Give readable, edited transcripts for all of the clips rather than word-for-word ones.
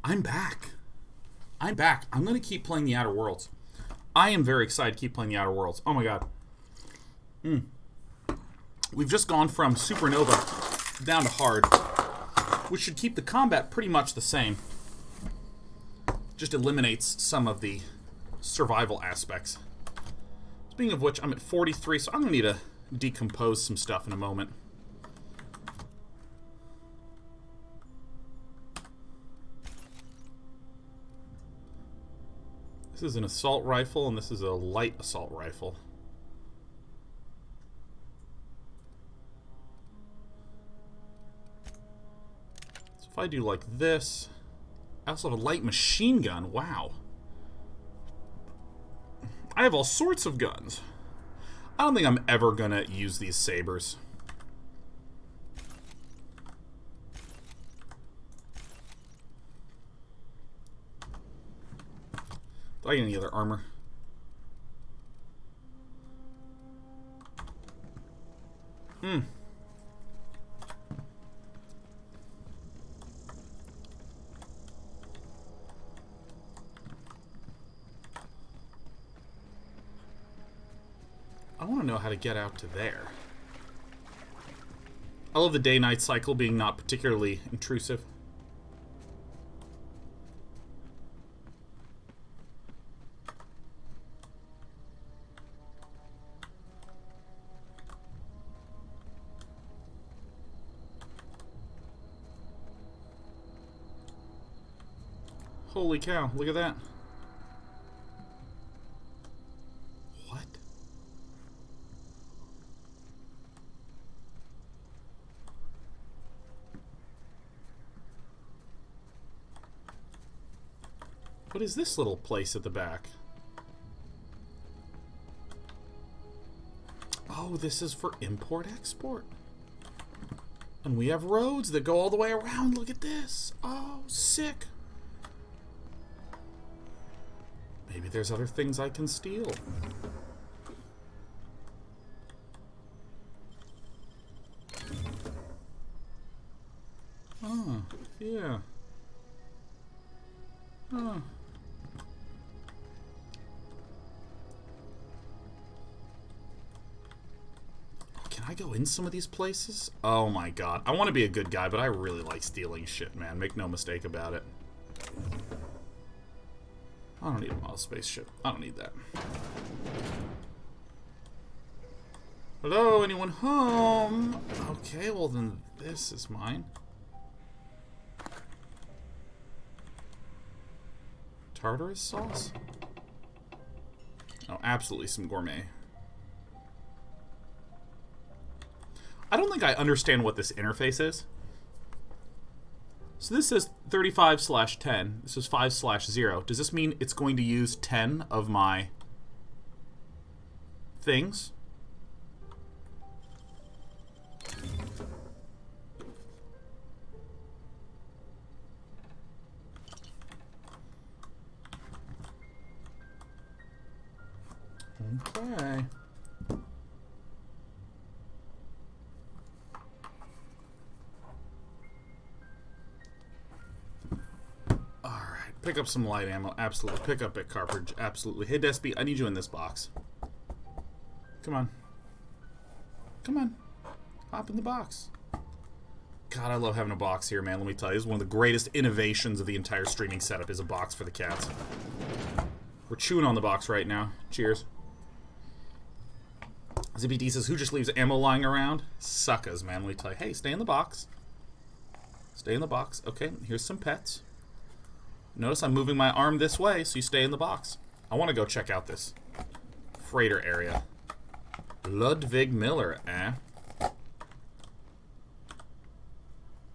I'm back. I'm back. I'm going to keep playing the Outer Worlds. I am very excited to keep playing the Outer Worlds. Oh my god. We've just gone from Supernova down to Hard, which should keep the combat pretty much the same. Just eliminates some of the survival aspects. Speaking of which, I'm at 43, so I'm going to need to decompose some stuff in a moment. This is an assault rifle, and this is a light assault rifle. So if I do like this... I also have a light machine gun. Wow. I have all sorts of guns. I don't think I'm ever gonna use these sabers. Do I get any other armor? I want to know how to get out to there. I love the day-night cycle being not particularly intrusive. Holy cow, look at that. What? What is this little place at the back? Oh, this is for import-export. And we have roads that go all the way around. Look at this. Oh, sick. Maybe there's other things I can steal. Oh, yeah. Oh. Can I go in some of these places? Oh my god. I want to be a good guy, but I really like stealing shit, man. Make no mistake about it. I don't need a model spaceship. I don't need that. Hello, anyone home? Okay, well then this is mine. Tartarus sauce? Oh, absolutely some gourmet. I don't think I understand what this interface is. So this says 35/10. This is 5/0. Does this mean it's going to use 10 of my things? Okay. Pick up some light ammo. Absolutely. Pick up a cartridge. Absolutely. Hey, Despy, I need you in this box. Come on. Come on. Hop in the box. God, I love having a box here, man. Let me tell you, this is one of the greatest innovations of the entire streaming setup is a box for the cats. We're chewing on the box right now. Cheers. Zippy D says, who just leaves ammo lying around? Suckers, man. Let me tell you. Hey, stay in the box. Stay in the box. Okay, here's some pets. Notice I'm moving my arm this way, so you stay in the box. I want to go check out this freighter area. Ludwig Miller, eh?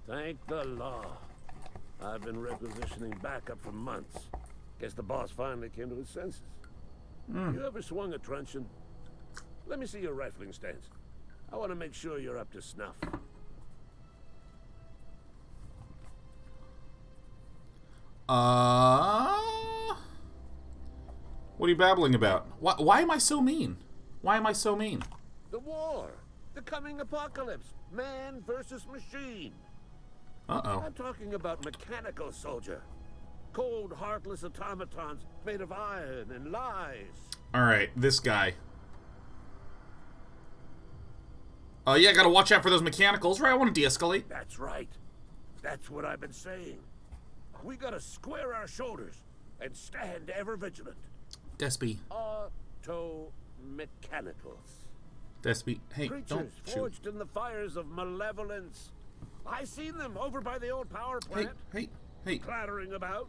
Thank the law. I've been requisitioning backup for months. Guess the boss finally came to his senses. You ever swung a truncheon? Let me see your rifling stance. I want to make sure you're up to snuff. What are you babbling about? Why am I so mean? Why am I so mean? The war. The coming apocalypse. Man versus machine. Uh-oh. I'm talking about mechanical soldier. Cold, heartless automatons made of iron and lies. Alright, this guy. Yeah, gotta watch out for those mechanicals, right? I want to de-escalate. That's right. That's what I've been saying. We gotta square our shoulders and stand ever vigilant. Despy. Auto-mechanicals. Despy, hey, Creatures don't shoot. forged in the fires of malevolence. I seen them over by the old power plant. Hey. Clattering about,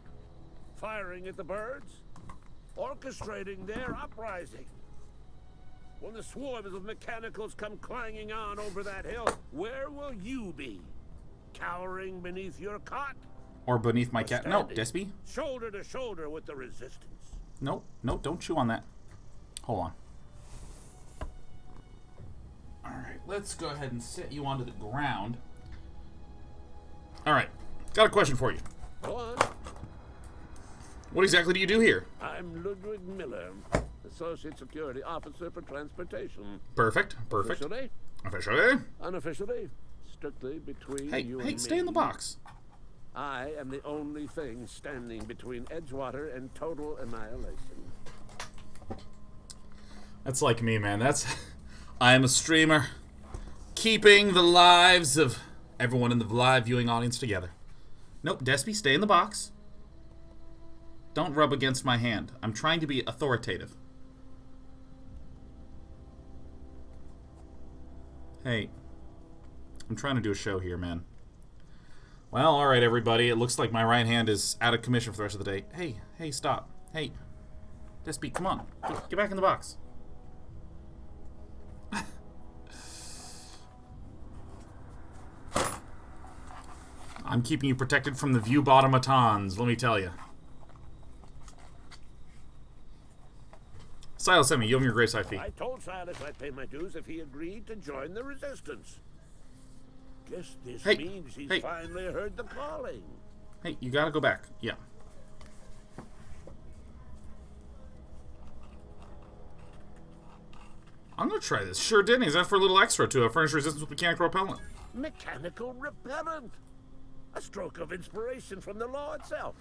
firing at the birds, orchestrating their uprising. When the swarms of mechanicals come clanging on over that hill, where will you be? Cowering beneath your cot? Or beneath my cat. No, Standing Despy. shoulder to shoulder with the resistance. No, don't chew on that. Hold on. Alright, let's go ahead and set you onto the ground. Alright, got a question for you. Go on. What exactly do you do here? I'm Ludwig Miller, Associate Security Officer for Transportation. Perfect. Officially, unofficially, strictly between you and me. Hey, stay in the box. I am the only thing standing between Edgewater and total annihilation. That's like me, man. I am a streamer, keeping the lives of everyone in the live viewing audience together. Nope, Despy, stay in the box. Don't rub against my hand. I'm trying to be authoritative. Hey, I'm trying to do a show here, man. Well, alright, everybody. It looks like my right hand is out of commission for the rest of the day. Hey, stop. Hey, Despy, come on. Get back in the box. I'm keeping you protected from the view bottomatons, let me tell you. Silas sent me. You owe me your Gravesite fee. I told Silas I'd pay my dues if he agreed to join the resistance. Guess this means he's finally heard the calling. Hey, you gotta go back. Yeah. I'm gonna try this. Sure did. He's asked for a little extra to furnish resistance with mechanical repellent. Mechanical repellent? A stroke of inspiration from the law itself.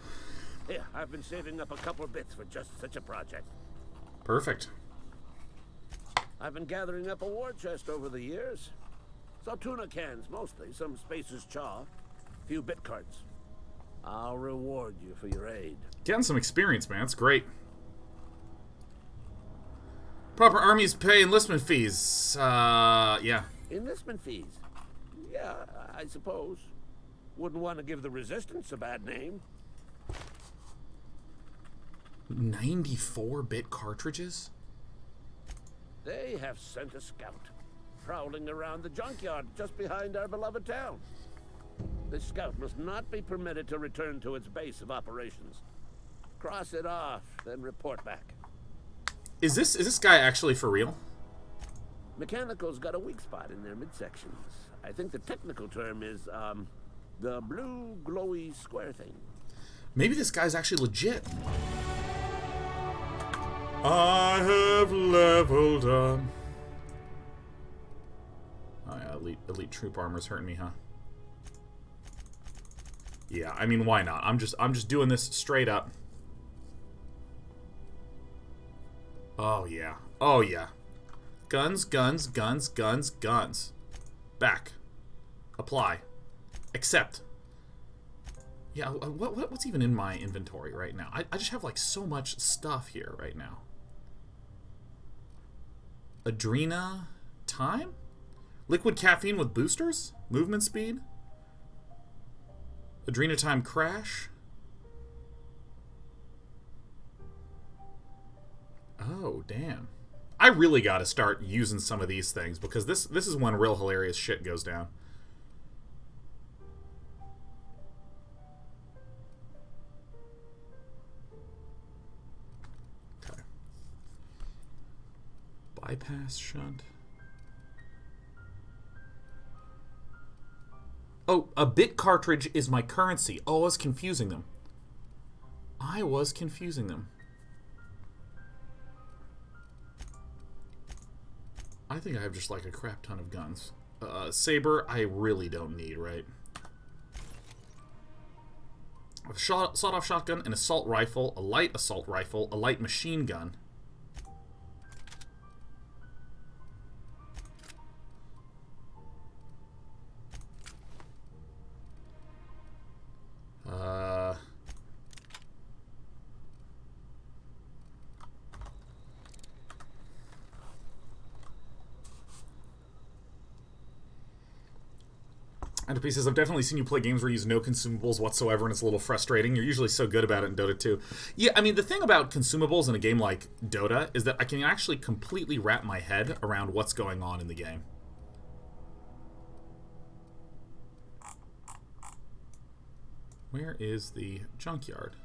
Yeah, I've been saving up a couple of bits for just such a project. Perfect. I've been gathering up a war chest over the years. So tuna cans, mostly. Some Spacer's chaw. A few bit carts. I'll reward you for your aid. Getting some experience, man. That's great. Proper armies pay enlistment fees. Yeah. Enlistment fees? Yeah, I suppose. Wouldn't want to give the resistance a bad name. 94-bit cartridges? They have sent a scout, prowling around the junkyard just behind our beloved town. This scout must not be permitted to return to its base of operations. Cross it off, then report back. Is this guy actually for real? Mechanical's got a weak spot in their midsections. I think the technical term is, the blue glowy square thing. Maybe this guy's actually legit. I have leveled up. Oh yeah, elite troop armor's hurting me, huh? Yeah, I mean, why not? I'm just doing this straight up. Oh yeah. Oh yeah. Guns, guns, guns, guns, guns. Back. Apply. Accept. Yeah, what's even in my inventory right now? I just have like so much stuff here right now. Adrena time? Liquid caffeine with boosters? Movement speed? Adrena time crash? Oh, damn. I really gotta start using some of these things because this is when real hilarious shit goes down. Okay. Bypass shunt. Oh, a bit cartridge is my currency. Oh, I was confusing them. I think I have just like a crap ton of guns. Saber, I really don't need, right? A sawed-off shotgun, an assault rifle, a light assault rifle, a light machine gun. And P says, I've definitely seen you play games where you use no consumables whatsoever, and it's a little frustrating. You're usually so good about it in Dota 2. Yeah, I mean, the thing about consumables in a game like Dota is that I can actually completely wrap my head around what's going on in the game. Where is the junkyard?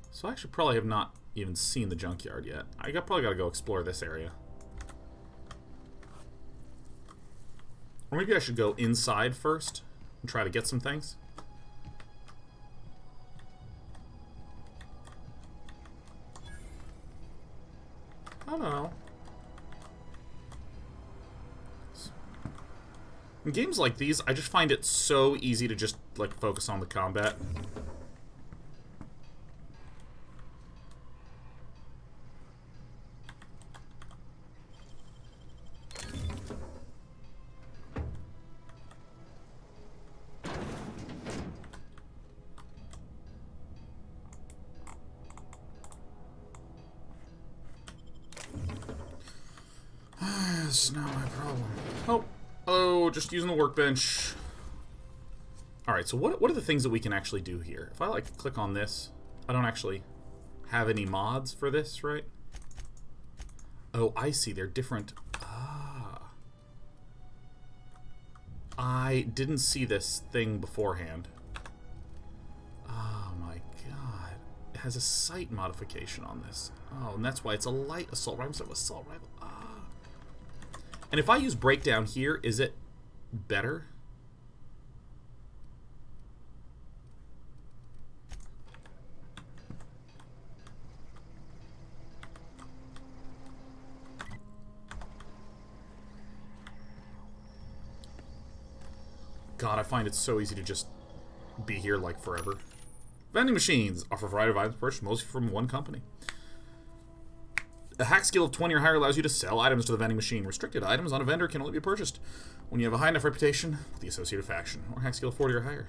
So I actually probably have not even seen the junkyard yet. Probably got to go explore this area. Or maybe I should go inside first and try to get some things. I don't know. In games like these, I just find it so easy to just, like, focus on the combat. That's not my problem. Oh, just using the workbench. Alright, so what are the things that we can actually do here? If I, like, click on this, I don't actually have any mods for this, right? Oh, I see. They're different. Ah. I didn't see this thing beforehand. Oh, my God. It has a sight modification on this. Oh, and that's why it's a light assault rifle instead of assault rifle. Ah. And if I use breakdown here, is it better? God, I find it so easy to just be here like forever. Vending machines offer a variety of items purchased mostly from one company. A hack skill of 20 or higher allows you to sell items to the vending machine. Restricted items on a vendor can only be purchased when you have a high enough reputation with the associated faction, or hack skill of 40 or higher.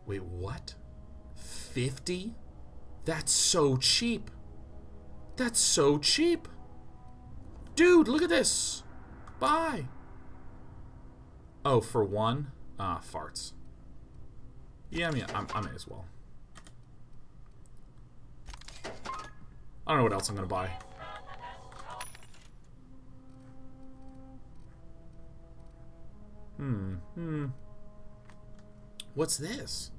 Wait, what? 50? That's so cheap. That's so cheap. Dude, look at this. Buy. Oh, for one? Ah, farts. Yeah, I mean, I may as well. I don't know what else I'm gonna buy. What's this?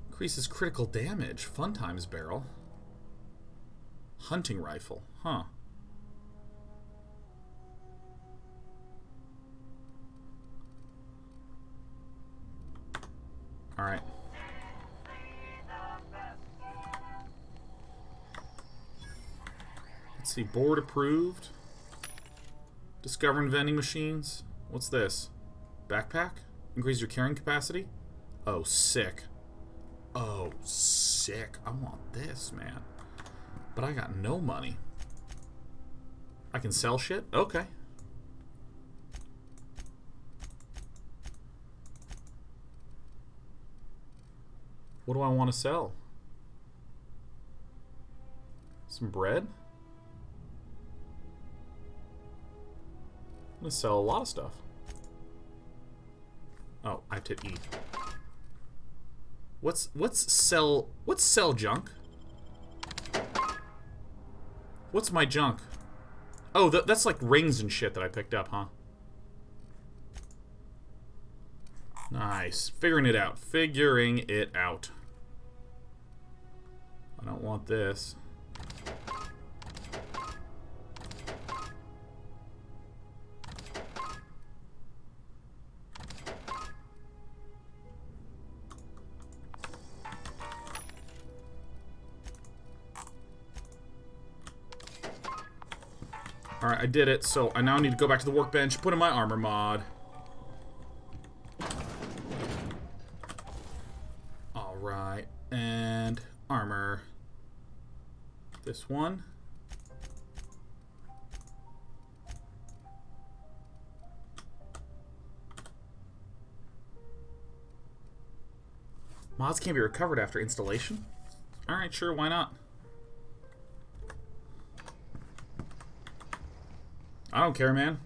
Increases critical damage. Fun times barrel. Hunting rifle. Huh. Alright. Let's see. Board approved. Discovering vending machines. What's this? Backpack? Increase your carrying capacity? Oh, sick. Oh, sick. I want this, man. But I got no money. I can sell shit? Okay. What do I want to sell? Some bread? I'm gonna sell a lot of stuff. Oh, I have to eat. What's sell junk? What's my junk? Oh, that's like rings and shit that I picked up, huh? Nice. Figuring it out. Figuring it out. I don't want this. Alright, I did it, so I now need to go back to the workbench, put in my armor mod. Alright, and armor. This one. Mods can't be recovered after installation? Alright, sure, why not? I don't care, man.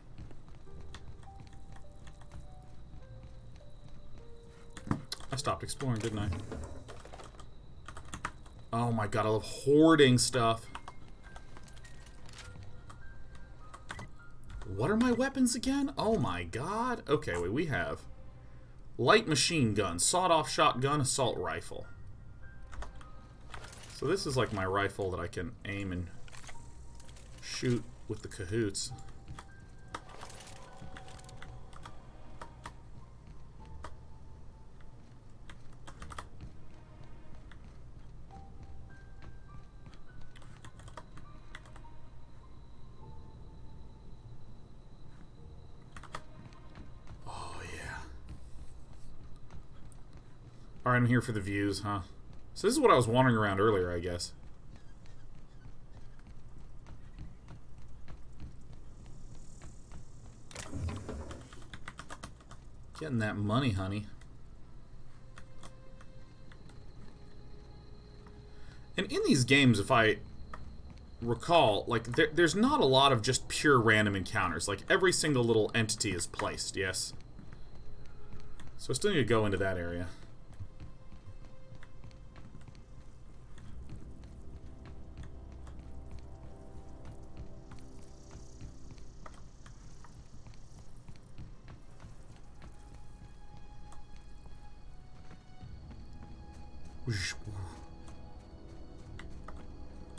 I stopped exploring, didn't I? Oh my god, I love hoarding stuff. What are my weapons again? Oh my god. Okay, wait, we have light machine gun, sawed-off shotgun, assault rifle. So this is like my rifle that I can aim and shoot with the cahoots. Alright, I'm here for the views, huh? So this is what I was wandering around earlier, I guess. Getting that money, honey. And in these games, if I recall, like, there's not a lot of just pure random encounters. Like, every single little entity is placed, yes? So I still need to go into that area.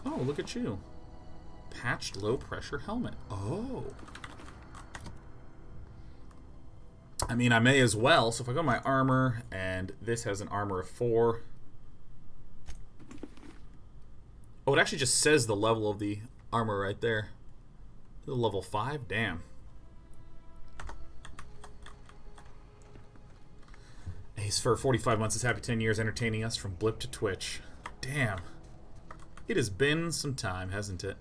Oh, look at you. Patched low pressure helmet. Oh. I mean, I may as well. So if I go to my armor, and this has an armor of 4. Oh, it actually just says the level of the armor right there. Level 5? Damn. Ace for 45 months is happy 10 years entertaining us from Blip to Twitch. Damn. It has been some time, hasn't it?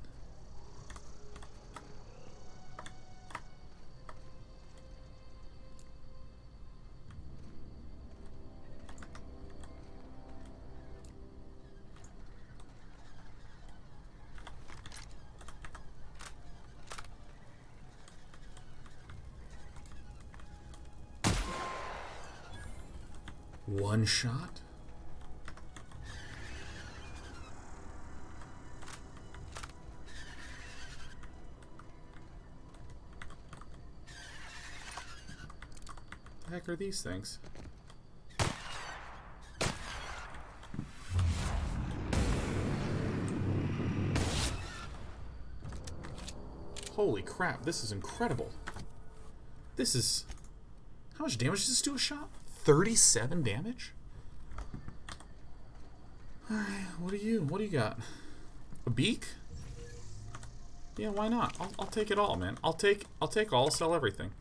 One shot? The heck are these things? Holy crap, this is incredible. This is... How much damage does this do a shot? 37 damage? Alright, what do you got? A beak? Yeah, why not? I'll take it all, man. I'll take all, sell everything.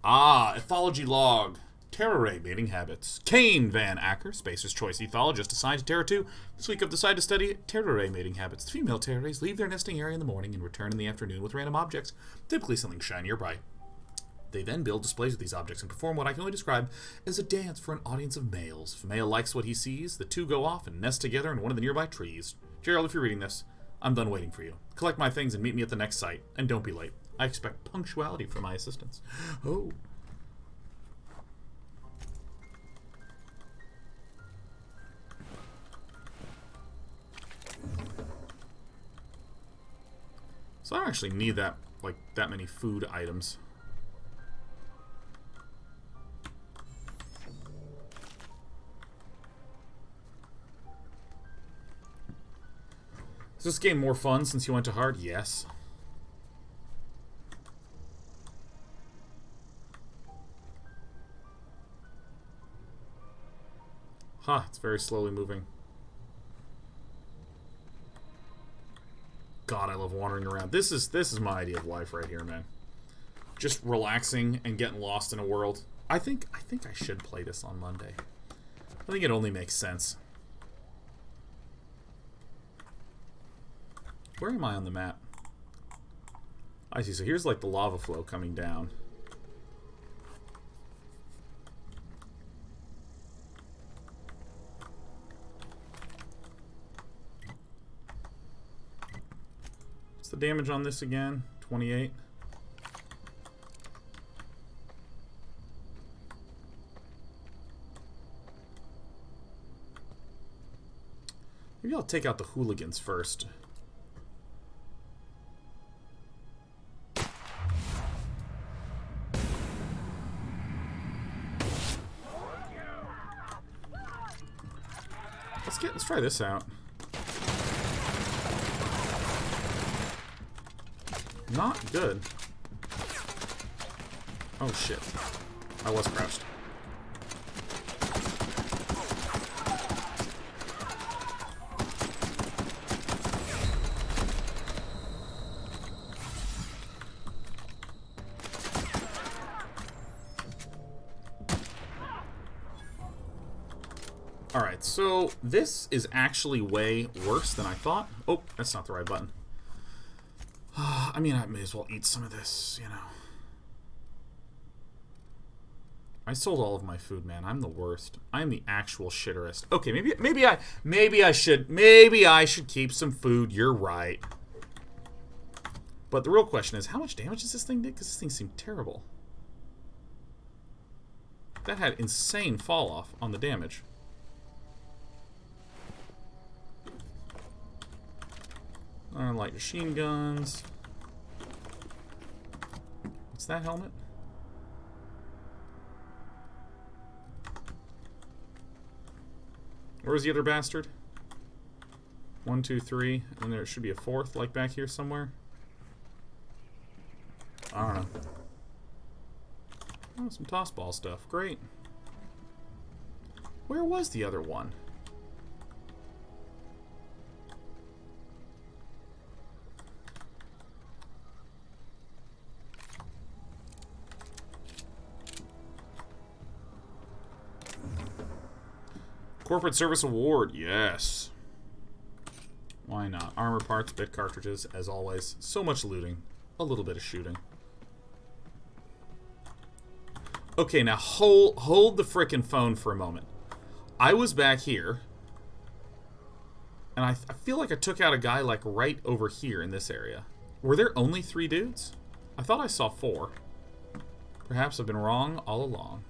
Ah, ethology log. Terra Ray mating habits. Kane Van Acker, Spacer's Choice ethologist assigned to Terra 2. This week I've decided to study Terra Ray mating habits. The female Terra Rays leave their nesting area in the morning and return in the afternoon with random objects, typically something shiny or bright. They then build displays with these objects and perform what I can only describe as a dance for an audience of males. If a male likes what he sees, the two go off and nest together in one of the nearby trees. Gerald, if you're reading this, I'm done waiting for you. Collect my things and meet me at the next site. And don't be late. I expect punctuality from my assistants. Oh. So I don't actually need that many food items. Is this game more fun since you went to hard? Yes. Huh, it's very slowly moving. God, I love wandering around. This is my idea of life right here, man. Just relaxing and getting lost in a world. I think I should play this on Monday. I think it only makes sense. Where am I on the map? I see. So here's like the lava flow coming down. What's the damage on this again? 28. Maybe I'll take out the hooligans first. Let's try this out. Not good. Oh shit. I was crouched. Alright, so this is actually way worse than I thought. Oh, that's not the right button. I mean, I may as well eat some of this, you know. I sold all of my food, man. I'm the worst. I'm the actual shitterest. Okay, maybe I should keep some food. You're right. But the real question is, how much damage does this thing do? Because this thing seemed terrible. That had insane fall off on the damage. Light machine guns. What's that helmet? Where's the other bastard? 1, 2, 3, and there should be a fourth, like back here somewhere. I don't know. Oh, some toss ball stuff. Great. Where was the other one? Corporate Service Award, yes. Why not? Armor parts, bit cartridges, as always. So much looting. A little bit of shooting. Okay, now hold the frickin' phone for a moment. I was back here, and I feel like I took out a guy like right over here in this area. Were there only 3 dudes? I thought I saw 4. Perhaps I've been wrong all along.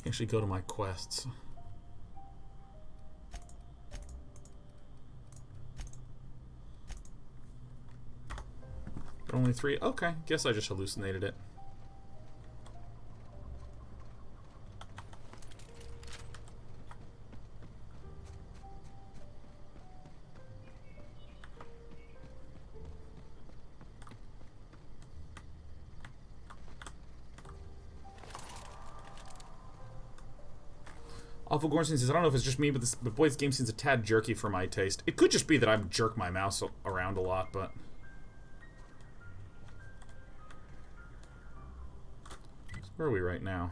Actually go to my quests. But only 3? Okay, guess I just hallucinated it. Awful Gornstein says, I don't know if it's just me, but the boys' game seems a tad jerky for my taste. It could just be that I jerk my mouse around a lot, but... So where are we right now?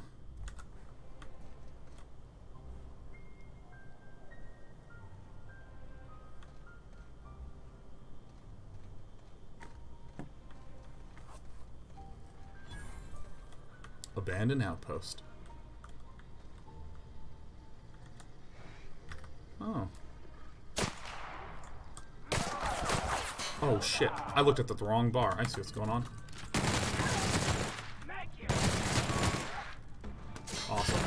Abandoned Outpost. Oh. Oh shit. I looked at the wrong bar. I see what's going on. Awesome.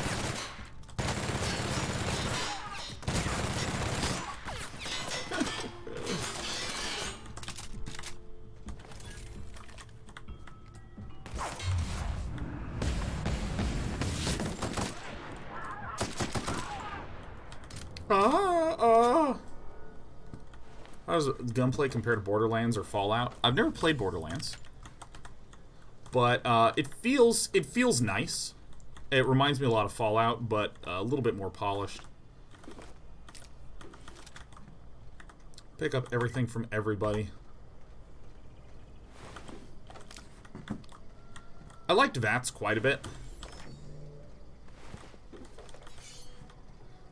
How does gunplay compare to Borderlands or Fallout? I've never played Borderlands, but it feels nice. It reminds me a lot of Fallout, but a little bit more polished. Pick up everything from everybody. I liked VATS quite a bit.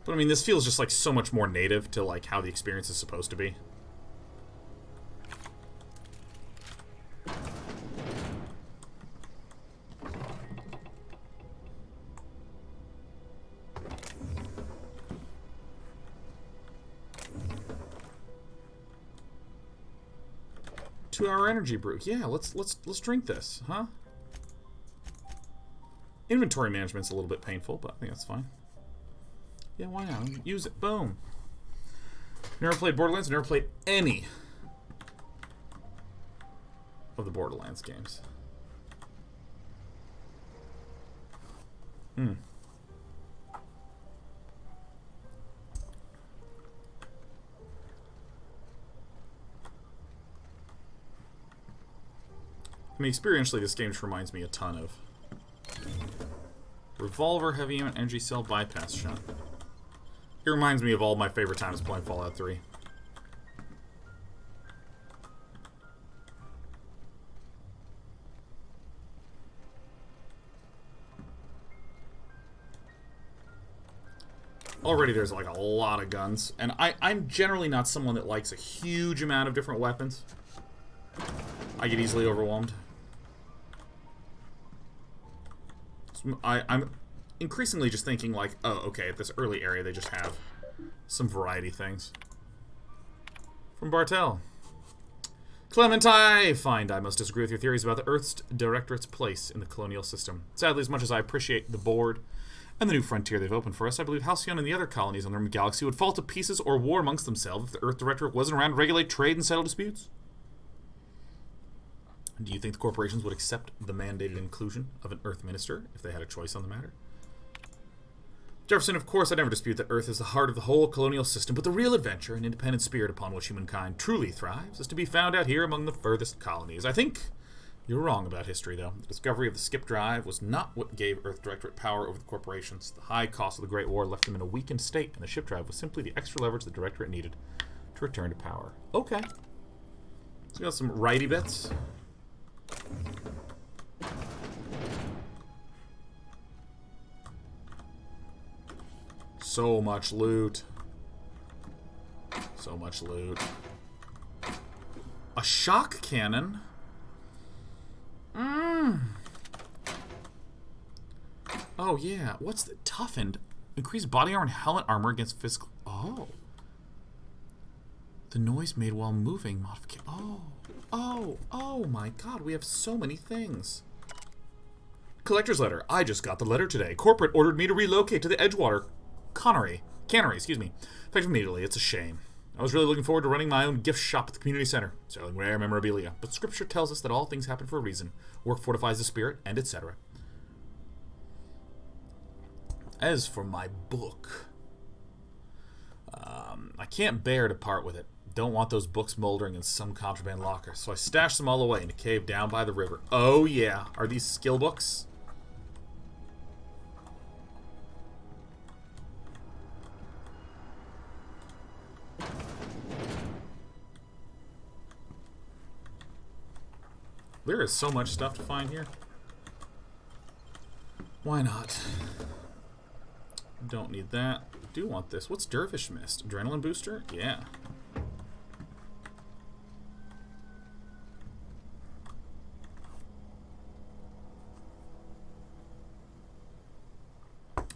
But I mean, this feels just like so much more native to like how the experience is supposed to be. Two-hour energy brew. Yeah, let's drink this, huh? Inventory management's a little bit painful, but I think that's fine. Yeah, why not? Use it. Boom. Never played Borderlands. Never played any of the Borderlands games. I mean, experientially, this game just reminds me a ton of Revolver, Heavy Ammo, Energy Cell, Bypass Shot. It reminds me of all my favorite times playing Fallout 3. Already there's like a lot of guns, and I'm generally not someone that likes a huge amount of different weapons. I get easily overwhelmed. I'm increasingly just thinking like, oh, okay, at this early area they just have some variety things. From Bartel. Clementine, find I must disagree with your theories about the Earth's Directorate's place in the colonial system. Sadly, as much as I appreciate the board and the new frontier they've opened for us, I believe Halcyon and the other colonies on their galaxy would fall to pieces or war amongst themselves if the Earth Directorate wasn't around to regulate trade and settle disputes. Do you think the corporations would accept the mandated inclusion of an Earth Minister if they had a choice on the matter? Jefferson, of course, I never dispute that Earth is the heart of the whole colonial system, but the real adventure and independent spirit upon which humankind truly thrives is to be found out here among the furthest colonies. I think you're wrong about history, though. The discovery of the skip drive was not what gave Earth Directorate power over the corporations. The high cost of the Great War left them in a weakened state, and the ship drive was simply the extra leverage the Directorate needed to return to power. Okay. So we got some righty bits. So much loot. So much loot. A shock cannon? Oh, yeah. What's the toughened? Increased body armor and helmet armor against physical... Oh. The noise made while moving modification. Oh my god, we have so many things. Collector's letter. I just got the letter today. Corporate ordered me to relocate to the Edgewater Cannery, excuse me. Effective immediately. It's a shame. I was really looking forward to running my own gift shop at the community center, selling rare memorabilia. But scripture tells us that all things happen for a reason. Work fortifies the spirit, and etc. As for my book, I can't bear to part with it. Don't want those books moldering in some contraband locker, so I stashed them all away in a cave down by the river. Oh yeah, are these skill books? There is so much stuff to find here. Why not? Don't need that. Do want this. What's Dervish Mist? Adrenaline booster? Yeah.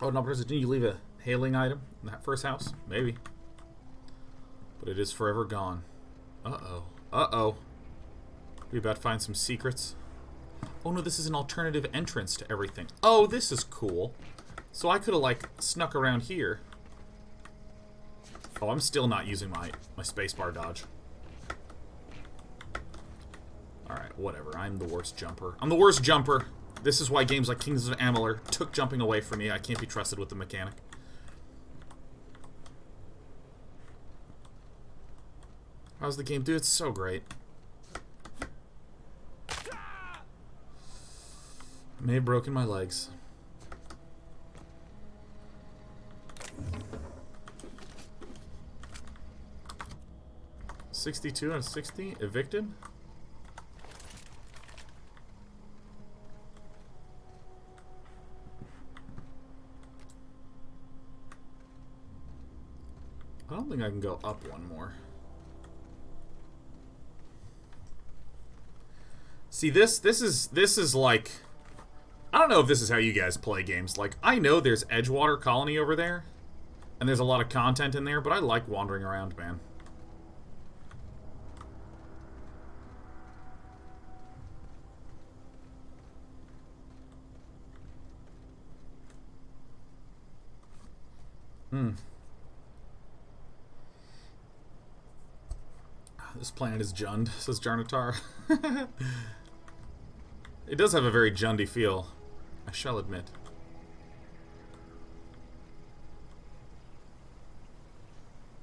Oh, no, didn't you leave a hailing item in that first house? Maybe. But it is forever gone. Uh-oh. Uh-oh. We about to find some secrets. Oh no, this is an alternative entrance to everything. Oh, this is cool. So I could have, like, snuck around here. Oh, I'm still not using my spacebar dodge. Alright, whatever. I'm the worst jumper. I'm the worst jumper! This is why games like Kings of Amalur took jumping away from me. I can't be trusted with the mechanic. How's the game? Dude, it's so great. I may have broken my legs. 62 out of 60 evicted. I don't think I can go up one more. See, this is like, I don't know if this is how you guys play games. Like, I know there's Edgewater Colony over there, and there's a lot of content in there, but I like wandering around, man. This planet is Jund, says Jarnatar. It does have a very Jundy feel, I shall admit.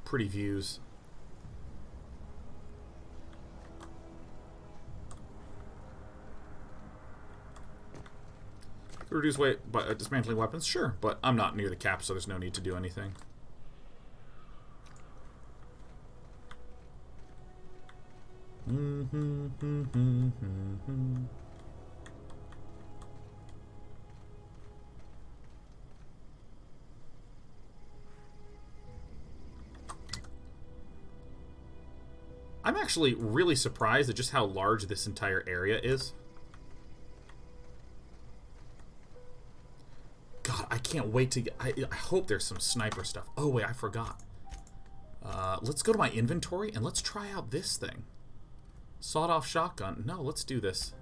Pretty views. Reduce weight by dismantling weapons? Sure, but I'm not near the cap, so there's no need to do anything. I'm actually really surprised at just how large this entire area is. God, I can't wait to get... I hope there's some sniper stuff. Oh, wait, I forgot. Let's go to my inventory and let's try out this thing. Sawed-off shotgun. No, let's do this.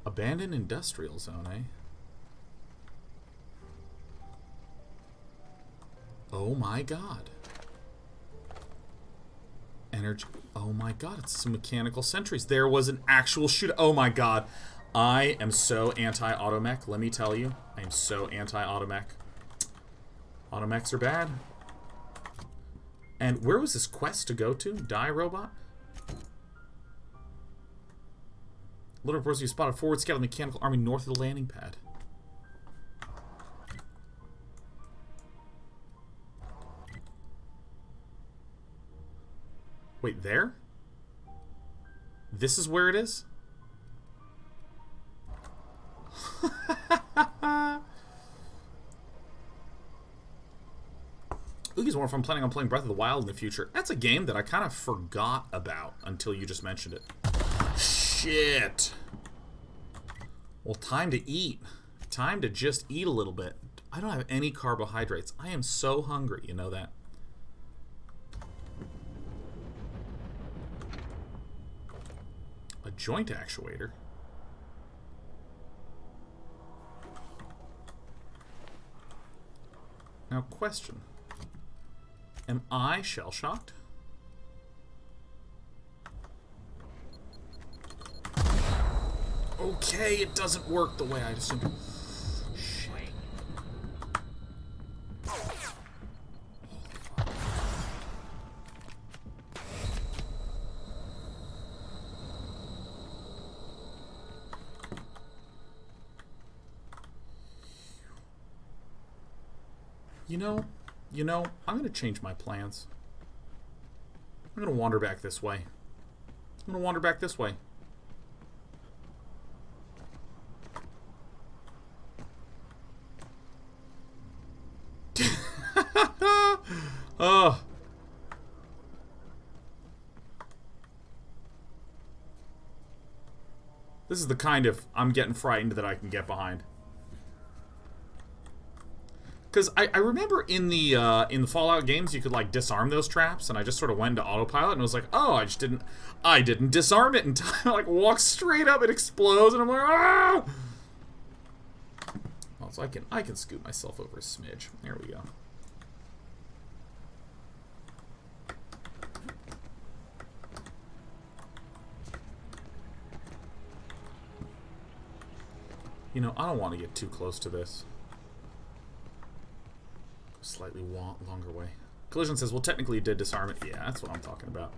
Abandoned industrial zone, eh? Oh my god. Energy. Oh my god, it's some mechanical sentries. There was an actual shoot. Oh my god. I am so anti-automech, let me tell you. I am so anti-automech. Automechs are bad. And where was this quest to go to? Die robot? Little reports you spotted forward scout of the mechanical army north of the landing pad. Wait, there? This is where it is? Oogie's more if I'm planning on playing Breath of the Wild in the future. That's a game that I kind of forgot about until you just mentioned it. Shit. Well, time to eat. Time to just eat a little bit. I don't have any carbohydrates. I am so hungry, you know that? A joint actuator? Now, question. Am I shell-shocked? Okay, it doesn't work the way I assumed. Shit. You know, I'm gonna change my plans. I'm gonna wander back this way. Oh. This is the kind of I'm getting frightened that I can get behind. Because I remember in the Fallout games you could like disarm those traps, and I just sort of went into autopilot and was like, oh, I didn't disarm it in time. I like walk straight up, it explodes, and I'm like, ah! Well, so I can scoot myself over a smidge. There we go. You know, I don't want to get too close to this. Slightly longer way. Collision says, well, technically you did disarm it. Yeah, that's what I'm talking about.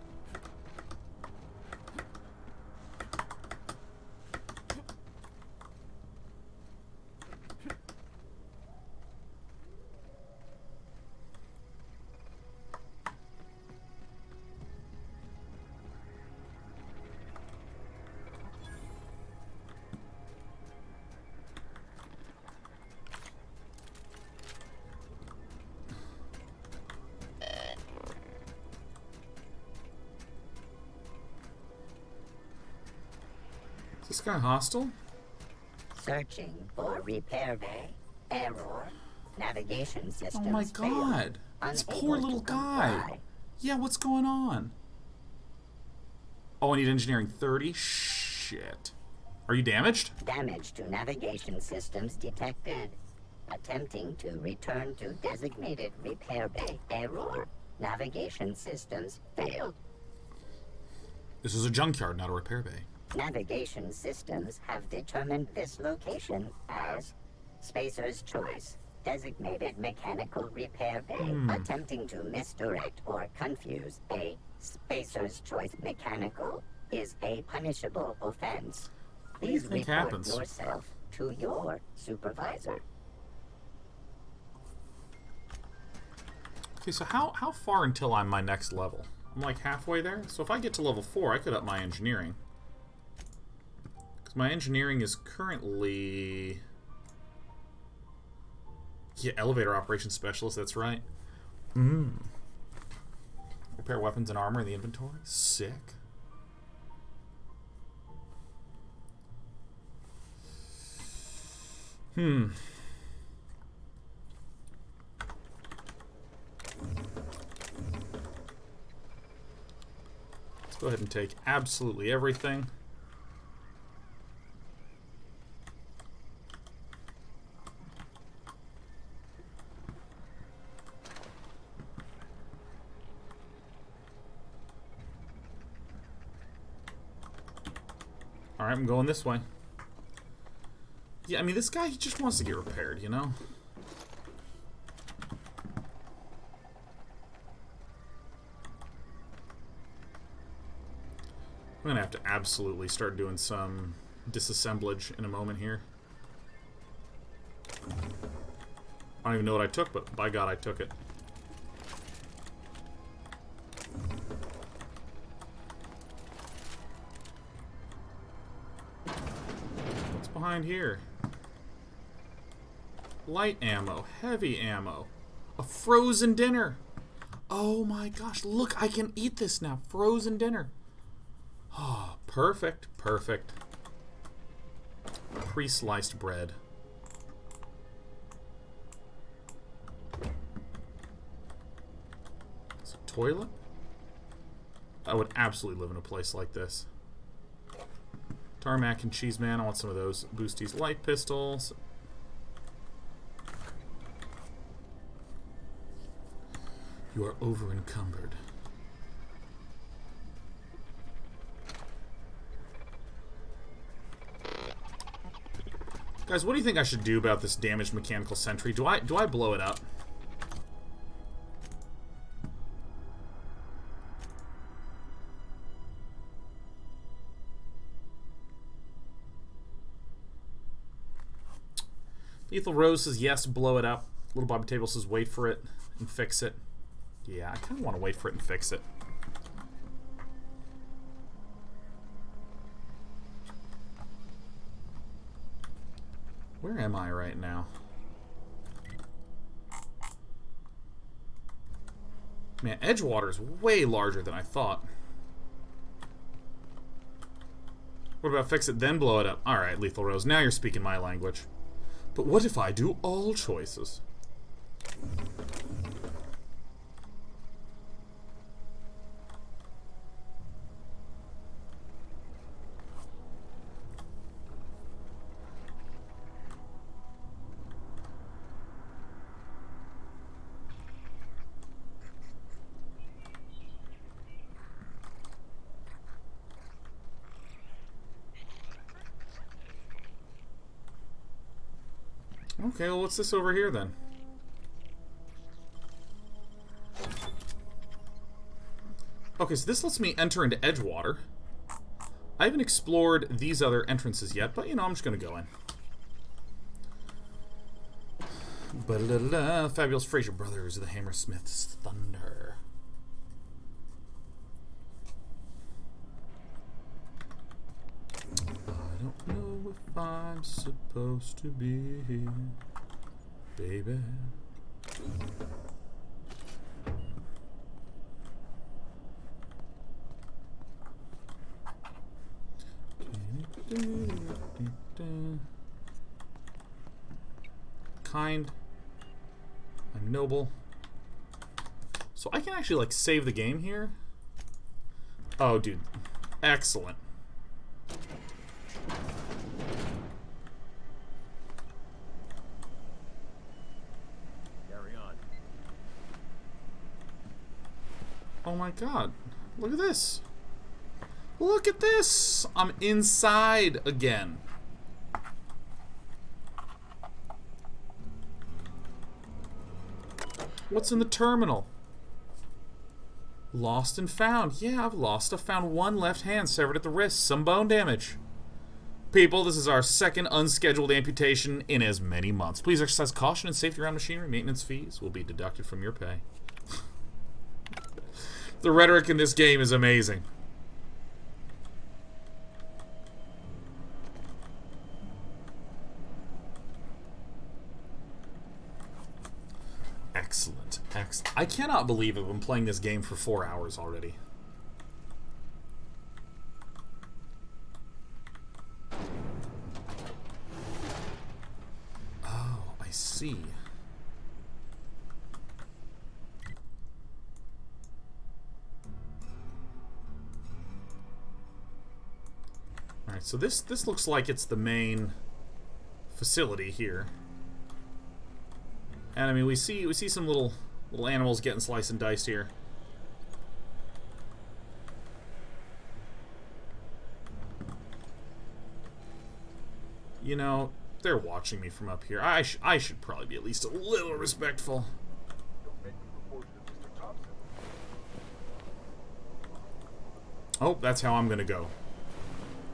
Is this guy hostile? Searching for repair bay. Error. Navigation systems Oh my failed. god. This poor Unable little to guy. comply. Yeah, what's going on? Oh, I need engineering 30? Shit. Are you damaged? Damage to navigation systems detected. Attempting to return to designated repair bay. Error. Navigation systems failed. This is a junkyard, not a repair bay. Navigation systems have determined this location as Spacer's Choice. Designated mechanical repair bay. Attempting to misdirect or confuse a Spacer's Choice mechanical is a punishable offense. Please think report happens? yourself to your supervisor. Okay, so how far until I'm my next level? I'm like halfway there. So if I get to level 4, I could up my engineering. Because my engineering is currently... Yeah, elevator operations specialist, that's right. Repair weapons and armor in the inventory. Sick. Let's go ahead and take absolutely everything. Alright, I'm going this way. Yeah, I mean, this guy, he just wants to get repaired, you know? I'm gonna have to absolutely start doing some disassemblage in a moment here. I don't even know what I took, but by God, I took it. What's behind here? Light ammo, heavy ammo, a frozen dinner. Oh my gosh, look, I can eat this now. Frozen dinner. Oh, perfect, perfect. Pre-sliced bread. It's a toilet? I would absolutely live in a place like this. Tarmac and cheese man, I want some of those. Boosties light pistols. You are over encumbered. Guys, what do you think I should do about this damaged mechanical sentry? Do I blow it up? Lethal Rose says yes, blow it up. Little Bobby Table says wait for it and fix it. Yeah, I kind of want to wait for it and fix it. Where am I right now? Man, Edgewater is way larger than I thought. What about fix it, then blow it up? Alright, Lethal Rose, now you're speaking my language. But what if I do all choices? Okay, well, what's this over here then? Okay, so this lets me enter into Edgewater. I haven't explored these other entrances yet, but, you know, I'm just going to go in. Ba-da-da-da, Fabulous Fraser Brothers of the Hammersmith's Thunder. I don't know if I'm supposed to be here, baby. Can it Kind. I'm noble. So I can actually, like, save the game here. Oh, dude. Excellent. Carry on. Oh my god. Look at this. Look at this. I'm inside again. What's in the terminal? Lost and found. Yeah, I've lost. I found one left hand severed at the wrist. Some bone damage. People, this is our second unscheduled amputation in as many months. Please exercise caution and safety around machinery. Maintenance fees will be deducted from your pay. The rhetoric in this game is amazing. Excellent. Excellent. I cannot believe I've been playing this game for 4 hours already. Oh, I see. Alright, so this looks like it's the main facility here. And I mean, we see some little animals getting sliced and diced here. You know, they're watching me from up here. I should probably be at least a little respectful. Don't make me report you to Mr. Tobson. Oh, that's how I'm gonna go.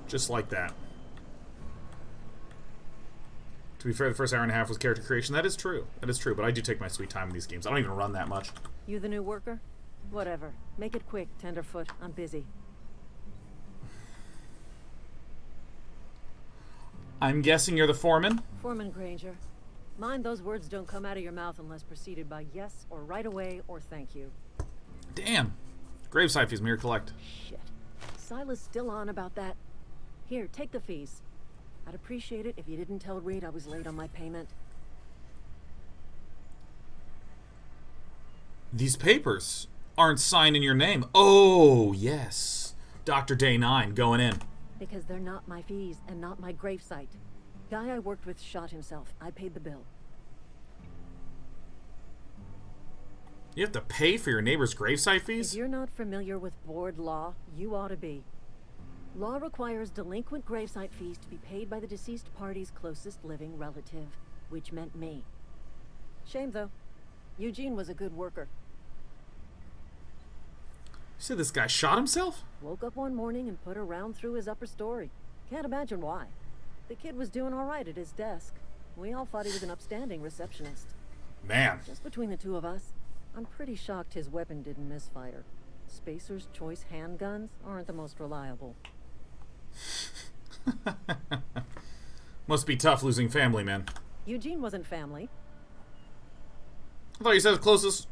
Just like that. To be fair, the first hour and a half was character creation. That is true. That is true, but I do take my sweet time in these games. I don't even run that much. You the new worker? Whatever. Make it quick, tenderfoot. I'm busy. I'm guessing you're the foreman? Foreman Granger. Mind those words don't come out of your mouth unless preceded by yes or right away or thank you. Damn. Gravesite fees, mere collect. Shit. Silas still on about that? Here, take the fees. I'd appreciate it if you didn't tell Reed I was late on my payment. These papers aren't signed in your name. Oh, yes. Dr. Day 9 going in. Because they're not my fees and not my gravesite. Guy I worked with shot himself. I paid the bill. You have to pay for your neighbor's gravesite fees? If you're not familiar with board law, you ought to be. Law requires delinquent gravesite fees to be paid by the deceased party's closest living relative, which meant me. Shame, though. Eugene was a good worker. You said this guy shot himself? Woke up one morning and put a round through his upper story. Can't imagine why. The kid was doing all right at his desk. We all thought he was an upstanding receptionist. Man. Just between the two of us, I'm pretty shocked his weapon didn't misfire. Spacer's Choice handguns aren't the most reliable. Must be tough losing family, man. Eugene wasn't family. I thought you said the closest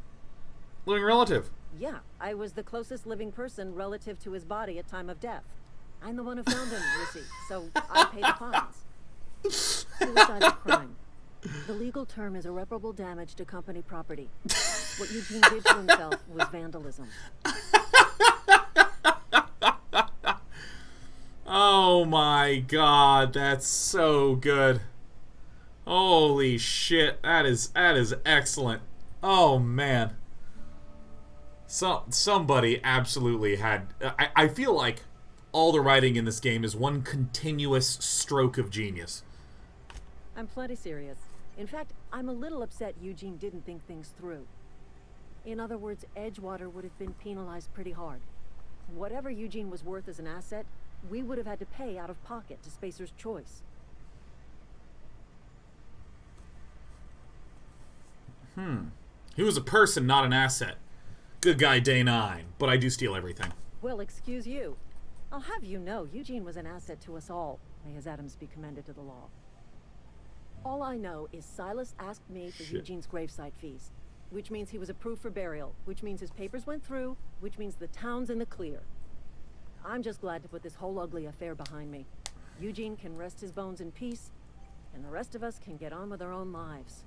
living relative. Yeah, I was the closest living person relative to his body at time of death. I'm the one who found him, you see, so I pay the fines. Suicide is crime. The legal term is irreparable damage to company property. What Eugene did to himself was vandalism. Oh my god, that's so good. Holy shit, that is excellent. Oh man. Somebody absolutely had... I feel like all the writing in this game is one continuous stroke of genius. I'm plenty serious. In fact, I'm a little upset Eugene didn't think things through. In other words, Edgewater would have been penalized pretty hard. Whatever Eugene was worth as an asset, we would have had to pay out of pocket to Spacer's Choice. He was a person, not an asset. Good guy, Day 9, but I do steal everything. Well, excuse you. I'll have you know, Eugene was an asset to us all. May his atoms be commended to the law. All I know is Silas asked me for Eugene's gravesite fees, which means he was approved for burial, which means his papers went through, which means the town's in the clear. I'm just glad to put this whole ugly affair behind me. Eugene can rest his bones in peace, and the rest of us can get on with our own lives.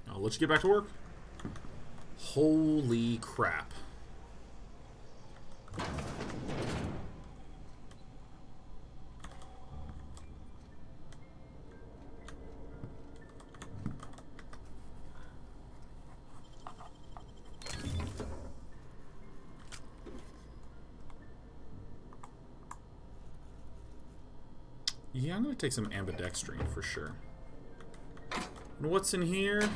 I'll let you get back to work. Holy crap. Yeah, I'm going to take some ambidextrine for sure. And what's in here?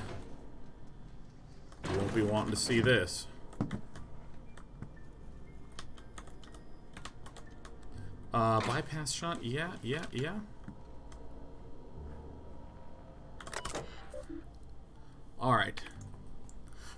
You won't be wanting to see this. Bypass shot? Yeah. Alright.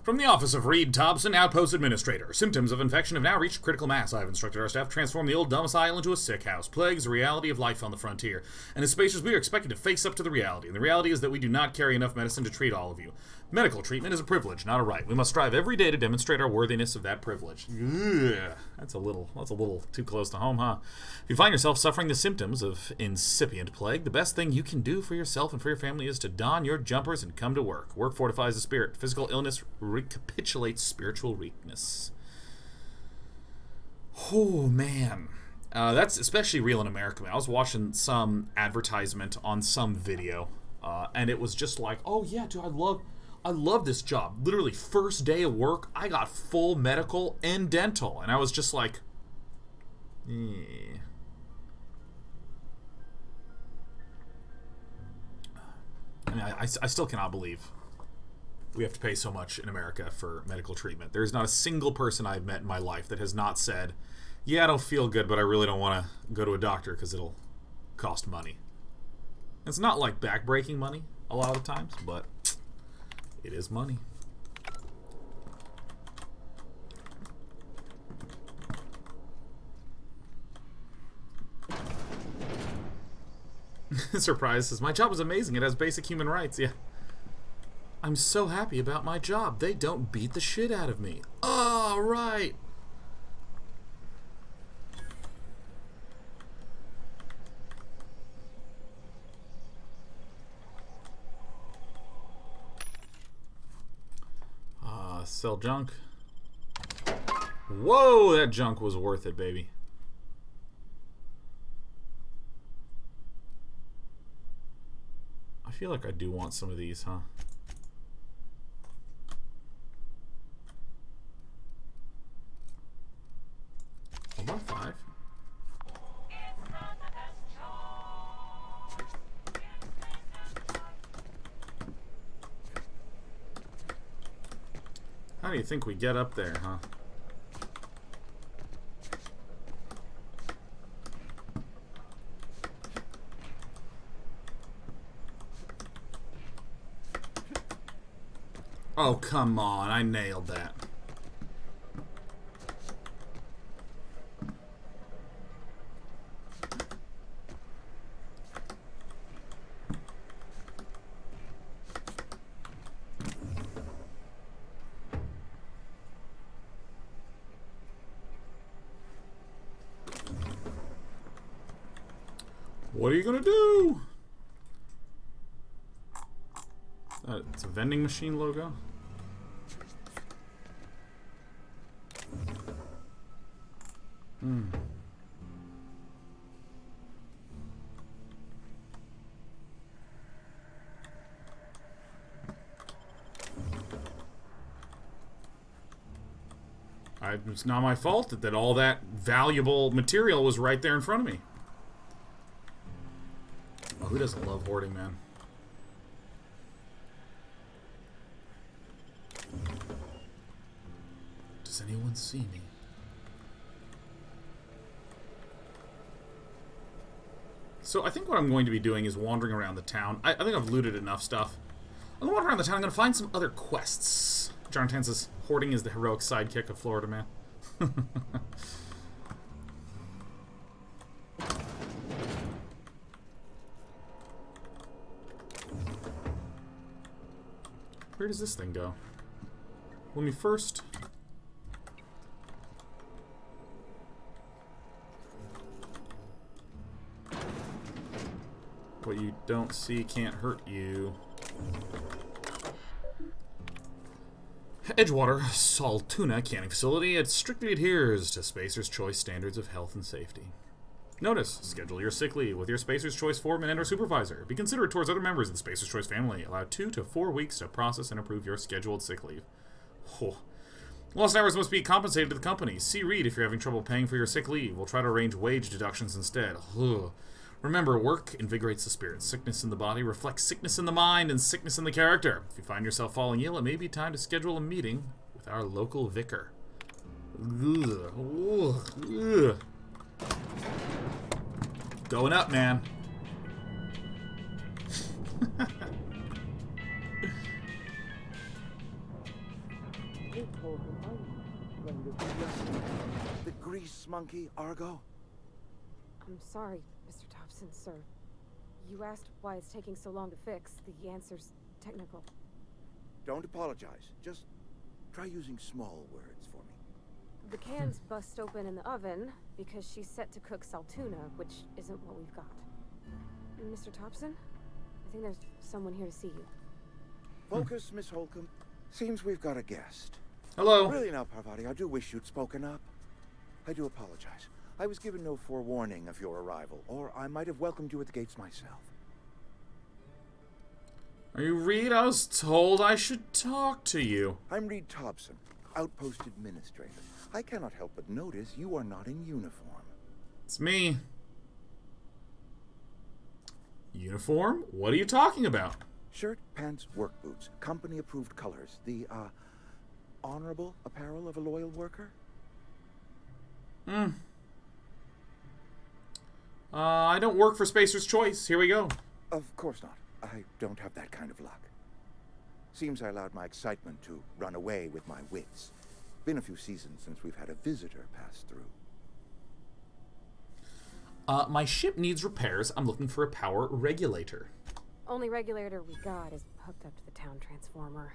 From the office of Reed Tobson, Outpost Administrator. Symptoms of infection have now reached critical mass. I have instructed our staff to transform the old domicile into a sick house. Plagues, the reality of life on the frontier. And as spacers, we are expected to face up to the reality. And the reality is that we do not carry enough medicine to treat all of you. Medical treatment is a privilege, not a right. We must strive every day to demonstrate our worthiness of that privilege. Ugh, that's a little too close to home, huh? If you find yourself suffering the symptoms of incipient plague, the best thing you can do for yourself and for your family is to don your jumpers and come to work. Work fortifies the spirit. Physical illness recapitulates spiritual weakness. Oh, man. That's especially real in America, man. I was watching some advertisement on some video, and it was just like, oh, yeah, dude, I love this job. Literally, first day of work, I got full medical and dental. And I was just like, eh. I mean, I still cannot believe we have to pay so much in America for medical treatment. There's not a single person I've met in my life that has not said, yeah, I don't feel good, but I really don't want to go to a doctor because it'll cost money. It's not like back-breaking money a lot of the times, but it is money. Surprise says, my job is amazing. It has basic human rights. Yeah. I'm so happy about my job. They don't beat the shit out of me. All right. Sell junk. Whoa, that junk was worth it, baby. I feel like I do want some of these, huh? About 5. How do you think we get up there, huh? Oh, come on. I nailed that. What are you gonna do? It's a vending machine logo. It's not my fault that all that valuable material was right there in front of me. Oh, who doesn't love hoarding, man? Does anyone see me? So I think what I'm going to be doing is wandering around the town. I think I've looted enough stuff. I'm going to wander around the town. I'm going to find some other quests. Jonathan says, hoarding is the heroic sidekick of Florida Man. Where does this thing go? Let me first... What you don't see can't hurt you. Edgewater salt tuna canning facility. It strictly adheres to Spacer's Choice standards of health and safety. Notice, schedule your sick leave with your Spacer's Choice foreman and/or supervisor. Be considerate towards other members of the Spacer's Choice family. Allow 2 to 4 weeks to process and approve your scheduled sick leave. Oh. Lost hours must be compensated to the company. See Reed if you're having trouble paying for your sick leave. We'll try to arrange wage deductions instead. Ugh. Remember, work invigorates the spirit. Sickness in the body reflects sickness in the mind and sickness in the character. If you find yourself falling ill, it may be time to schedule a meeting with our local vicar. Ugh. Ugh. Going up, man. The grease monkey, Argo? I'm sorry, Mr. Tobson, sir. You asked why it's taking so long to fix. The answer's technical. Don't apologize. Just try using small words for me. The cans bust open in the oven because she's set to cook saltuna, which isn't what we've got. Mr. Tobson? I think there's someone here to see you. Focus, Miss Holcomb. Seems we've got a guest. Hello. Really now, Parvati, I do wish you'd spoken up. I do apologize. I was given no forewarning of your arrival, or I might have welcomed you at the gates myself. Are you Reed? I was told I should talk to you. I'm Reed Tobson, Outpost Administrator. I cannot help but notice you are not in uniform. It's me. Uniform? What are you talking about? Shirt, pants, work boots, company-approved colors. The, honorable apparel of a loyal worker? I don't work for Spacer's Choice. Here we go. Of course not. I don't have that kind of luck. Seems I allowed my excitement to run away with my wits. Been a few seasons since we've had a visitor pass through. My ship needs repairs. I'm looking for a power regulator. Only regulator we got is hooked up to the town transformer.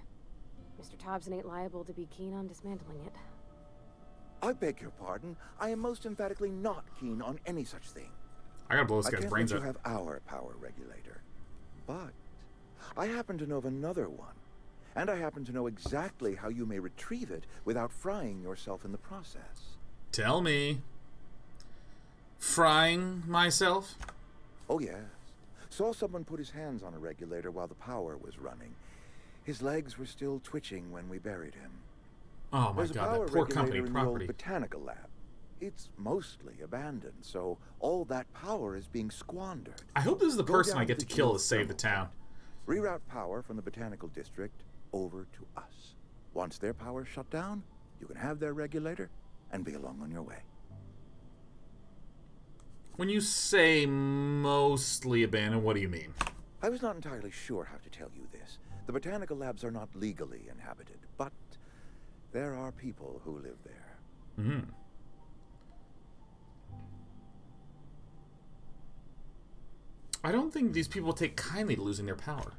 Mr. Tobson ain't liable to be keen on dismantling it. I beg your pardon. I am most emphatically not keen on any such thing. I gotta blow this I guy's can't brains let you out. have our power regulator. But I happen to know of another one. And I happen to know exactly how you may retrieve it without frying yourself in the process. Tell me. Frying myself? Oh, yes. Saw someone put his hands on a regulator while the power was running. His legs were still twitching when we buried him. Oh my There's a god, power that poor regulator company in the property. old botanical lab. It's mostly abandoned, so all that power is being squandered. I hope this is the Go person I down get to to kill to Geo's save the thermal town. plant. Reroute power from the botanical district over to us. Once their power's shut down, you can have their regulator and be along on your way. When you say mostly abandoned, what do you mean? I was not entirely sure how to tell you this. The botanical labs are not legally inhabited, but there are people who live there. Mm-hmm. I don't think these people take kindly to losing their power.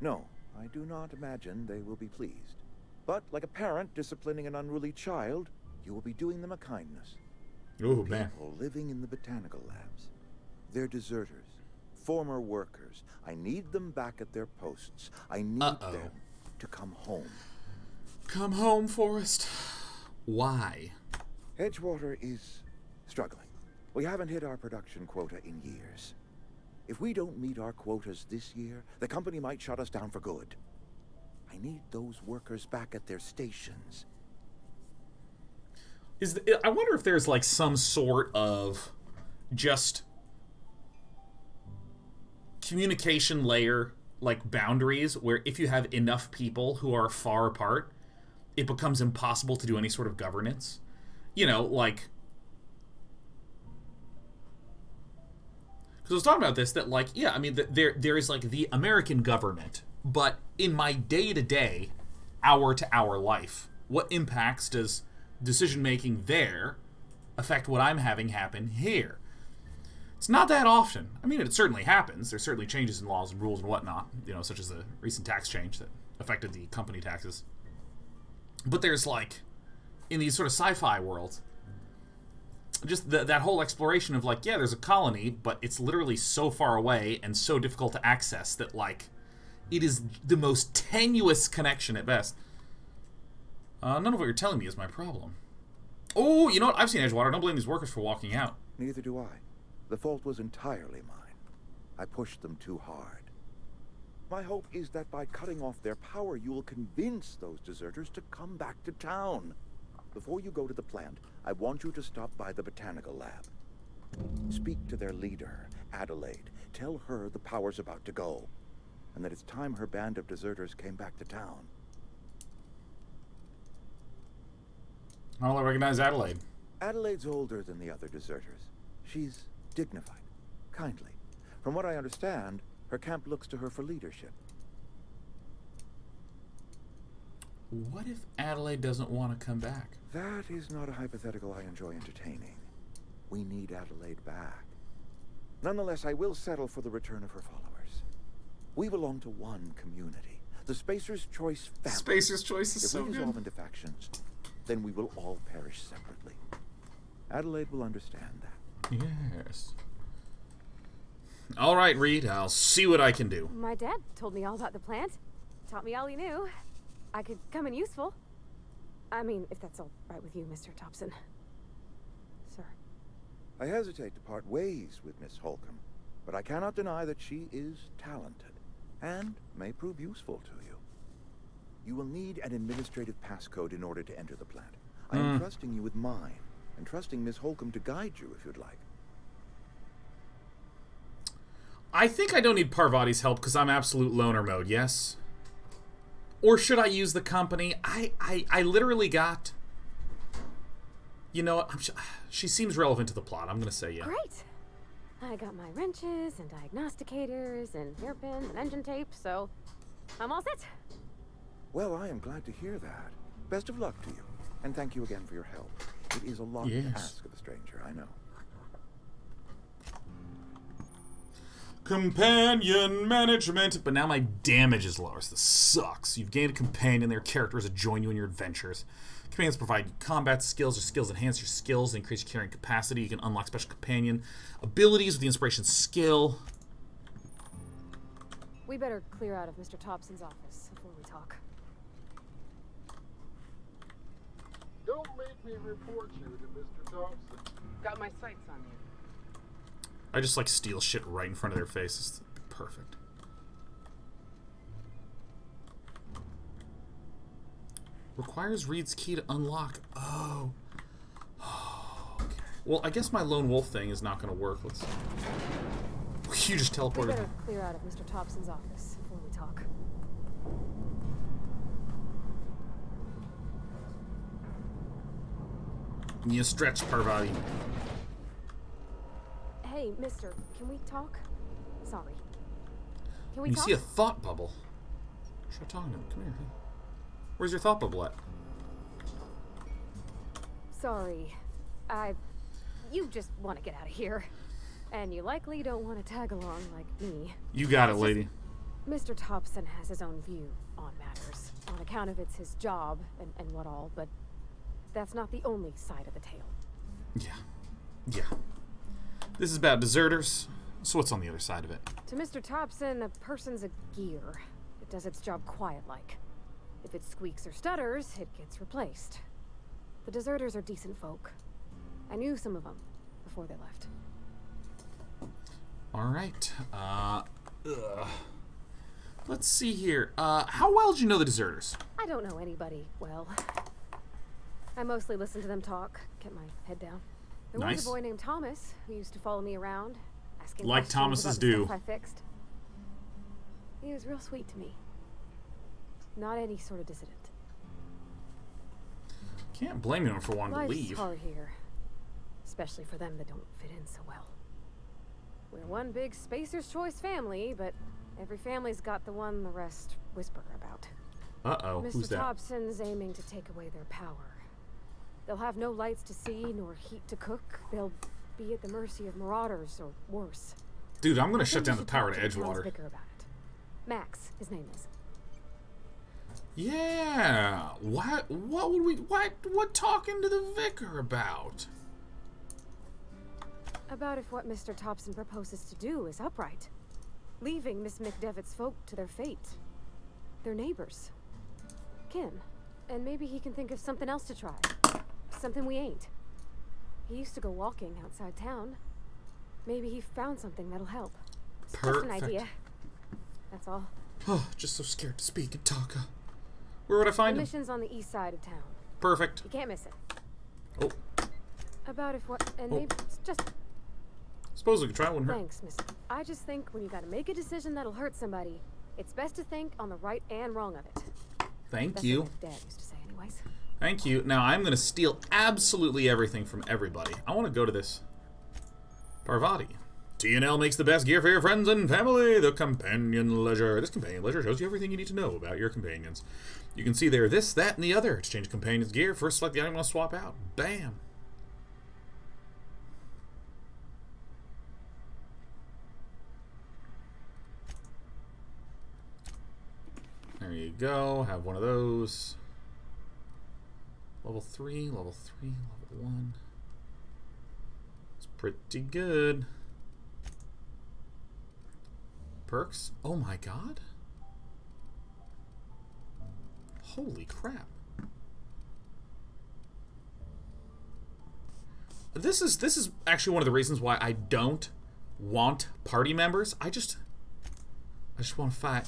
No, I do not imagine they will be pleased. But like a parent disciplining an unruly child, you will be doing them a kindness. Oh man. People living in the botanical labs. They're deserters, former workers. I need them back at their posts. I need them to come home. Come home, Forrest. Why? Edgewater is struggling. We haven't hit our production quota in years. If we don't meet our quotas this year, the company might shut us down for good. I need those workers back at their stations. I wonder if there's like some sort of just communication layer, like boundaries, where if you have enough people who are far apart, it becomes impossible to do any sort of governance. You know, like, because I was talking about this, that like, yeah, I mean, there is like the American government, but in my day-to-day, hour-to-hour life, what impacts does decision-making there affect what I'm having happen here? It's not that often. I mean, it certainly happens. There's certainly changes in laws and rules and whatnot, you know, such as the recent tax change that affected the company taxes. But there's like, in these sort of sci-fi worlds, just that whole exploration of, like, yeah, there's a colony, but it's literally so far away and so difficult to access that, like, it is the most tenuous connection at best. None of what you're telling me is my problem. Oh, you know what? I've seen Edgewater. Don't blame these workers for walking out. Neither do I. The fault was entirely mine. I pushed them too hard. My hope is that by cutting off their power, you will convince those deserters to come back to town. Before you go to the plant, I want you to stop by the botanical lab. Speak to their leader, Adelaide. Tell her the power's about to go, and that it's time her band of deserters came back to town. I'll recognize Adelaide. Adelaide's older than the other deserters. She's dignified, kindly. From what I understand, her camp looks to her for leadership. What if Adelaide doesn't want to come back? That is not a hypothetical I enjoy entertaining. We need Adelaide back. Nonetheless, I will settle for the return of her followers. We belong to one community, the Spacer's Choice family. Spacer's Choice is so If we dissolve good. into factions, then we will all perish separately. Adelaide will understand that. Yes. All right, Reed. I'll see what I can do. My dad told me all about the plant. Taught me all he knew. I could come in useful. I mean, if that's all right with you, Mr. Tobson. Sir. I hesitate to part ways with Miss Holcomb, but I cannot deny that she is talented and may prove useful to you. You will need an administrative passcode in order to enter the plant. I am trusting you with mine, and trusting Miss Holcomb to guide you if you'd like. I think I don't need Parvati's help because I'm absolute loner mode, yes? Or should I use the company? I literally got... You know what? She seems relevant to the plot. I'm going to say yeah. Great. I got my wrenches and diagnosticators and hairpins and engine tape, so I'm all set. Well, I am glad to hear that. Best of luck to you, and thank you again for your help. It is a lot to ask of a stranger, I know. Companion management. But now my damage is lower, so this sucks. You've gained a companion. Their characters that join you in your adventures. Companions provide you combat skills. Your skills enhance your skills, increase your carrying capacity. You can unlock special companion abilities with the inspiration skill. We better clear out of Mr. Tobson's office before we talk. Don't make me report you to Mr. Thompson. Got my sights on you. I just like steal shit right in front of their faces. Perfect. Requires Reed's key to unlock. Oh. Okay. Well, I guess my lone wolf thing is not going to work. Let's. You just We teleported. better clear out of Mr. Tobson's office before we talk. You stretch, Parvati. Hey, mister, can we talk? Sorry. Can we You talk? see a thought bubble. Try talking to him. Come here. Where's your thought bubble at? Sorry. You just want to get out of here. And you likely don't want to tag along like me. You got it, lady. Mr. Tobson has his own view on matters. On account of it's his job and what all, but that's not the only side of the tale. Yeah. Yeah. This is about deserters. So what's on the other side of it? To Mr. Tobson, a person's a gear. It does its job quiet-like. If it squeaks or stutters, it gets replaced. The deserters are decent folk. I knew some of them before they left. All right. Let's see here. How well did you know the deserters? I don't know anybody well. I mostly listen to them talk, kept my head down. There Nice. was a boy named Thomas who used to follow me around, asking Like questions Thomases about the do. stuff I fixed. He was real sweet to me. Not any sort of dissident. Can't blame him for wanting to Life's leave. hard here, especially for them that don't fit in so well. We're one big Spacer's Choice family, but every family's got the one the rest whisper about. Uh-oh. Who's Mr. that? Tobson's aiming to take away their power. They'll have no lights to see nor heat to cook. They'll be at the mercy of marauders or worse. Dude, I'm going I to shut think down we the should power talk to the town's Edgewater. Vicar about it. Max, his name is. Yeah. What would we... What talking to the vicar about? About if what Mr. Tobson proposes to do is upright. Leaving Miss McDevitt's folk to their fate. Their neighbors. Kin. And maybe he can think of something else to try. Something we ain't. He used to go walking outside town. Maybe he found something that'll help. It's just an idea. That's all. Oh, just so scared to speak and talk. Where would I find The him? mission's on the east side of town. Perfect. You can't miss it. Oh. About if what... And Oh. maybe it's just... Suppose we could try one. Thanks, miss. I just think when you gotta make a decision that'll hurt somebody, it's best to think on the right and wrong of it. Thank That's you. what my dad used to say anyways. Thank you. Now I'm going to steal absolutely everything from everybody. I want to go to this Parvati. T&L makes the best gear for your friends and family. The Companion Leisure. This Companion Leisure shows you everything you need to know about your companions. You can see there this, that, and the other. To change a companion's gear, first select the item you want to swap out. Bam. There you go. Have one of those. Level 3, level 3, level 1. It's pretty good. Perks? Oh my god. Holy crap. This is actually one of the reasons why I don't want party members. I just want to fight.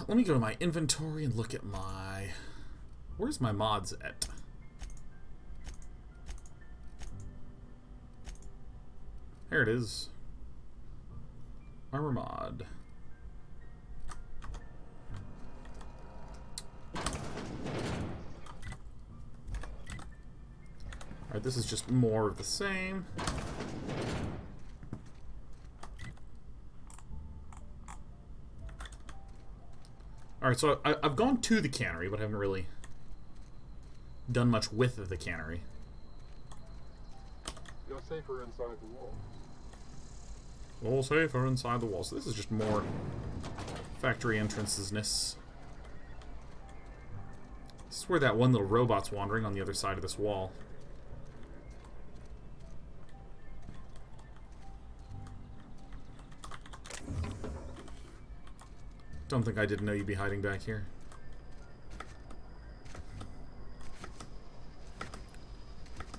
Let me go to my inventory and look at my... Where's my mods at? There it is. Armor mod. Alright, this is just more of the same. Alright, so I've gone to the cannery, but I haven't really done much with the cannery. You're safer inside the wall. All safer inside the wall. So this is just more factory entrances-ness. This is where that one little robot's wandering on the other side of this wall. Don't think I didn't know you'd be hiding back here.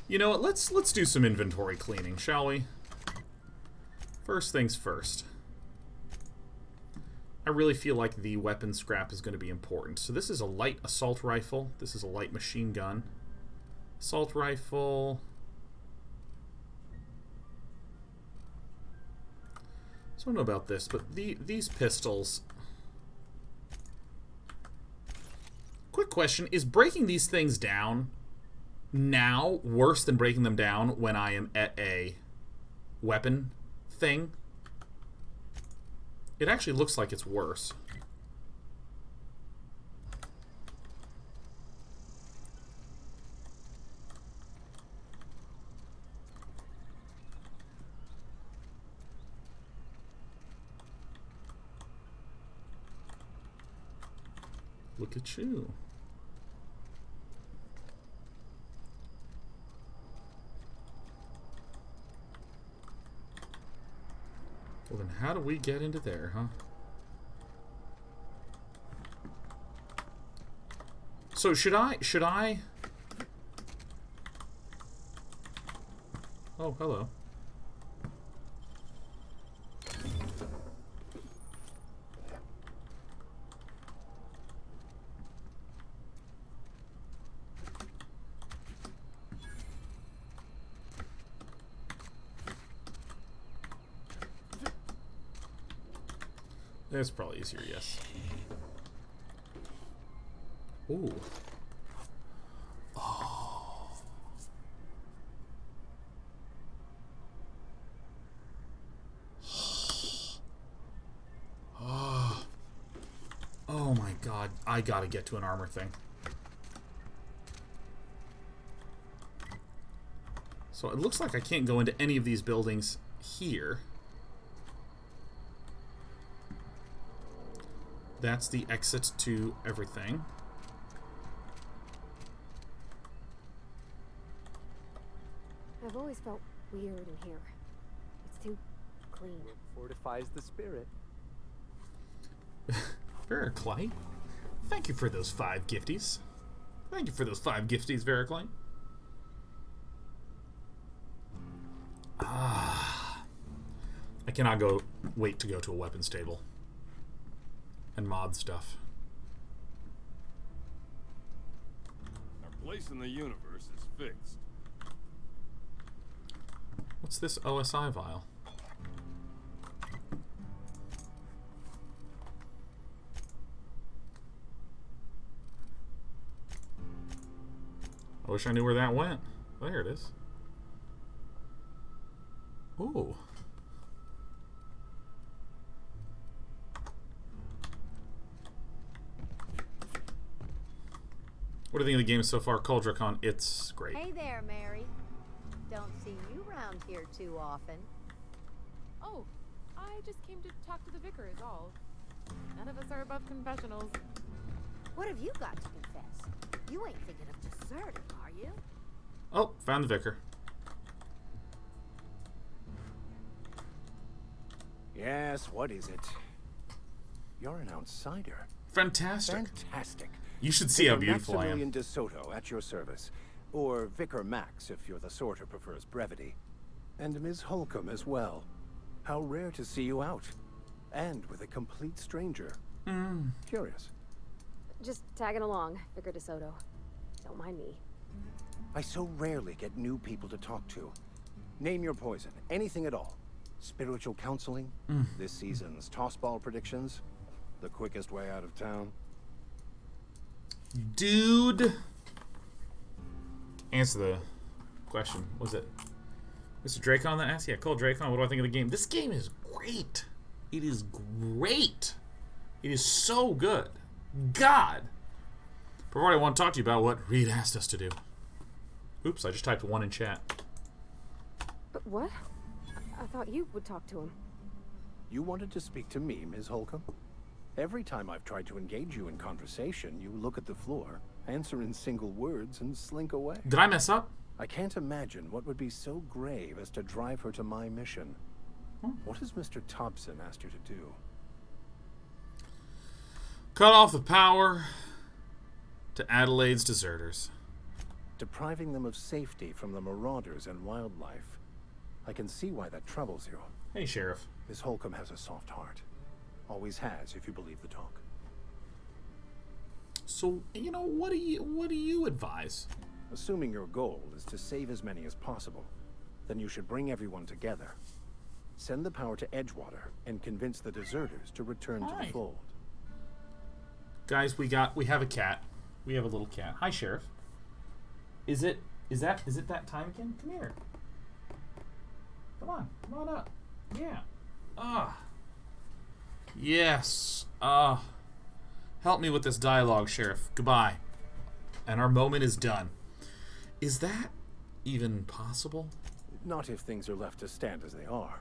You know what? Let's do some inventory cleaning, shall we? First things first. I really feel like the weapon scrap is going to be important. So this is a light assault rifle. This is a light machine gun. Assault rifle. So I don't know about this, but these pistols... Quick question, is breaking these things down now worse than breaking them down when I am at a weapon thing? It actually looks like it's worse. Look at you. Well, then how do we get into there, huh? So should I... Oh, hello. That's probably easier, yes. Ooh. Oh. Oh. Oh my god. I gotta get to an armor thing. So it looks like I can't go into any of these buildings here. That's the exit to everything. I've always felt weird in here. It's too clean. Fortifies the spirit. Veraclite? Thank you for those 5 gifties. Thank you for those 5 gifties, Veraclite. Ah. I cannot wait to go to a weapons table. And mod stuff. Our place in the universe is fixed. What's this OSI vial? I wish I knew where that went. There it is. Ooh. What do you think of the game so far, Kuldrakon? It's great. Hey there, Mary. Don't see you around here too often. Oh, I just came to talk to the vicar is all. None of us are above confessionals. What have you got to confess? You ain't thinking of deserting, are you? Oh, found the vicar. Yes, what is it? You're an outsider. Fantastic. Fantastic. You should see how Vicar beautiful I am. Maximilian de Soto at your service. Or Vicar Max, if you're the sort who prefers brevity. And Ms. Holcomb as well. How rare to see you out. And with a complete stranger. Curious. Just tagging along, Vicar DeSoto. Don't mind me. I so rarely get new people to talk to. Name your poison. Anything at all. Spiritual counseling. This season's tossball predictions. The quickest way out of town. Dude. Answer the question. Was it Mr. Dracon that asked? Yeah, Cole Dracon. What do I think of the game? This game is great. It is great. It is so good. God. Parvati, I want to talk to you about what Reed asked us to do. Oops, I just typed 1 in chat. But what? I thought you would talk to him. You wanted to speak to me, Ms. Holcomb? Every time I've tried to engage you in conversation, you look at the floor, answer in single words, and slink away. Did I mess up? I can't imagine what would be so grave as to drive her to my mission. What has Mr. Tobson asked you to do? Cut off the power to Adelaide's deserters. Depriving them of safety from the marauders and wildlife. I can see why that troubles you. Hey, Sheriff. Miss Holcomb has a soft heart. Always has, if you believe the talk. So, you know, what do you advise? Assuming your goal is to save as many as possible, then you should bring everyone together. Send the power to Edgewater and convince the deserters to return to the fold. Guys, we have a cat. We have a little cat. Hi, Sheriff. Is it that time again? Come here. Come on up. Yeah. Yes. Help me with this dialogue, Sheriff. Goodbye. And our moment is done. Is that even possible? Not if things are left to stand as they are.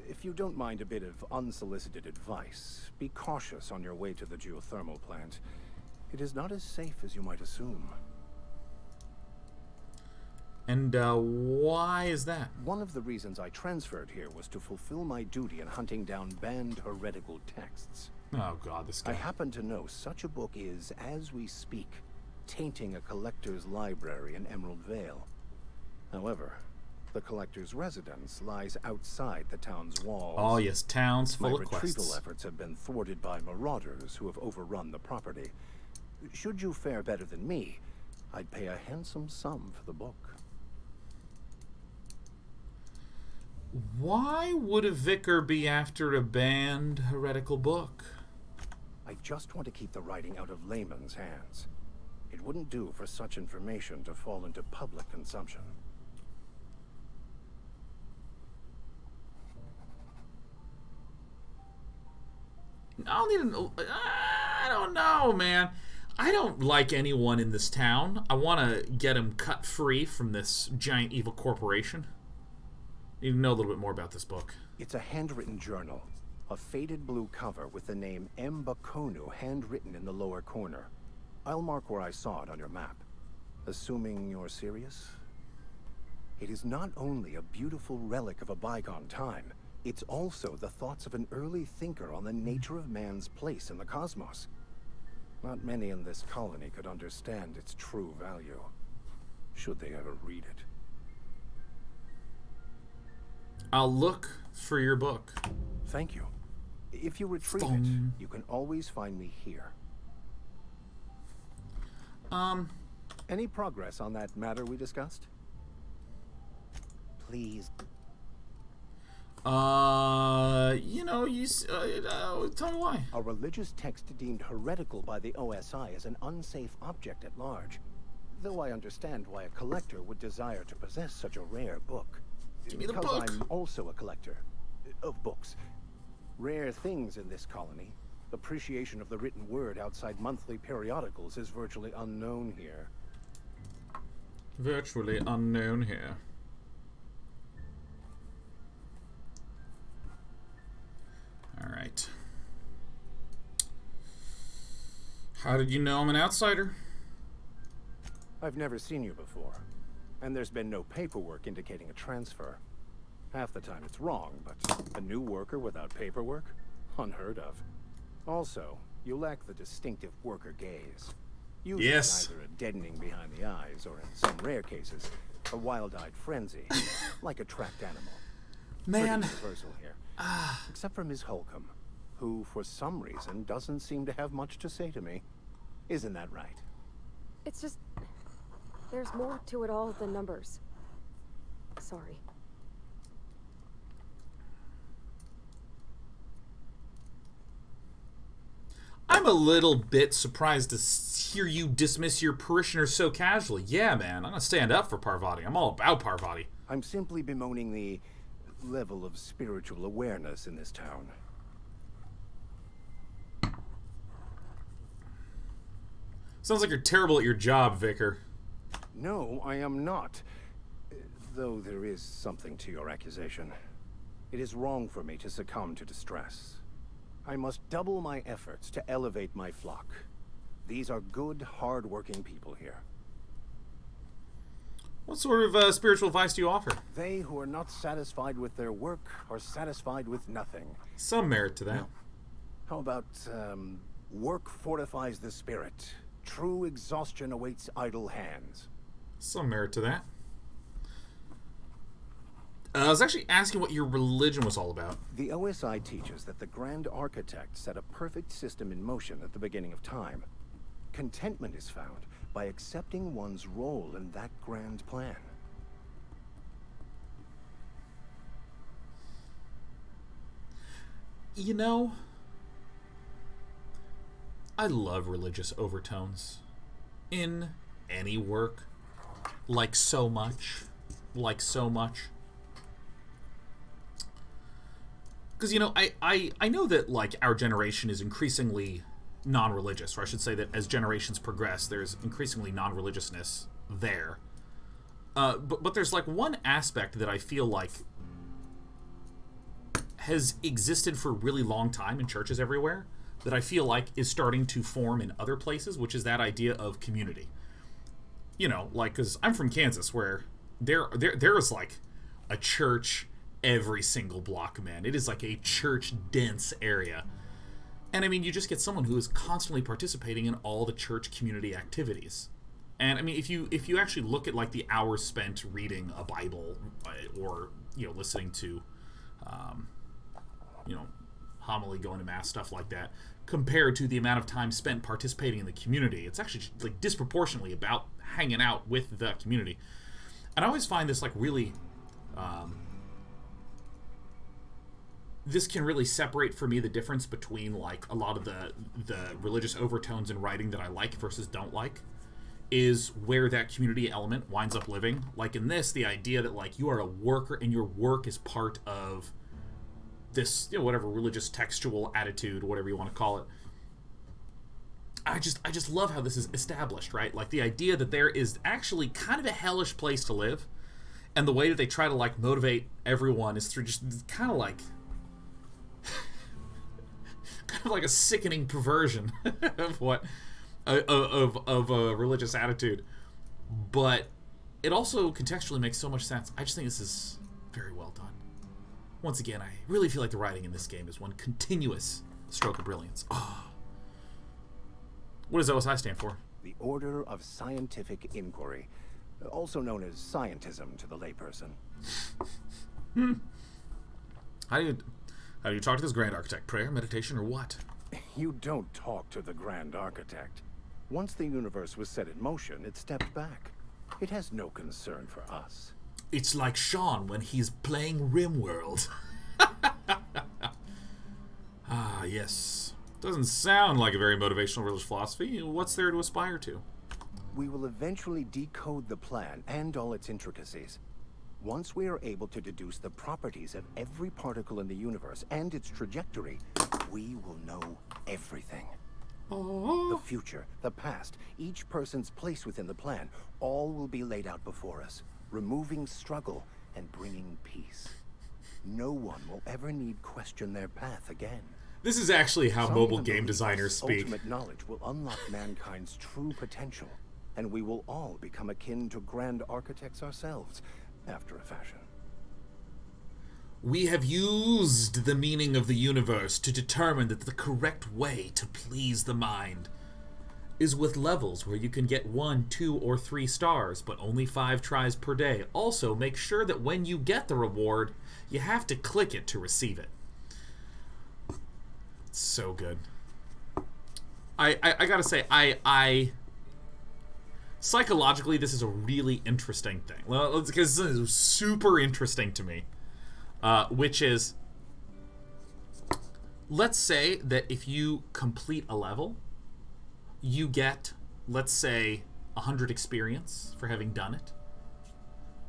If you don't mind a bit of unsolicited advice, be cautious on your way to the geothermal plant. It is not as safe as you might assume. And why is that? One of the reasons I transferred here was to fulfill my duty in hunting down banned heretical texts. Oh God, this guy. I happen to know such a book is, as we speak, tainting a collector's library in Emerald Vale. However, the collector's residence lies outside the town's walls. Oh yes, towns full My of retrieval quests. efforts have been thwarted by marauders who have overrun the property. Should you fare better than me, I'd pay a handsome sum for the book. Why would a vicar be after a banned heretical book? I just want to keep the writing out of layman's hands. It wouldn't do for such information to fall into public consumption. I don't know, man. I don't like anyone in this town. I want to get him cut free from this giant evil corporation. You know a little bit more about this book. It's a handwritten journal. A faded blue cover with the name M. Bakonu handwritten in the lower corner. I'll mark where I saw it on your map. Assuming you're serious? It is not only a beautiful relic of a bygone time, it's also the thoughts of an early thinker on the nature of man's place in the cosmos. Not many in this colony could understand its true value, should they ever read it. I'll look for your book. Thank you. If you retrieve it, you can always find me here. Any progress on that matter we discussed? Please. You know, tell me why. A religious text deemed heretical by the OSI is an unsafe object at large. Though I understand why a collector would desire to possess such a rare book. Give me the because book. I'm also a collector of books. Rare things in this colony. Appreciation of the written word outside monthly periodicals is virtually unknown here. Virtually unknown here. Alright. How did you know I'm an outsider? I've never seen you before, and there's been no paperwork indicating a transfer. Half the time it's wrong, but a new worker without paperwork? Unheard of. Also, you lack the distinctive worker gaze. Usually Yes. either a deadening behind the eyes, or in some rare cases, a wild-eyed frenzy, like a trapped animal. Man. Pretty universal here. Except for Ms. Holcomb, who, for some reason, doesn't seem to have much to say to me. Isn't that right? It's just... there's more to it all than numbers. Sorry. I'm a little bit surprised to hear you dismiss your parishioners so casually. Yeah, man, I'm gonna stand up for Parvati. I'm all about Parvati. I'm simply bemoaning the level of spiritual awareness in this town. Sounds like you're terrible at your job, Vicar. No, I am not. Though there is something to your accusation. It is wrong for me to succumb to distress. I must double my efforts to elevate my flock. These are good, hard-working people here. What sort of spiritual advice do you offer? They who are not satisfied with their work are satisfied with nothing. Some merit to that. Now, how about, work fortifies the spirit. True exhaustion awaits idle hands. Some merit to that. I was actually asking what your religion was all about. The OSI teaches that the Grand Architect set a perfect system in motion at the beginning of time. Contentment is found by accepting one's role in that grand plan. You know, I love religious overtones in any work. Like so much. Like so much. Because, you know, I know that, like, our generation is increasingly non-religious, or I should say that as generations progress, there's increasingly non-religiousness there. But there's, like, one aspect that I feel like has existed for a really long time in churches everywhere, that I feel like is starting to form in other places, which is that idea of community. You know, like, because I'm from Kansas, where there is, like, a church every single block, man. It is like a church-dense area. And, I mean, you just get someone who is constantly participating in all the church community activities. And, I mean, if you actually look at, like, the hours spent reading a Bible or, you know, listening to, you know, homily, going to Mass, stuff like that, compared to the amount of time spent participating in the community, it's actually, like, disproportionately about hanging out with the community. And I always find this, like, really... this can really separate for me the difference between, like, a lot of the religious overtones in writing that I like versus don't like, is where that community element winds up living. Like in this, the idea that, like, you are a worker and your work is part of this, you know, whatever religious textual attitude, whatever you want to call it. I just love how this is established, right? Like the idea that there is actually kind of a hellish place to live, and the way that they try to like motivate everyone is through just kind of like a sickening perversion of what of a religious attitude. But it also contextually makes so much sense. I just think this is very well done. Once again, I really feel like the writing in this game is one continuous stroke of brilliance. Oh. What does OSI stand for? The Order of Scientific Inquiry, also known as scientism to the layperson. How do you talk to this Grand Architect? Prayer, meditation, or what? You don't talk to the Grand Architect. Once the universe was set in motion, it stepped back. It has no concern for us. It's like Sean when he's playing RimWorld. Ah, yes. Doesn't sound like a very motivational religious philosophy. What's there to aspire to? We will eventually decode the plan and all its intricacies. Once we are able to deduce the properties of every particle in the universe and its trajectory, we will know everything. The future, the past, each person's place within the plan, all will be laid out before us, removing struggle and bringing peace. No one will ever need question their path again. This is actually how mobile game designers speak. Ultimate knowledge will unlock mankind's true potential, and we will all become akin to grand architects ourselves, after a fashion. We have used the meaning of the universe to determine that the correct way to please the mind is with levels where you can get 1, 2, or 3 stars, but only 5 tries per day. Also, make sure that when you get the reward, you have to click it to receive it. It's so good. I gotta say, I psychologically, this is a really interesting thing. Well, because this is super interesting to me. Which is, let's say that if you complete a level, you get, let's say, 100 experience for having done it.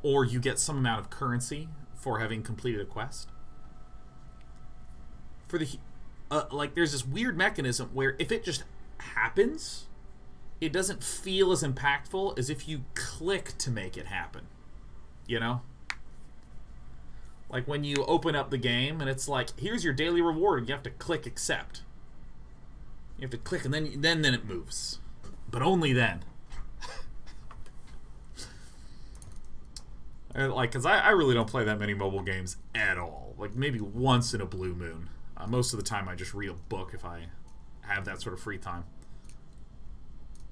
Or you get some amount of currency for having completed a quest. For the, like, there's this weird mechanism where if it just happens, it doesn't feel as impactful as if you click to make it happen. You know? Like when you open up the game and it's like, here's your daily reward, and you have to click accept. You have to click and then it moves. But only then. Like, because I really don't play that many mobile games at all. Like, maybe once in a blue moon. Most of the time I just read a book if I have that sort of free time.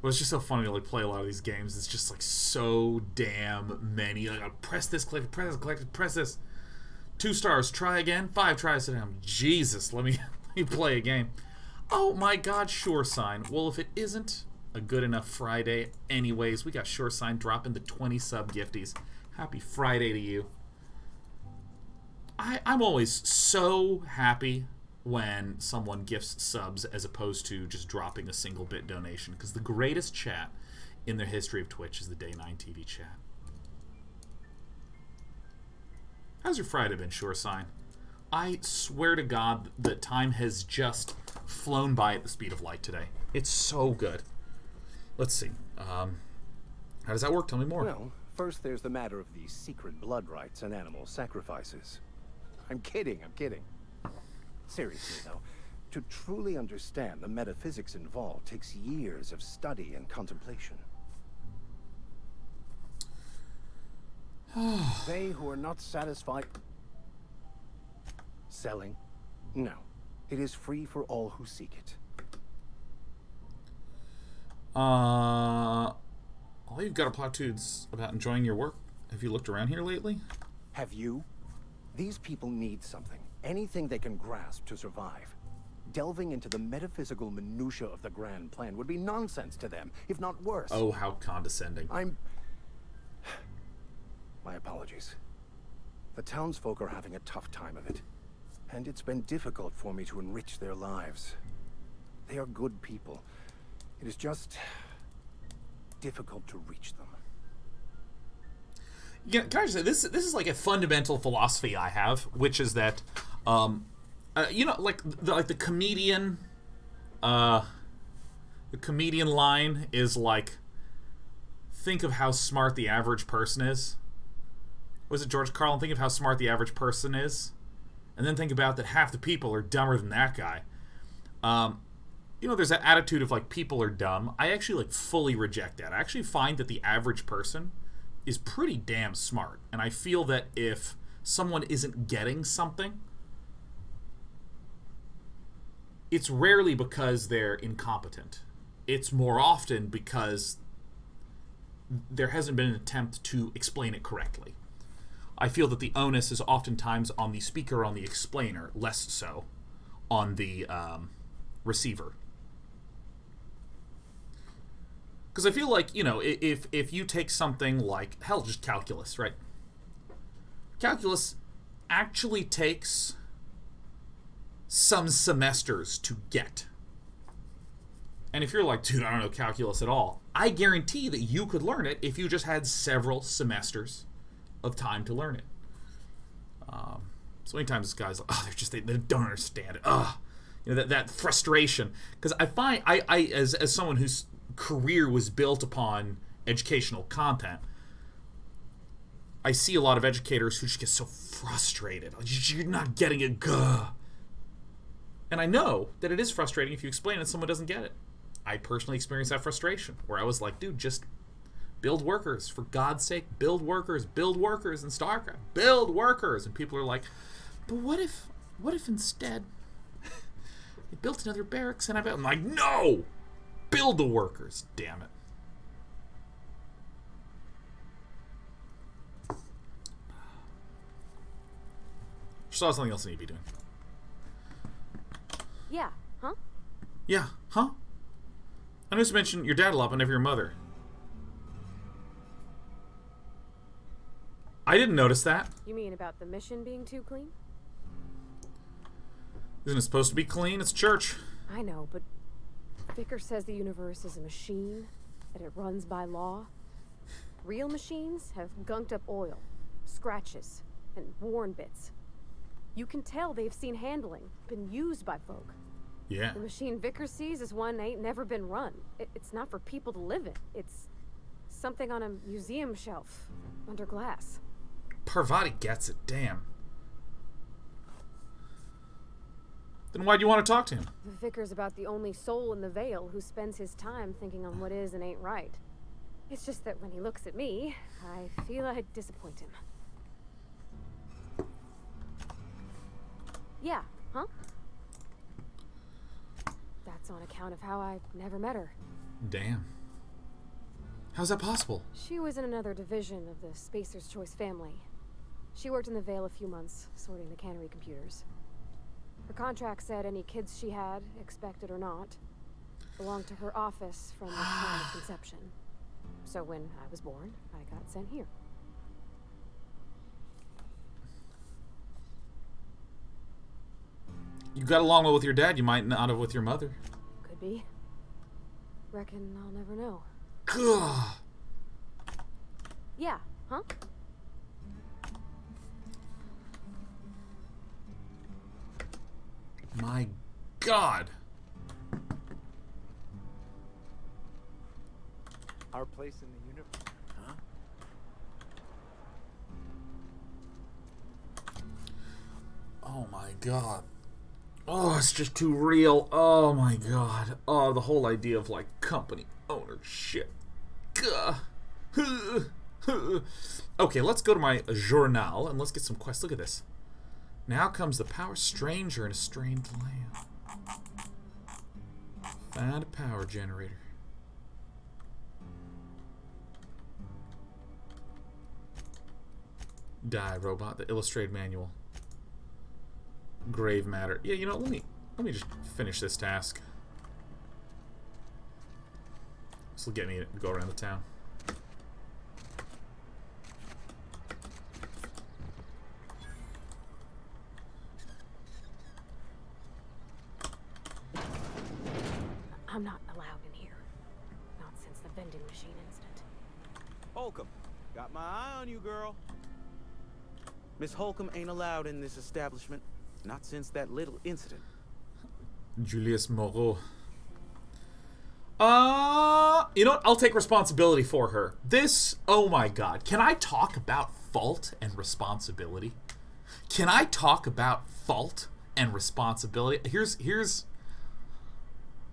But it's just so funny to like play a lot of these games. It's just like so damn many. Like, I press this, click, press this, click, press this. 2 stars, try again. 5 tries today. Jesus, let me play a game. Oh my god, Sure Sign. Well, if it isn't a good enough Friday anyways, we got Sure Sign dropping the 20 sub gifties. Happy Friday to you. I'm always so happy when someone gifts subs as opposed to just dropping a single bit donation, because the greatest chat in the history of Twitch is the Day 9 TV chat. How's your Friday been, Sure Sign? I swear to God that time has just flown by at the speed of light today. It's so good. Let's see. How does that work? Tell me more. Well, first there's the matter of the secret blood rites and animal sacrifices. I'm kidding. Seriously, though, to truly understand the metaphysics involved takes years of study and contemplation. They who are not satisfied selling? No. It is free for all who seek it. All you've got are platitudes about enjoying your work. Have you looked around here lately? Have you? These people need something. Anything they can grasp to survive. Delving into the metaphysical minutiae of the grand plan would be nonsense to them, if not worse. Oh, how condescending. My apologies. The townsfolk are having a tough time of it, and it's been difficult for me to enrich their lives. They are good people. It is just difficult to reach them. Yeah, can I just say, this is like a fundamental philosophy I have, which is that, you know, like the comedian, The comedian line is like, think of how smart the average person is. Was it George Carlin? Think of how smart the average person is. And then think about that half the people are dumber than that guy. You know, there's that attitude of like people are dumb. I actually like fully reject that. I actually find that the average person is pretty damn smart. And I feel that if someone isn't getting something, it's rarely because they're incompetent. It's more often because there hasn't been an attempt to explain it correctly. I feel that the onus is oftentimes on the speaker, on the explainer, less so on the receiver. Because I feel like, you know, if you take something like, hell, just calculus, right? Calculus actually takes some semesters to get. And if you're like, dude, I don't know calculus at all, I guarantee that you could learn it if you just had several semesters of time to learn it. So many times this guy's like, oh, they don't understand it. You know, that frustration. Because I find, I as someone whose career was built upon educational content, I see a lot of educators who just get so frustrated. You're not getting it. Gah. And I know that it is frustrating if you explain it and someone doesn't get it. I personally experienced that frustration where I was like, dude, just build workers. For God's sake, build workers in StarCraft. Build workers. And people are like, but what if instead they built another barracks and I'm like, no! Build the workers, damn it. Saw something else I need to be doing. Yeah, huh? Yeah, huh? I noticed you mentioned your dad a lot, but never your mother. I didn't notice that. You mean about the mission being too clean? Isn't it supposed to be clean? It's church. I know, but Vicar says the universe is a machine, that it runs by law. Real machines have gunked up oil, scratches, and worn bits. You can tell they've seen handling, been used by folk. Yeah. The machine Vicar sees is one ain't never been run. It's not for people to live in. It's something on a museum shelf, under glass. Parvati gets it, damn. Then why do you want to talk to him? The Vicar's about the only soul in the Vale who spends his time thinking on what is and ain't right. It's just that when he looks at me, I feel I'd disappoint him. Yeah, huh? That's on account of how I never met her. Damn. How's that possible? She was in another division of the Spacer's Choice family. She worked in the Vale a few months, sorting the cannery computers. Her contract said any kids she had, expected or not, belonged to her office from the time of conception. So when I was born, I got sent here. You got along well with your dad, you might not have with your mother. Could be. Reckon I'll never know. Gah. Yeah, huh? My God. Our place in the universe. Huh? Oh my God. Oh, it's just too real. Oh my God. Oh, the whole idea of like company ownership. Gah. Okay, let's go to my journal and let's get some quests. Look at this. Now comes the power stranger in a strange land. Find a power generator. Die, robot. The illustrated manual. Grave matter. Yeah, you know, let me just finish this task. This will get me to go around the town. I'm not allowed in here. Not since the vending machine incident. Holcomb, got my eye on you, girl. Miss Holcomb ain't allowed in this establishment. Not since that little incident. Julius Moreau. You know what? I'll take responsibility for her. This, oh my god. Can I talk about fault and responsibility? Can I talk about fault and responsibility? Here's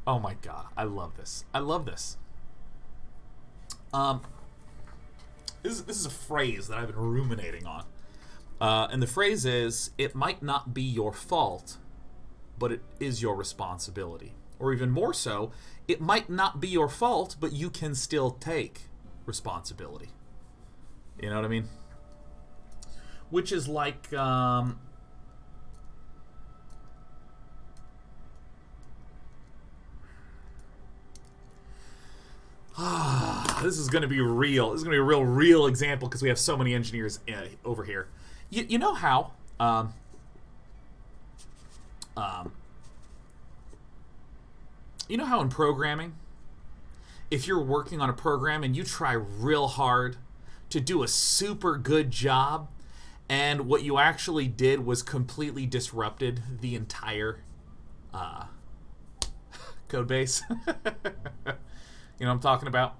oh my god. I love this. I love this. This is a phrase that I've been ruminating on. And the phrase is, it might not be your fault, but it is your responsibility. Or even more so, it might not be your fault, but you can still take responsibility. You know what I mean? Which is like, this is going to be real. This is going to be a real example because we have so many engineers over here. You know how you know how in programming, if you're working on a program and you try real hard to do a super good job, and what you actually did was completely disrupted the entire code base? You know what I'm talking about?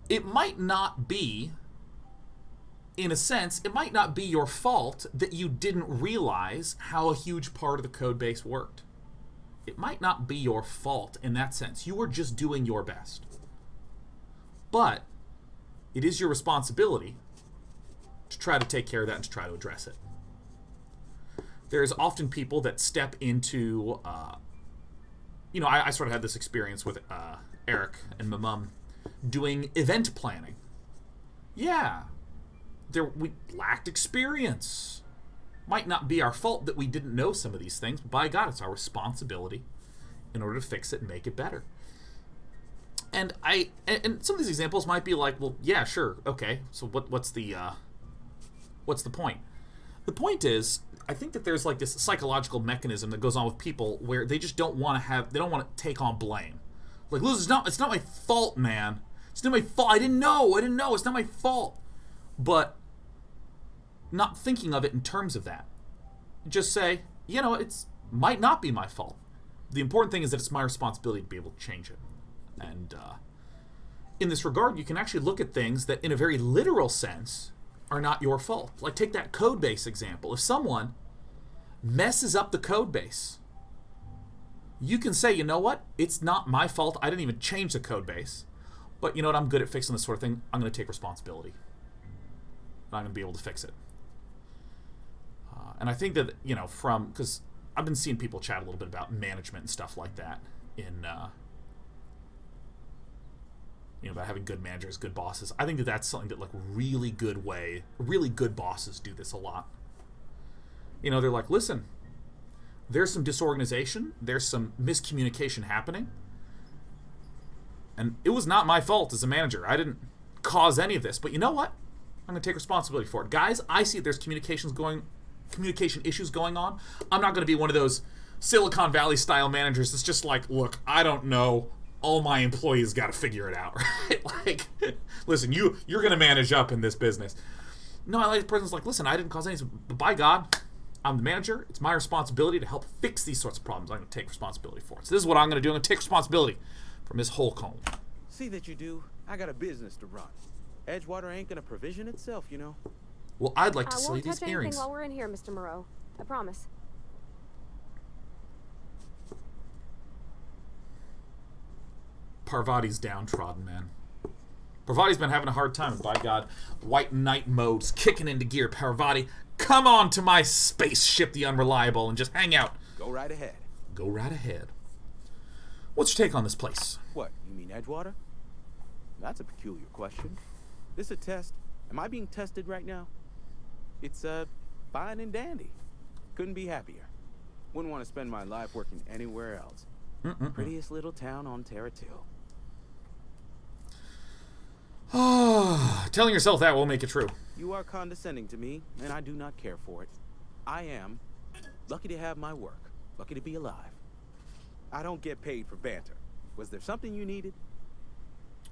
It might not be, in a sense, it might not be your fault that you didn't realize how a huge part of the code base worked. It might not be your fault in that sense. You were just doing your best. But it is your responsibility to try to take care of that and to try to address it. There's often people that step into, you know, I sort of had this experience with Eric and my mom doing event planning. Yeah, we lacked experience. Might not be our fault that we didn't know some of these things, but by God, it's our responsibility in order to fix it and make it better. And some of these examples might be like, well, yeah, sure, okay. So what's the point? The point is, I think that there's like this psychological mechanism that goes on with people where they just don't want to take on blame. Like, listen, it's not my fault, man. It's not my fault. I didn't know. It's not my fault. But not thinking of it in terms of that. Just say, you know, it might not be my fault. The important thing is that it's my responsibility to be able to change it. And in this regard, you can actually look at things that in a very literal sense are not your fault. Like take that code base example. If someone messes up the code base, you can say, you know what? It's not my fault. I didn't even change the code base. But you know what? I'm good at fixing this sort of thing. I'm going to take responsibility. I'm going to be able to fix it. And I think that, you know, because I've been seeing people chat a little bit about management and stuff like that in, you know, about having good managers, good bosses. I think that that's something that, like, really good bosses do this a lot. You know, they're like, listen, there's some disorganization, there's some miscommunication happening, and it was not my fault as a manager. I didn't cause any of this, but you know what? I'm going to take responsibility for it. Guys, I see there's communication issues going on. I'm not going to be one of those Silicon Valley style managers that's just like, look, I don't know. All my employees got to figure it out, right? Like, listen, you're going to manage up in this business. No, I like the person's like, listen, I didn't cause anything, but by God, I'm the manager. It's my responsibility to help fix these sorts of problems. I'm going to take responsibility for it. So this is what I'm going to do. I'm going to take responsibility for Miss Holcomb. See that you do. I got a business to run. Edgewater ain't going to provision itself, you know. Well, I'd like to sell you these I won't touch earrings. anything while we're in here, Mr. Moreau. I promise. Parvati's downtrodden, man. Parvati's been having a hard time. By God, White Knight mode's kicking into gear. Parvati, come on to my spaceship, the Unreliable, and just hang out. Go right ahead. Go right ahead. What's your take on this place? What, you mean Edgewater? That's a peculiar question. This a test? Am I being tested right now? It's, fine and dandy. Couldn't be happier. Wouldn't want to spend my life working anywhere else. Prettiest little town on Terra 2. Telling yourself that will make it true. You are condescending to me, and I do not care for it. I am lucky to have my work. Lucky to be alive. I don't get paid for banter. Was there something you needed?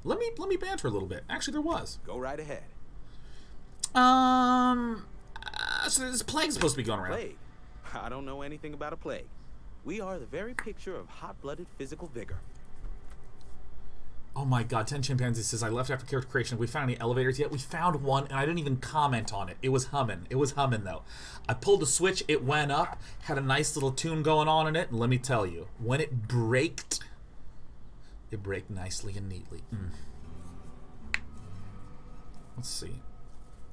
Let me banter a little bit. Actually, there was. Go right ahead. So there's a plague supposed to be going around. Plague? I don't know anything about a plague. We are the very picture of hot-blooded physical vigor. Oh my god, 10 Chimpanzees says, I left after character creation. Have we found any elevators yet? We found one, and I didn't even comment on it. It was humming. It was humming, though. I pulled the switch, it went up, had a nice little tune going on in it, and let me tell you, when it braked, it braked nicely and neatly. Let's see.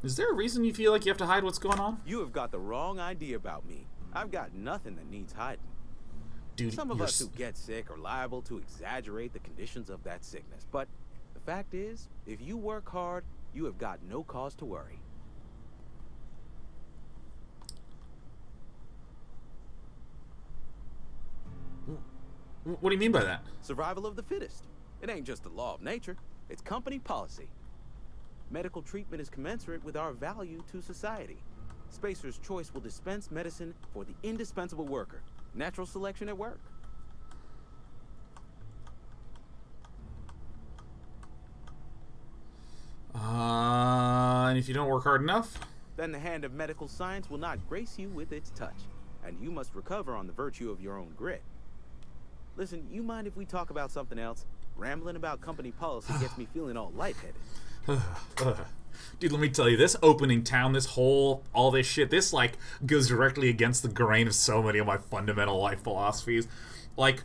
Is there a reason you feel like you have to hide what's going on? You have got the wrong idea about me. I've got nothing that needs hiding. Dude, some of us who get sick are liable to exaggerate the conditions of that sickness. But the fact is, if you work hard, you have got no cause to worry. What do you mean by that? Survival of the fittest. It ain't just the law of nature. It's company policy. Medical treatment is commensurate with our value to society. Spacer's Choice will dispense medicine for the indispensable worker. Natural selection at work. And if you don't work hard enough? Then the hand of medical science will not grace you with its touch, and you must recover on the virtue of your own grit. Listen, you mind if we talk about something else? Rambling about company policy gets me feeling all lightheaded. Dude, let me tell you, this opening town, all this shit, this, like, goes directly against the grain of so many of my fundamental life philosophies. It's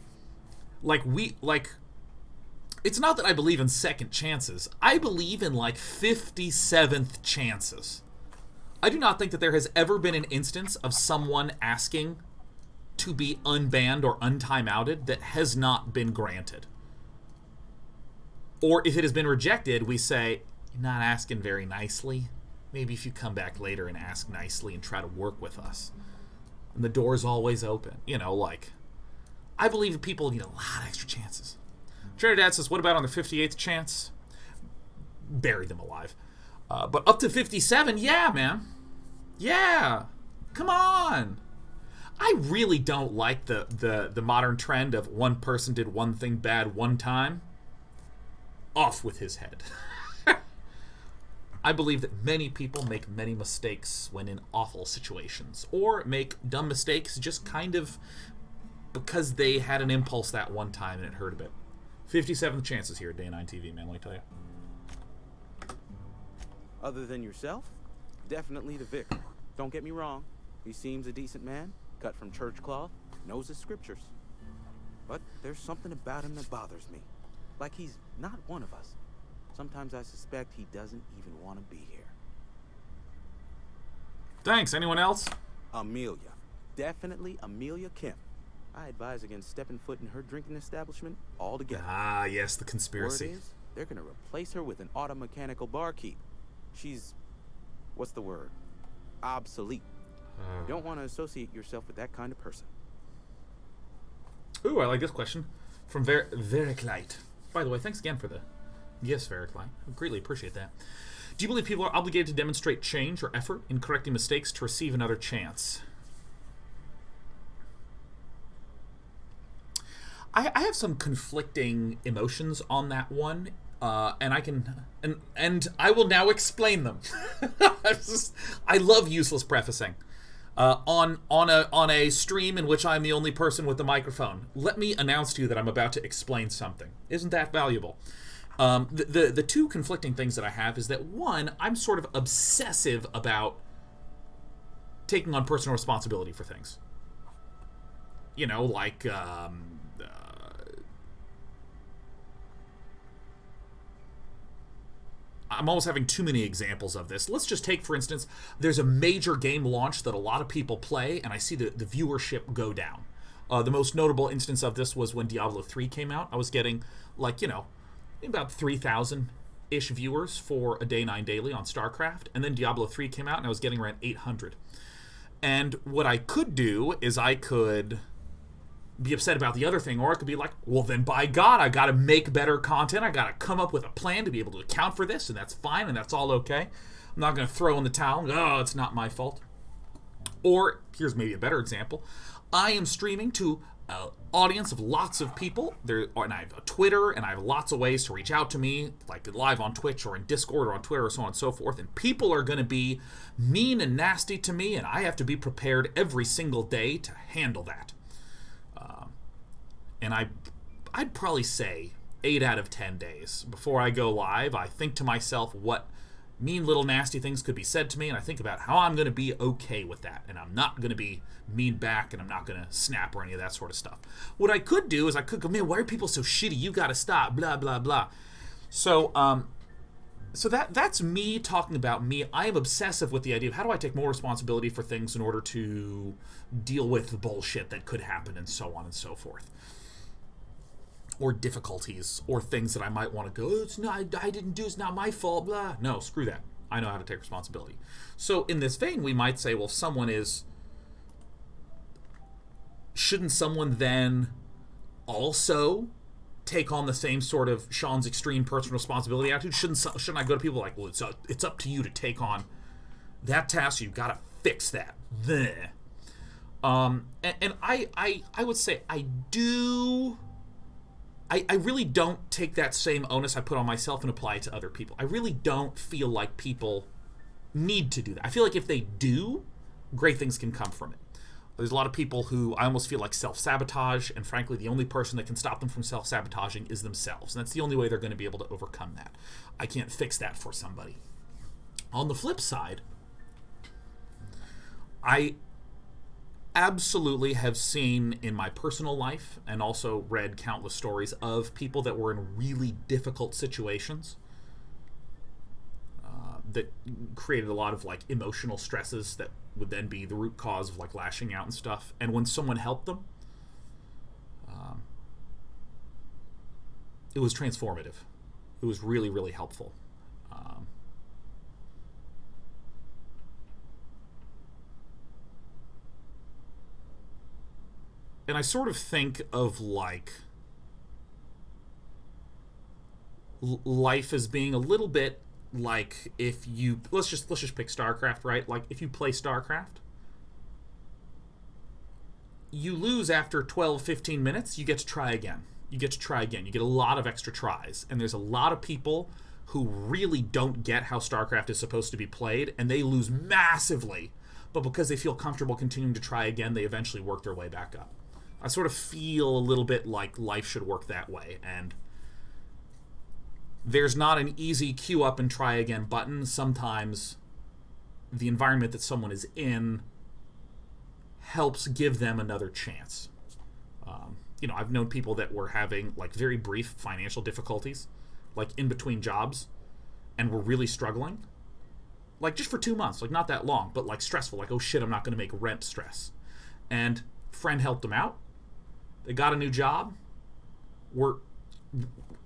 not that I believe in second chances. I believe in, 57th chances. I do not think that there has ever been an instance of someone asking to be unbanned or untime-outed that has not been granted. Or if it has been rejected, we say, you're not asking very nicely. Maybe if you come back later and ask nicely and try to work with us. And the door's always open. I believe that people need a lot of extra chances. Trinidad says, what about on the 58th chance? Bury them alive. But up to 57, yeah, man. Yeah. Come on. I really don't like the modern trend of one person did one thing bad one time. Off with his head. I believe that many people make many mistakes when in awful situations, or make dumb mistakes just kind of because they had an impulse that one time and it hurt a bit. 57th chances here at Day 9 TV, man, let me tell you. Other than yourself, definitely the vicar. Don't get me wrong, he seems a decent man, cut from church cloth, knows his scriptures. But there's something about him that bothers me. Like he's not one of us. Sometimes I suspect he doesn't even want to be here. Thanks. Anyone else? Amelia. Definitely Amelia Kemp. I advise against stepping foot in her drinking establishment altogether. Ah, yes, the conspiracy. Word is, they're going to replace her with an automechanical barkeep. She's, what's the word? Obsolete. You don't want to associate yourself with that kind of person. Ooh, I like this question. From Vericlite. By the way, thanks again for the gifts, Vericlite. I greatly appreciate that. Do you believe people are obligated to demonstrate change or effort in correcting mistakes to receive another chance? I have some conflicting emotions on that one, and I will now explain them. I love useless prefacing. On a stream in which I'm the only person with the microphone, let me announce to you that I'm about to explain something. Isn't that valuable? The two conflicting things that I have is that, one, I'm sort of obsessive about taking on personal responsibility for things. I'm almost having too many examples of this. Let's just take, for instance, there's a major game launch that a lot of people play, and I see the viewership go down. The most notable instance of this was when Diablo 3 came out. I was getting, about 3,000-ish viewers for a Day 9 Daily on StarCraft, and then Diablo 3 came out, and I was getting around 800. And what I could do is I could be upset about the other thing, or I could be like, well, then by God, I got to make better content. I got to come up with a plan to be able to account for this, and that's fine, and that's all okay. I'm not going to throw in the towel. Oh, it's not my fault. Or, here's maybe a better example. I am streaming to an audience of lots of people. And I have a Twitter, and I have lots of ways to reach out to me, like live on Twitch or in Discord or on Twitter or so on and so forth. And people are going to be mean and nasty to me, and I have to be prepared every single day to handle that. And I'd probably say 8 out of 10 days before I go live, I think to myself what mean little nasty things could be said to me, and I think about how I'm going to be okay with that, and I'm not going to be mean back, and I'm not going to snap or any of that sort of stuff. What I could do is I could go, man, why are people so shitty? You got to stop, blah, blah, blah. So that's me talking about me. I am obsessive with the idea of how do I take more responsibility for things in order to deal with the bullshit that could happen and so on and so forth. Or difficulties, or things that I might want to go, oh, it's not, I didn't do, it's not my fault, blah. No, screw that. I know how to take responsibility. So in this vein, we might say, well, if someone is, shouldn't someone then also take on the same sort of Sean's extreme personal responsibility attitude? Shouldn't I go to people like, well, it's up to you to take on that task, you've got to fix that. And I would say I really don't take that same onus I put on myself and apply it to other people. I really don't feel like people need to do that. I feel like if they do, great things can come from it. There's a lot of people who I almost feel like self-sabotage, and frankly, the only person that can stop them from self-sabotaging is themselves. And that's the only way they're going to be able to overcome that. I can't fix that for somebody. On the flip side, I absolutely have seen in my personal life and also read countless stories of people that were in really difficult situations that created a lot of like emotional stresses that would then be the root cause of like lashing out and stuff. And when someone helped them, it was transformative. It was really, really helpful. And I sort of think of like life as being a little bit like if you let's just pick StarCraft, right? Like if you play StarCraft, you lose after 12-15 minutes, you get to try again. You get a lot of extra tries, and there's a lot of people who really don't get how StarCraft is supposed to be played, and they lose massively, but because they feel comfortable continuing to try again, they eventually work their way back up. I sort of feel a little bit like life should work that way, and there's not an easy queue up and try again button. Sometimes the environment that someone is in helps give them another chance. I've known people that were having like very brief financial difficulties, like in between jobs, and were really struggling, like just for 2 months, like not that long, but like stressful, like, oh shit, I'm not going to make rent stress. And friend helped them out. They got a new job.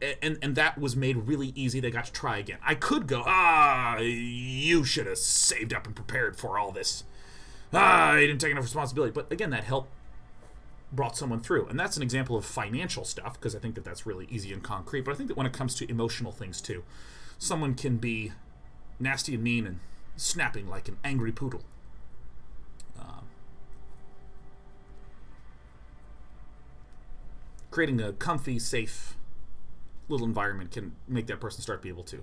And that was made really easy. They got to try again. I could go, you should have saved up and prepared for all this. You didn't take enough responsibility. But again, that help brought someone through. And that's an example of financial stuff, because I think that that's really easy and concrete. But I think that when it comes to emotional things too, someone can be nasty and mean and snapping like an angry poodle. Creating a comfy, safe little environment can make that person start to be able to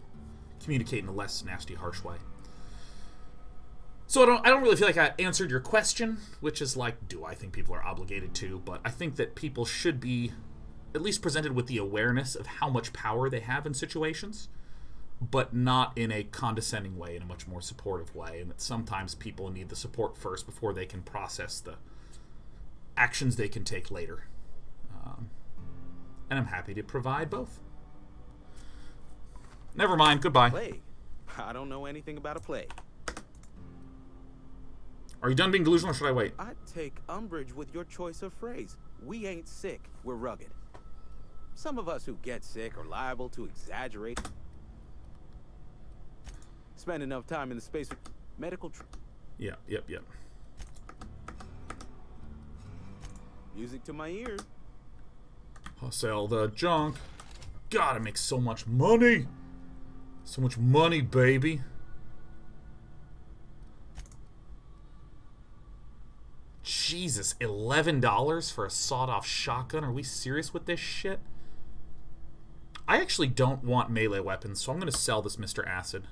communicate in a less nasty, harsh way. So I don't really feel like I answered your question, which is like, do I think people are obligated to? But I think that people should be at least presented with the awareness of how much power they have in situations, but not in a condescending way, in a much more supportive way, and that sometimes people need the support first before they can process the actions they can take later. And I'm happy to provide both. Never mind, goodbye. Plague? I don't know anything about a plague. Are you done being delusional, or should I wait? I take umbrage with your choice of phrase. We ain't sick, we're rugged. Some of us who get sick are liable to exaggerate. Spend enough time in the space of medical Yep. Music to my ears. I'll sell the junk. God, it makes so much money. So much money, baby. Jesus, $11 for a sawed-off shotgun? Are we serious with this shit? I actually don't want melee weapons, so I'm going to sell this Mr. Acid.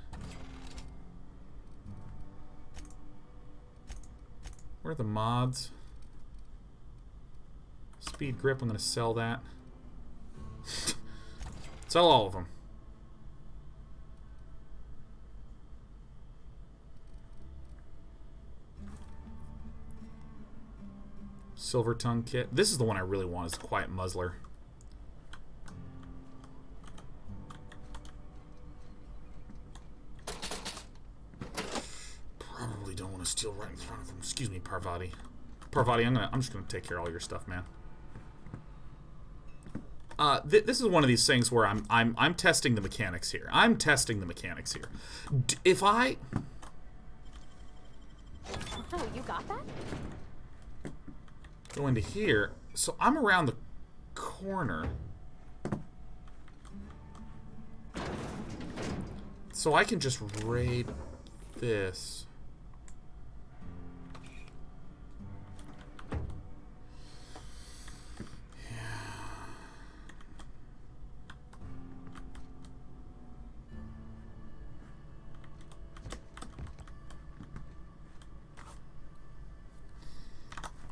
Where are the mods? Speed grip, I'm going to sell that. Sell all of them. Silver tongue kit. This is the one I really want, is the quiet muzzler. Probably don't want to steal right in front of him. Excuse me, Parvati. Parvati, I'm just gonna take care of all your stuff, man. This is one of these things where I'm testing the mechanics here. I'm testing the mechanics here. If I Oh, you got that? go into here, so I'm around the corner, so I can just raid this.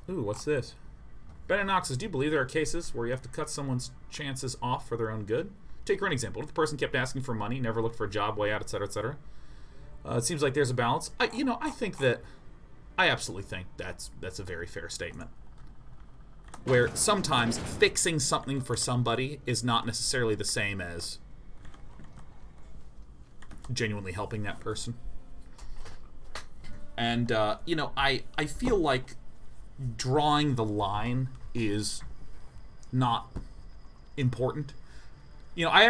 Ooh, what's this? Ben and Knox says, do you believe there are cases where you have to cut someone's chances off for their own good? Take for an example. If the person kept asking for money, never looked for a job, way out, etc., etc. It seems like there's a balance. I absolutely think that's a very fair statement. Where sometimes fixing something for somebody is not necessarily the same as genuinely helping that person. And, I feel like drawing the line is not important. I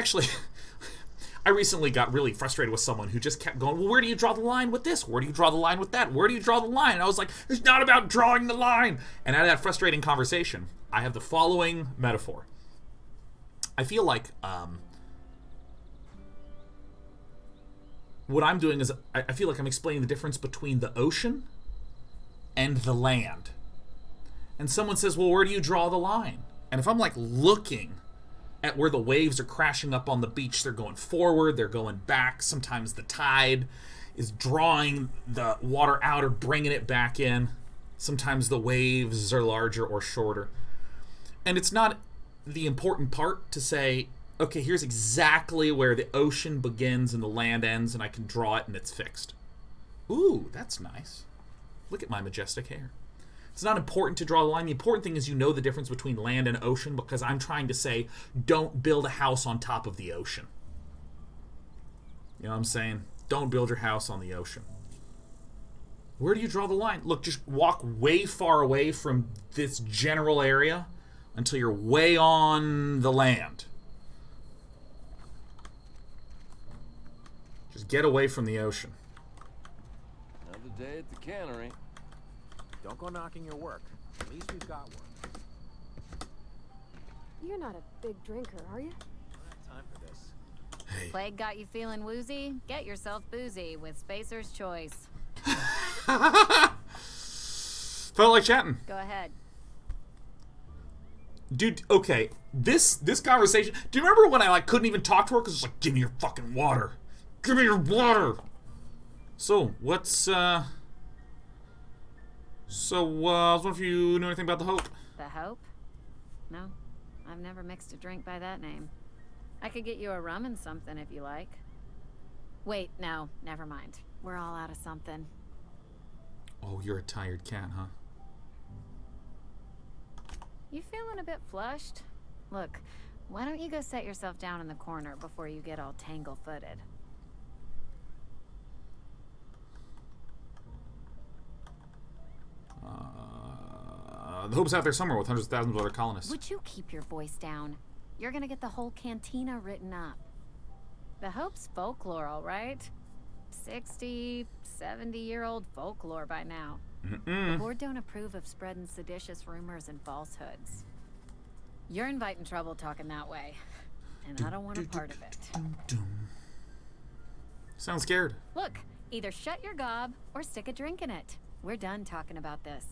recently got really frustrated with someone who just kept going, well, where do you draw the line with this? Where do you draw the line with that? Where do you draw the line? And I was like, it's not about drawing the line. And out of that frustrating conversation, I have the following metaphor. I feel like what I'm doing is I feel like I'm explaining the difference between the ocean and the land. And someone says, well, where do you draw the line? And if I'm like looking at where the waves are crashing up on the beach, they're going forward, they're going back. Sometimes the tide is drawing the water out or bringing it back in. Sometimes the waves are larger or shorter. And it's not the important part to say, okay, here's exactly where the ocean begins and the land ends, and I can draw it and it's fixed. Ooh, that's nice. Look at my majestic hair. It's not important to draw the line. The important thing is the difference between land and ocean, because I'm trying to say, don't build a house on top of the ocean. You know what I'm saying? Don't build your house on the ocean. Where do you draw the line? Look, just walk way far away from this general area until you're way on the land. Just get away from the ocean. Another day at the cannery. Don't go knocking your work. At least we've got one. You're not a big drinker, are you? I don't have time for this. Hey. Plague got you feeling woozy? Get yourself boozy with Spacer's Choice. Felt like chatting. Go ahead. Dude, okay. This conversation. Do you remember when I couldn't even talk to her because it's like, give me your fucking water. Give me your water. So, what's I was wondering if you knew anything about the Hope. The Hope? No, I've never mixed a drink by that name. I could get you a rum and something if you like. Wait, no, never mind. We're all out of something. Oh, you're a tired cat, huh? You feeling a bit flushed? Look, why don't you go set yourself down in the corner before you get all tangle-footed? The Hope's out there somewhere with hundreds of thousands of other colonists. Would you keep your voice down? You're gonna get the whole cantina written up. The Hope's folklore, all right? 60, 70-year-old folklore by now. The board don't approve of spreading seditious rumors and falsehoods. You're inviting trouble talking that way, and I don't want a part of it. Sounds scared. Look, either shut your gob or stick a drink in it. We're done talking about this.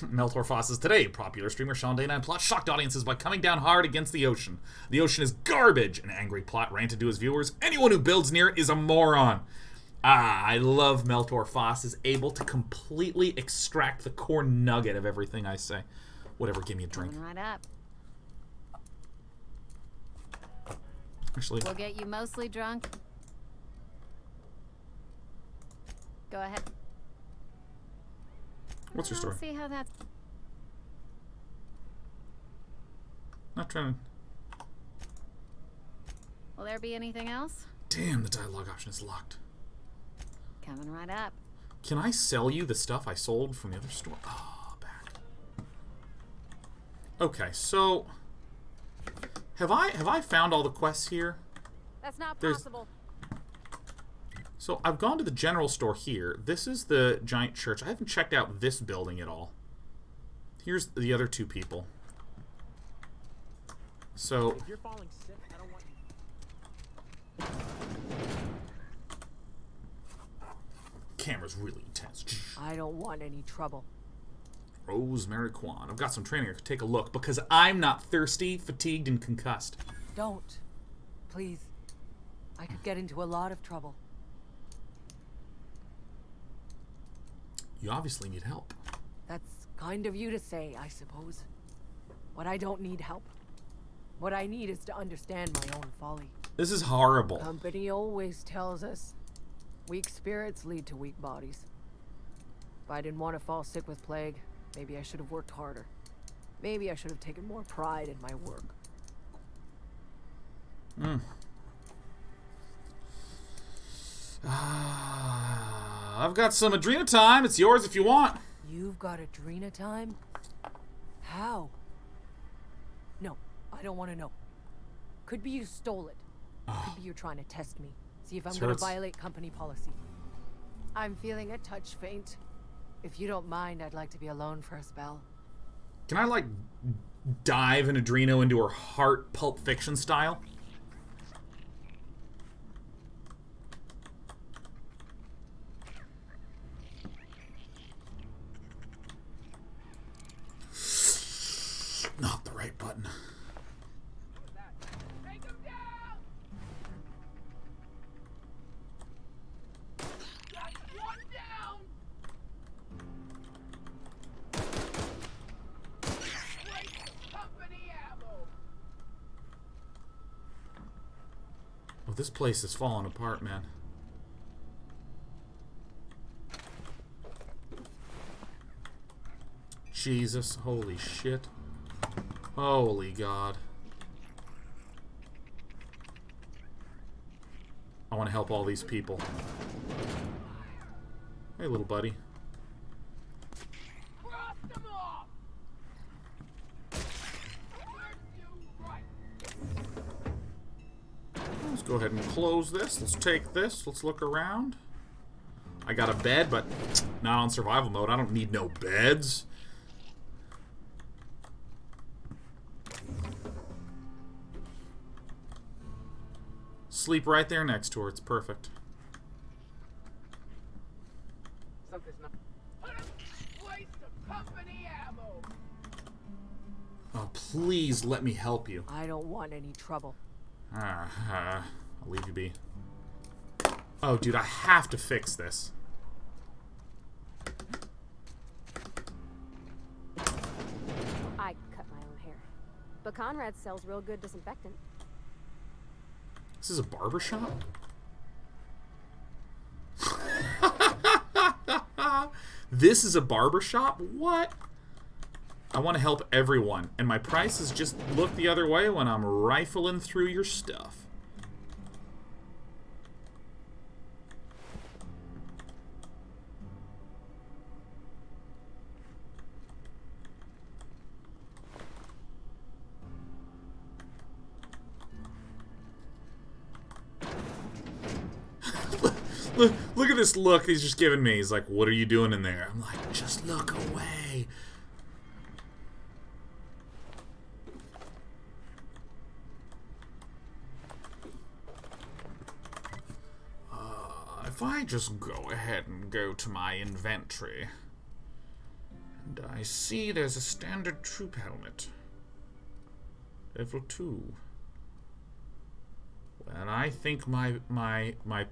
Meltor Foss today. Popular streamer Sean Day 9 Plot shocked audiences by coming down hard against the ocean. The ocean is garbage. An angry Plot ranted to his viewers. Anyone who builds near it is a moron. Ah, I love Meltor Foss is able to completely extract the core nugget of everything I say. Whatever, give me a drink. Coming right up. Actually, We'll get you mostly drunk. Go ahead. what's your story? See how that's... Not trying to... Will there be anything else? Damn, the dialogue option is locked. Coming right up. Can I sell you the stuff I sold from the other store? Oh, back. Okay, so... Have I found all the quests here? That's not possible. So I've gone to the general store here. This is the giant church. I haven't checked out this building at all. Here's the other two people. So If you're falling sick, I don't want you. camera's really intense. I don't want any trouble. Rosemary Kwan. I've got some training here. Take a look because I'm not thirsty, fatigued, and concussed. Don't. Please. I could get into a lot of trouble. You obviously need help. That's kind of you to say, I suppose. But I don't need help. What I need is to understand my own folly. This is horrible. Company always tells us weak spirits lead to weak bodies. If I didn't want to fall sick with plague, maybe I should have worked harder. Maybe I should have taken more pride in my work. I've got some Adrena time. It's yours if you want. You've got Adrena time? How? No, I don't want to know. Could be you stole it. Could be you're trying to test me. See if I'm going to violate company policy. I'm feeling a touch faint. If you don't mind, I'd like to be alone for a spell. Can I, like, dive an Adreno into her heart Pulp Fiction style? Not the right button. Oh, this place is falling apart, man. Jesus, holy shit. Holy God. I want to help all these people. Hey, little buddy. Let's go ahead and close this. Let's take this. Let's look around. I got a bed, but not on survival mode. I don't need no beds. Sleep right there next to her. It's perfect. Oh, please let me help you. I don't want any trouble. I'll leave you be. Oh, dude, I have to fix this. I cut my own hair. But Conrad sells real good disinfectant. This is a barber shop? This is a barber shop? What? I want to help everyone, and my prices just look the other way when I'm rifling through your stuff. Look at this look he's just giving me. He's like, what are you doing in there? I'm like, just look away. If I just go ahead and go to my inventory, and I see there's a standard troop helmet. Level 2. And I think my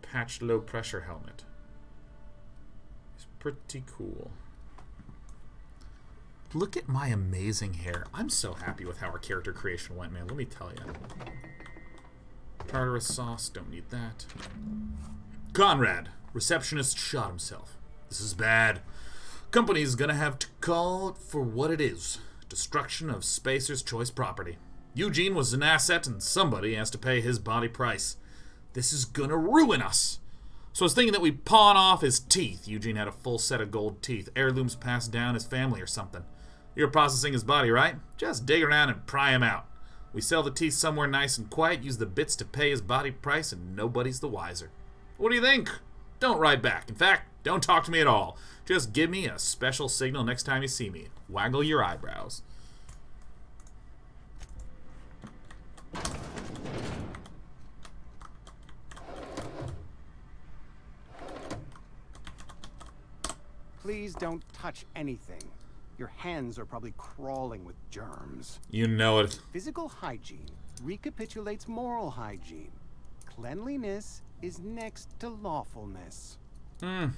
patched low pressure helmet is pretty cool. Look at my amazing hair. I'm so happy with how our character creation went, man. Let me tell you. Tartarus sauce, don't need that. Conrad, receptionist shot himself. This is bad. Company's gonna have to call it for what it is. Destruction of Spacer's Choice property. Eugene was an asset and somebody has to pay his body price. This is gonna ruin us. So I was thinking that we pawn off his teeth. Eugene had a full set of gold teeth. Heirlooms passed down his family or something. You're processing his body, right? Just dig around and pry him out. We sell the teeth somewhere nice and quiet, use the bits to pay his body price, and nobody's the wiser. What do you think? Don't write back. In fact, don't talk to me at all. Just give me a special signal next time you see me. Waggle your eyebrows. Please don't touch anything. Your hands are probably crawling with germs. You know it. Physical hygiene recapitulates moral hygiene. Cleanliness is next to lawfulness. Hmm.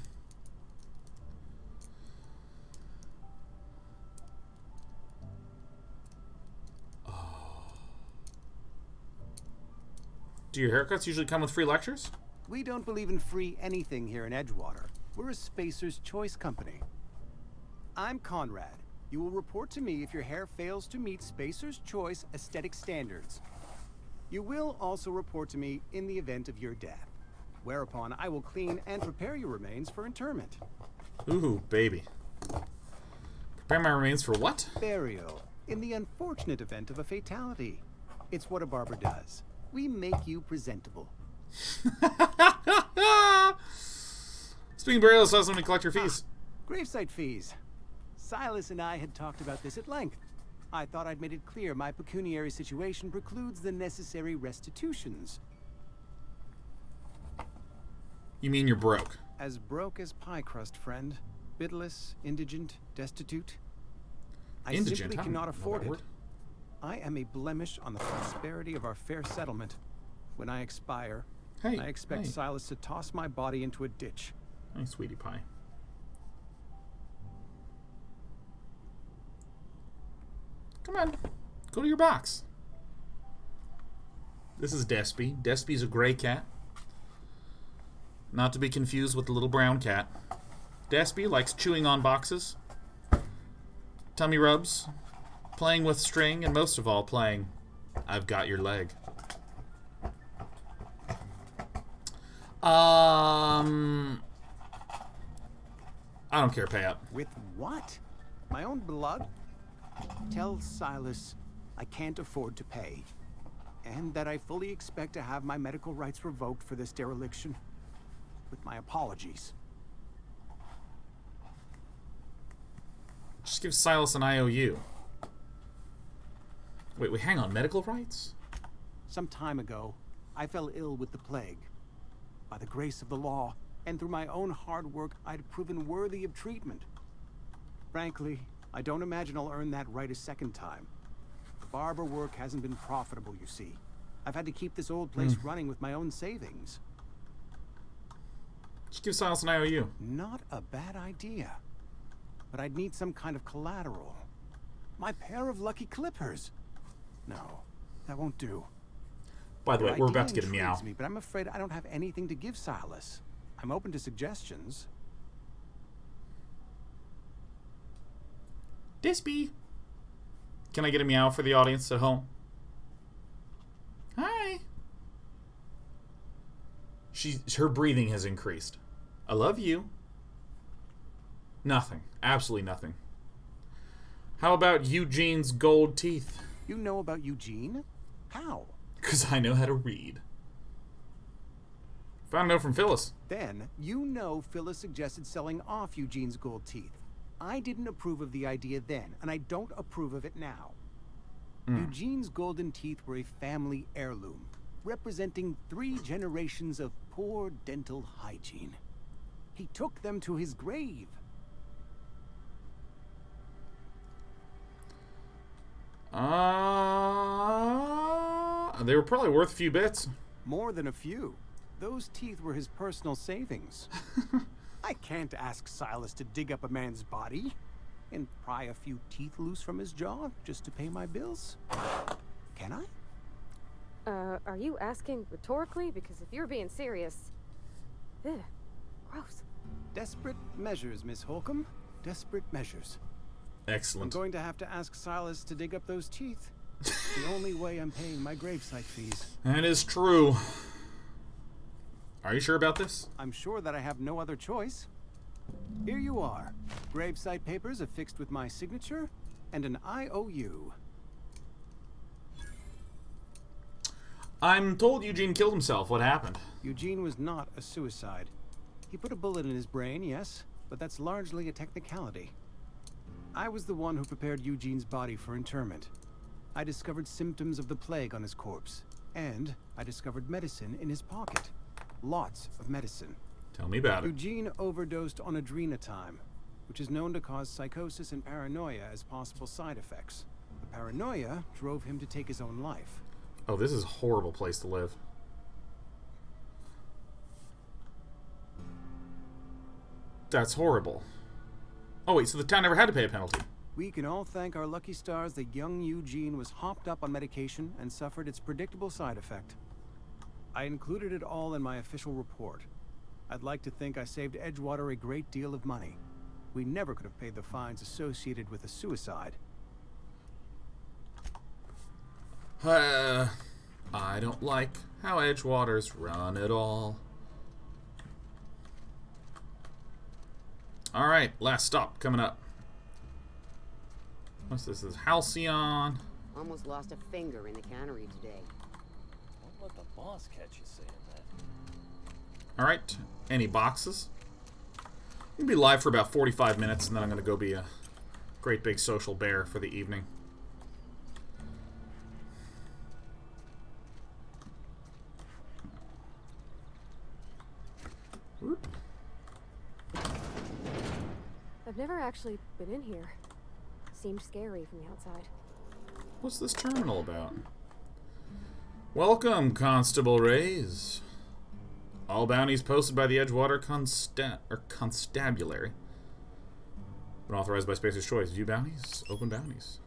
Do your haircuts usually come with free lectures? We don't believe in free anything here in Edgewater. We're a Spacer's Choice company. I'm Conrad. You will report to me if your hair fails to meet Spacer's Choice aesthetic standards. You will also report to me in the event of your death, whereupon I will clean and prepare your remains for interment. Ooh, baby. Prepare my remains for what? Burial, in the unfortunate event of a fatality. It's what a barber does. We make you presentable. Speaking of burials, how let me collect your fees. Gravesite fees. Silas and I had talked about this at length. I thought I'd made it clear my pecuniary situation precludes the necessary restitutions. You mean you're broke? As broke as pie crust, friend. Bidless, indigent, destitute. I simply cannot afford it. I am a blemish on the prosperity of our fair settlement. When I expire, I expect Silas to toss my body into a ditch. Hey, sweetie pie. Come on, go to your box. This is Despy. Despy's a gray cat. Not to be confused with the little brown cat. Despy likes chewing on boxes, tummy rubs, playing with string, and most of all, playing I've Got Your Leg. I don't care, pay up. With what? My own blood? Tell Silas I can't afford to pay, and that I fully expect to have my medical rights revoked for this dereliction. With my apologies. Just give Silas an IOU. Wait, hang on. Medical rights? Some time ago, I fell ill with the plague. By the grace of the law, and through my own hard work, I'd proven worthy of treatment. Frankly, I don't imagine I'll earn that right a second time. The barber work hasn't been profitable, you see. I've had to keep this old place running with my own savings. Just give Silas an IOU. Not a bad idea. But I'd need some kind of collateral. My pair of lucky clippers. No, that won't do. By the way, we're about to get a meow. Me, but I'm afraid I don't have anything to give Silas. I'm open to suggestions. Dispy. Can I get a meow for the audience at home? Hi. Her breathing has increased. I love you. Nothing. Absolutely nothing. How about Eugene's gold teeth? You know about Eugene? How? Because I know how to read. Found a note from Phyllis. Then, you know Phyllis suggested selling off Eugene's gold teeth. I didn't approve of the idea then, and I don't approve of it now. Eugene's golden teeth were a family heirloom, representing 3 generations of poor dental hygiene. He took them to his grave. They were probably worth a few bits. More than a few. Those teeth were his personal savings. I can't ask Silas to dig up a man's body and pry a few teeth loose from his jaw just to pay my bills. Can I? Are you asking rhetorically? Because if you're being serious... Ugh, gross. Desperate measures, Miss Holcomb. Desperate measures. Excellent. I'm going to have to ask Silas to dig up those teeth. The only way I'm paying my gravesite fees. That is true. Are you sure about this? I'm sure that I have no other choice. Here you are. Gravesite papers affixed with my signature and an IOU. I'm told Eugene killed himself. What happened? Eugene was not a suicide. He put a bullet in his brain, yes, but that's largely a technicality. I was the one who prepared Eugene's body for interment. I discovered symptoms of the plague on his corpse, and I discovered medicine in his pocket. Lots of medicine. Tell me about it. Eugene overdosed on adrenatime, which is known to cause psychosis and paranoia as possible side effects. The paranoia drove him to take his own life. Oh, this is a horrible place to live. That's horrible. Oh wait, so the town never had to pay a penalty. We can all thank our lucky stars that young Eugene was hopped up on medication and suffered its predictable side effect. I included it all in my official report. I'd like to think I saved Edgewater a great deal of money. We never could have paid the fines associated with a suicide. I don't like how Edgewater's run it all. Alright, last stop coming up. What's this? This is Halcyon. Almost lost a finger in the cannery today. Don't let the boss catch you saying that. Alright, any boxes? I'm going to be live for about 45 minutes, and then I'm going to go be a great big social bear for the evening. Whoop. I've never actually been in here. Seemed scary from the outside. What's this terminal about? Welcome, Constabulary. All bounties posted by the Edgewater Constabulary. Been authorized by Spacer's Choice. View bounties. Open bounties.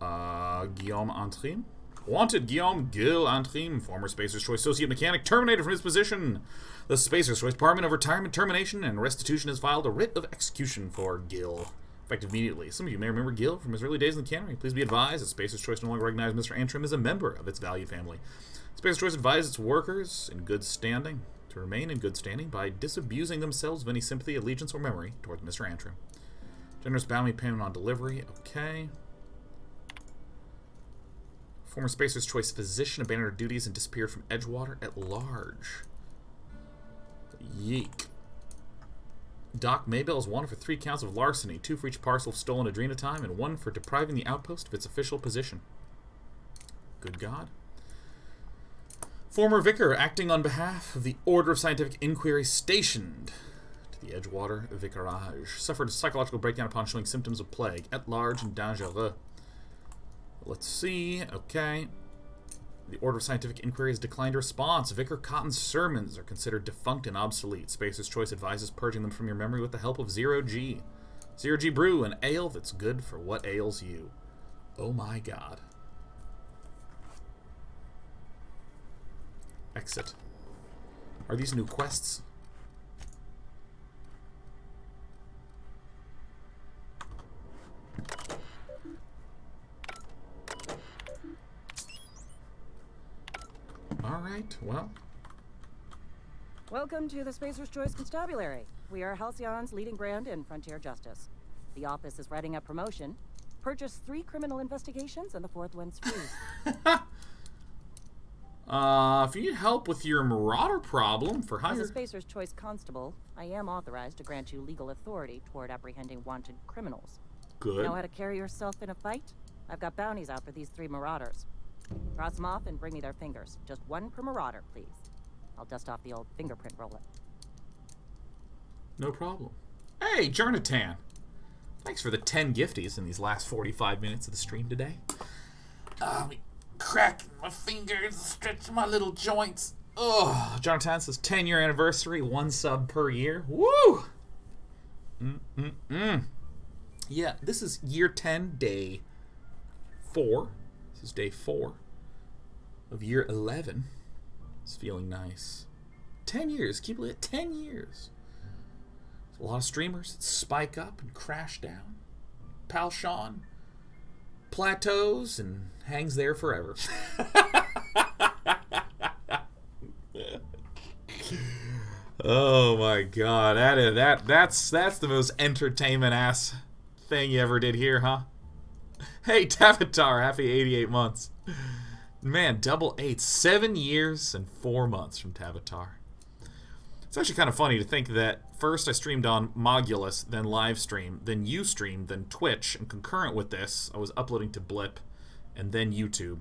Guillaume Antrim? Wanted Guillaume Gil Antrim, former Spacer's Choice Associate Mechanic, terminated from his position. The Spacer's Choice Department of Retirement, Termination, and Restitution has filed a writ of execution for Gil, effective immediately. Some of you may remember Gil from his early days in the cannery. Please be advised that Spacer's Choice no longer recognizes Mr. Antrim as a member of its valued family. Spacer's Choice advises its workers in good standing to remain in good standing by disabusing themselves of any sympathy, allegiance, or memory towards Mr. Antrim. Generous bounty payment on delivery. Okay. Former Spacer's Choice physician abandoned her duties and disappeared from Edgewater at large. Yeek. Doc Maybell is wanted for 3 counts of larceny, 2 for each parcel of stolen adrenatime, and 1 for depriving the outpost of its official position. Good God. Former Vicar, acting on behalf of the Order of Scientific Inquiry stationed to the Edgewater Vicarage, suffered a psychological breakdown upon showing symptoms of plague, at large and dangereux. Let's see. Okay. The Order of Scientific Inquiry has declined a response. Vicar Cotton's sermons are considered defunct and obsolete. Spacer's Choice advises purging them from your memory with the help of Zero G. Zero G Brew, an ale that's good for what ails you. Oh my God. Exit. Are these new quests? Alright, well. Welcome to the Spacer's Choice Constabulary. We are Halcyon's leading brand in frontier justice. The office is writing up promotion. Purchase 3 criminal investigations and the 4th one's free. If you need help with your marauder problem for hire... As a Spacer's Choice constable, I am authorized to grant you legal authority toward apprehending wanted criminals. Good. Know how to carry yourself in a fight? I've got bounties out for these 3 marauders. Cross them off and bring me their fingers. Just 1 per marauder, please. I'll dust off the old fingerprint roller. No problem. Hey, Jonathan! Thanks for the 10 gifties in these last 45 minutes of the stream today. cracking my fingers, stretching my little joints. Oh, Jonathan says 10-year anniversary, 1 sub per year. Woo! Yeah, this is year 10, day 4. This is day 4 of year 11. It's feeling nice. 10 years. Keep it at 10 years. There's a lot of streamers that spike up and crash down. Pal Sean plateaus and hangs there forever. Oh my god, that's the most entertainment ass thing you ever did here, huh? Hey Tavatar, happy 88 months. Man, double 8, 7 years and 4 months from Tavatar. It's actually kind of funny to think that first I streamed on Mogulus, then Livestream, then Ustream, then Twitch, and concurrent with this, I was uploading to Blip, and then YouTube.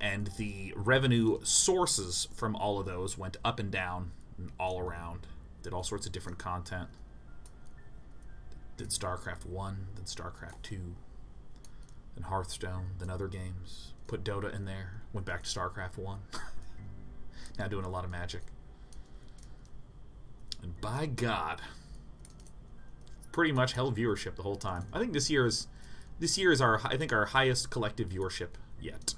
And the revenue sources from all of those went up and down and all around. Did all sorts of different content. Did StarCraft 1, then StarCraft 2, then Hearthstone, then other games. Put Dota in there, went back to StarCraft 1. Now doing a lot of Magic. And by God, pretty much held viewership the whole time. I think this year is our highest collective viewership yet.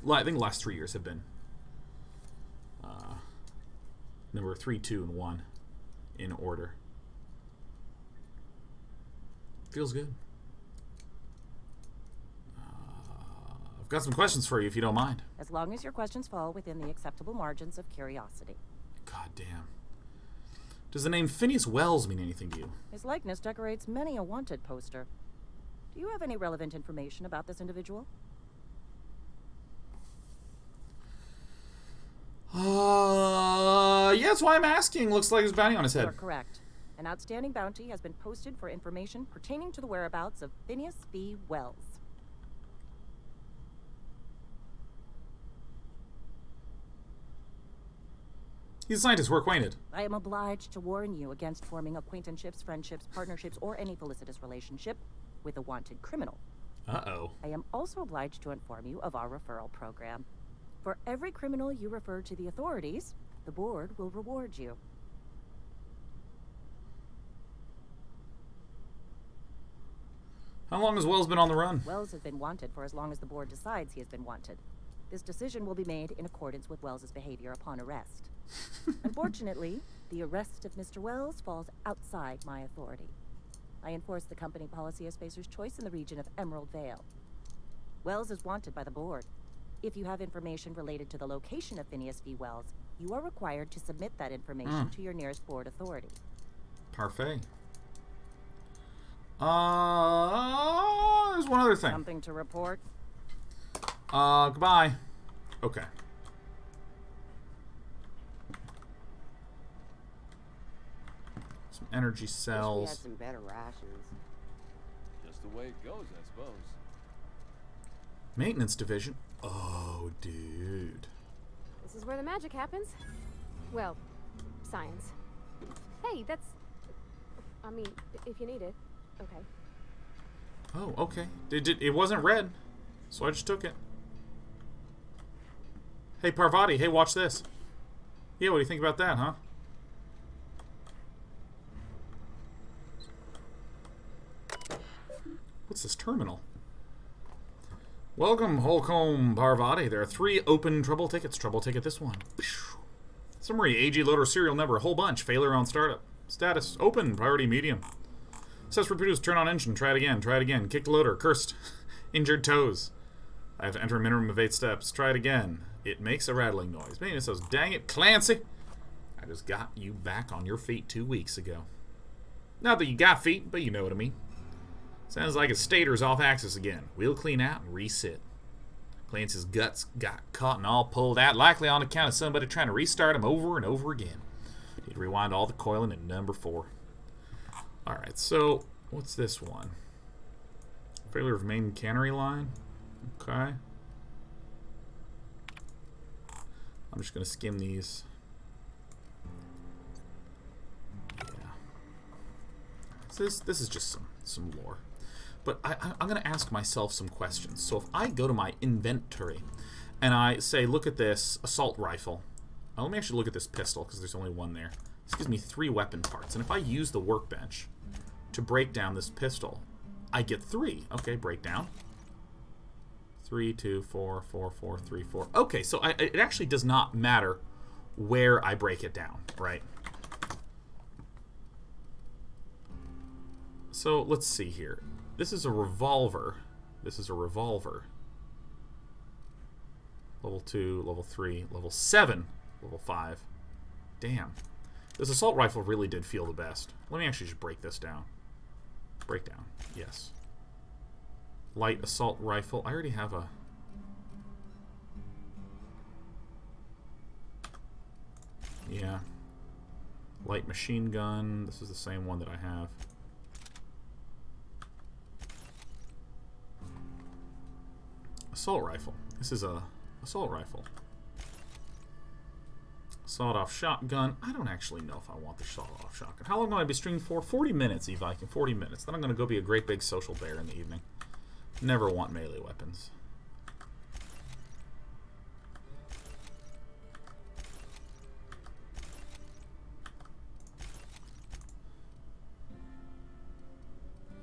I think the last 3 years have been number 3, 2, and 1 in order. Feels good. I've got some questions for you if you don't mind. As long as your questions fall within the acceptable margins of curiosity. God damn. Does the name Phineas Wells mean anything to you? His likeness decorates many a wanted poster. Do you have any relevant information about this individual? Yeah, that's why I'm asking. Looks like there's bounty on his head. You're correct. An outstanding bounty has been posted for information pertaining to the whereabouts of Phineas V. Wells. He's a scientist. We're acquainted. I am obliged to warn you against forming acquaintanceships, friendships, partnerships, or any felicitous relationship with a wanted criminal. Uh-oh. I am also obliged to inform you of our referral program. For every criminal you refer to the authorities, the board will reward you. How long has Wells been on the run? Wells has been wanted for as long as the board decides he has been wanted. This decision will be made in accordance with Wells's behavior upon arrest. Unfortunately, the arrest of Mr. Wells falls outside my authority. I enforce the company policy of Spacer's Choice in the region of Emerald Vale. Wells is wanted by the board. If you have information related to the location of Phineas V. Wells, you are required to submit that information to your nearest board authority. Parfait. There's one other thing. Something to report? Goodbye. Okay. Some energy cells. Wish we had some better rations. Just the way it goes, I suppose. Maintenance division. Oh, dude. This is where the magic happens. Well, science. Hey, that's... I mean, if you need it. Okay. Oh, okay. It wasn't red, so I just took it. Hey, Parvati, hey, watch this. Yeah, what do you think about that, huh? What's this terminal? Welcome, Holcomb Parvati. There are 3 open trouble tickets. Trouble ticket this one. Summary, AG loader serial number, a whole bunch. Failure on startup. Status, open, priority medium. Says reproduce, turn on engine, try it again. Kicked loader, cursed. Injured toes. I have to enter a minimum of 8 steps. Try it again. It makes a rattling noise. Maintenance says, dang it, Clancy. I just got you back on your feet 2 weeks ago. Not that you got feet, but you know what I mean. Sounds like a stator's off axis again. We'll clean out and resit. Clancy's guts got caught and all pulled out, likely on account of somebody trying to restart him over and over again. He'd rewind all the coiling at number 4. Alright, so what's this one? Failure of main cannery line. Okay. I'm just going to skim these. Yeah. So this is just some lore. But I'm going to ask myself some questions. So if I go to my inventory and I say, look at this assault rifle. Now, let me actually look at this pistol because there's only one there. This gives me 3 weapon parts. And if I use the workbench to break down this pistol, I get 3. Okay, break down. 3, 2, 4, 4, 4, 3, 4. Okay, so it actually does not matter where I break it down, right? So let's see here. This is a revolver. This is a revolver. Level 2, level 3, level 7, level 5. Damn. This assault rifle really did feel the best. Let me actually just break this down. Break down. Yes. Light assault rifle. I already have a... Yeah. Light machine gun. This is the same one that I have. Assault rifle. This is a assault rifle. Sawed-off shotgun. I don't actually know if I want the sawed-off shotgun. How long will I be streaming for? 40 minutes, E-Viking. 40 minutes. Then I'm going to go be a great big social bear in the evening. Never want melee weapons.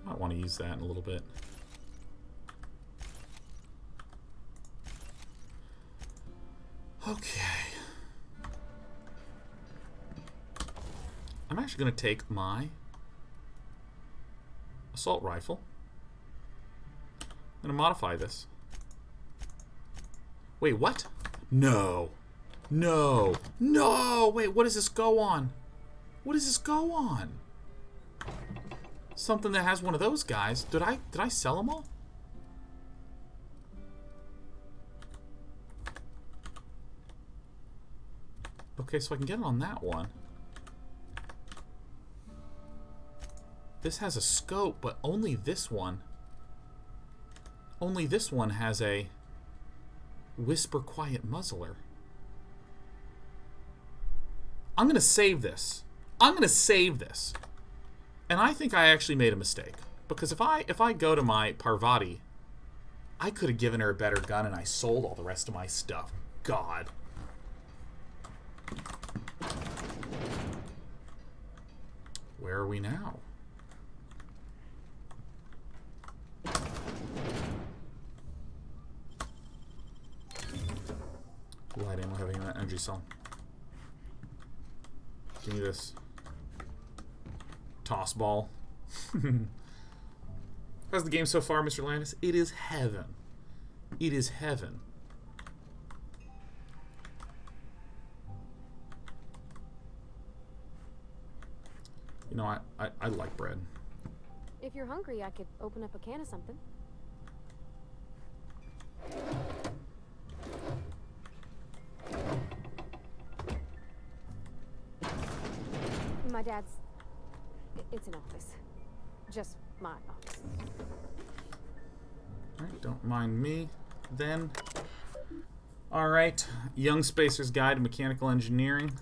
I might want to use that in a little bit. Okay. I'm actually going to take my assault rifle. I'm going to modify this. Wait, what? No. No. No! Wait, what does this go on? What does this go on? Something that has one of those guys. Did I sell them all? Okay, so I can get it on that one. This has a scope, but only this one. Only this one has a whisper quiet muzzler. I'm going to save this. I'm going to save this. And I think I actually made a mistake. Because if I go to my Parvati, I could have given her a better gun and I sold all the rest of my stuff. God. Where are we now? Light ammo, heavy energy cell. Give me this. Toss ball. How's the game so far, Mr. Landis? It is heaven. It is heaven. You know, I like bread. If you're hungry, I could open up a can of something. My dad's... It's an office. Just my office. Alright, don't mind me, then. Alright, Young Spacer's Guide to Mechanical Engineering.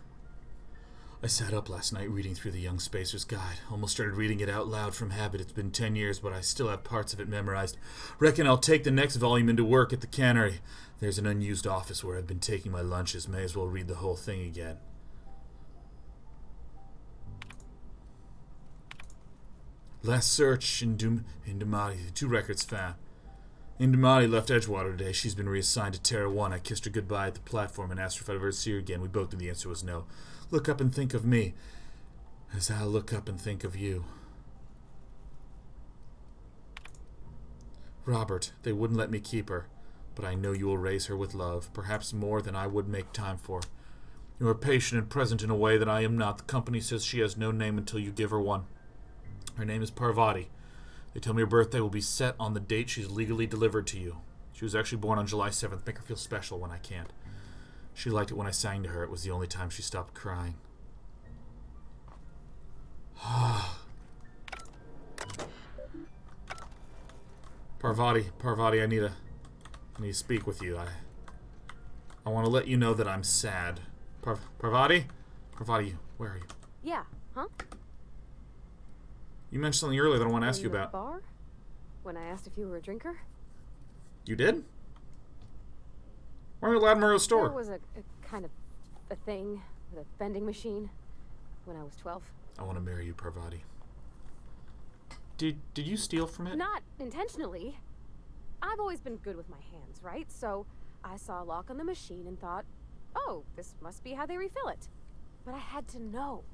I sat up last night reading through the Young Spacer's Guide. Almost started reading it out loud from habit. It's been 10 years, but I still have parts of it memorized. Reckon I'll take the next volume into work at the cannery. There's an unused office where I've been taking my lunches. May as well read the whole thing again. Last search in Dumati, 2 records found. Indumati left Edgewater today. She's been reassigned to Terra 1. I kissed her goodbye at the platform and asked her if I'd ever see her again. We both knew the answer was no. Look up and think of me, as I'll look up and think of you. Robert, they wouldn't let me keep her, but I know you will raise her with love, perhaps more than I would make time for. You are patient and present in a way that I am not. The company says she has no name until you give her one. Her name is Parvati. They tell me her birthday will be set on the date she's legally delivered to you. She was actually born on July 7th. Make her feel special when I can't. She liked it when I sang to her. It was the only time she stopped crying. Parvati, I need to speak with you. I want to let you know that I'm sad. Parvati, where are you? Yeah, huh? You mentioned something earlier that I want to ask you Are you at about. a bar? when I asked if you were a drinker? You did? We're in a Ladmoro store. There was a kind of a thing with a vending machine when I was 12. I want to marry you, Parvati. Did you steal from it? Not intentionally. I've always been good with my hands, right? So I saw a lock on the machine and thought, oh, this must be how they refill it. But I had to know.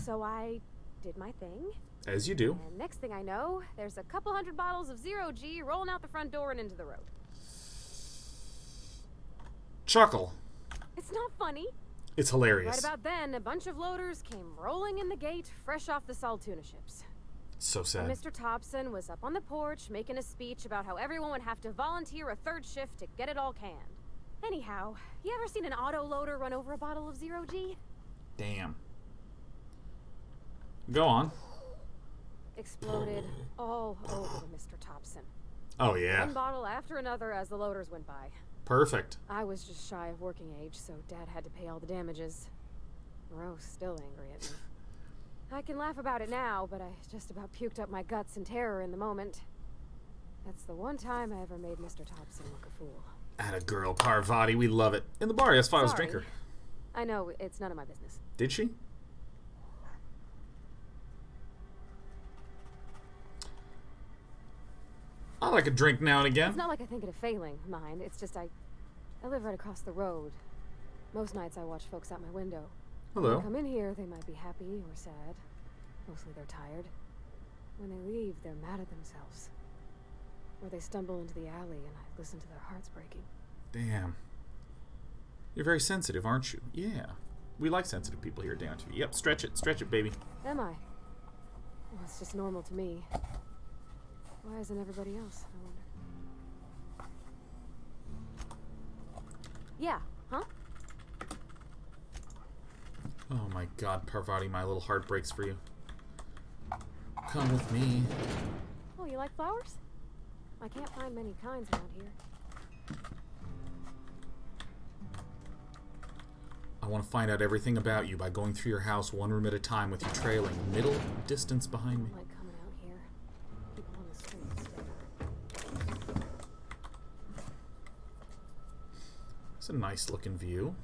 So I did my thing. As you do. And next thing I know, there's a couple hundred bottles of 0G rolling out the front door and into the road. Chuckle. It's not funny. It's hilarious. Right about then, a bunch of loaders came rolling in the gate, fresh off the Saltuna ships. So sad. And Mr. Tobson was up on the porch making a speech about how everyone would have to volunteer a third shift to get it all canned. Anyhow, you ever seen an auto loader run over a bottle of 0G? Damn. Go on. Exploded all over Mr. Tobson. Oh, yeah. One bottle after another as the loaders went by. Perfect. I was just shy of working age, so Dad had to pay all the damages. Rose still angry at me. I can laugh about it now, but I just about puked up my guts in terror in the moment. That's the one time I ever made Mr. Tobson look a fool. Atta girl, Parvati, we love it. In the bar, yes, I was a drinker. I know, it's none of my business. Did she? I like a drink now and again. It's not like I think it a failing, mind. It's just I live right across the road. Most nights I watch folks out my window. Hello. When they come in here, they might be happy or sad. Mostly they're tired. When they leave, they're mad at themselves. Or they stumble into the alley and I listen to their hearts breaking. Damn. You're very sensitive, aren't you? Yeah. We like sensitive people here down to you. Yep, stretch it, baby. Am I? Well, it's just normal to me. Why isn't everybody else, I wonder? Yeah, huh? Oh my god, Parvati, my little heart breaks for you. Come with me. Oh, you like flowers? I can't find many kinds around here. I want to find out everything about you by going through your house one room at a time with you trailing middle distance behind me. Like coming out here. People on the streets. It's a nice looking view.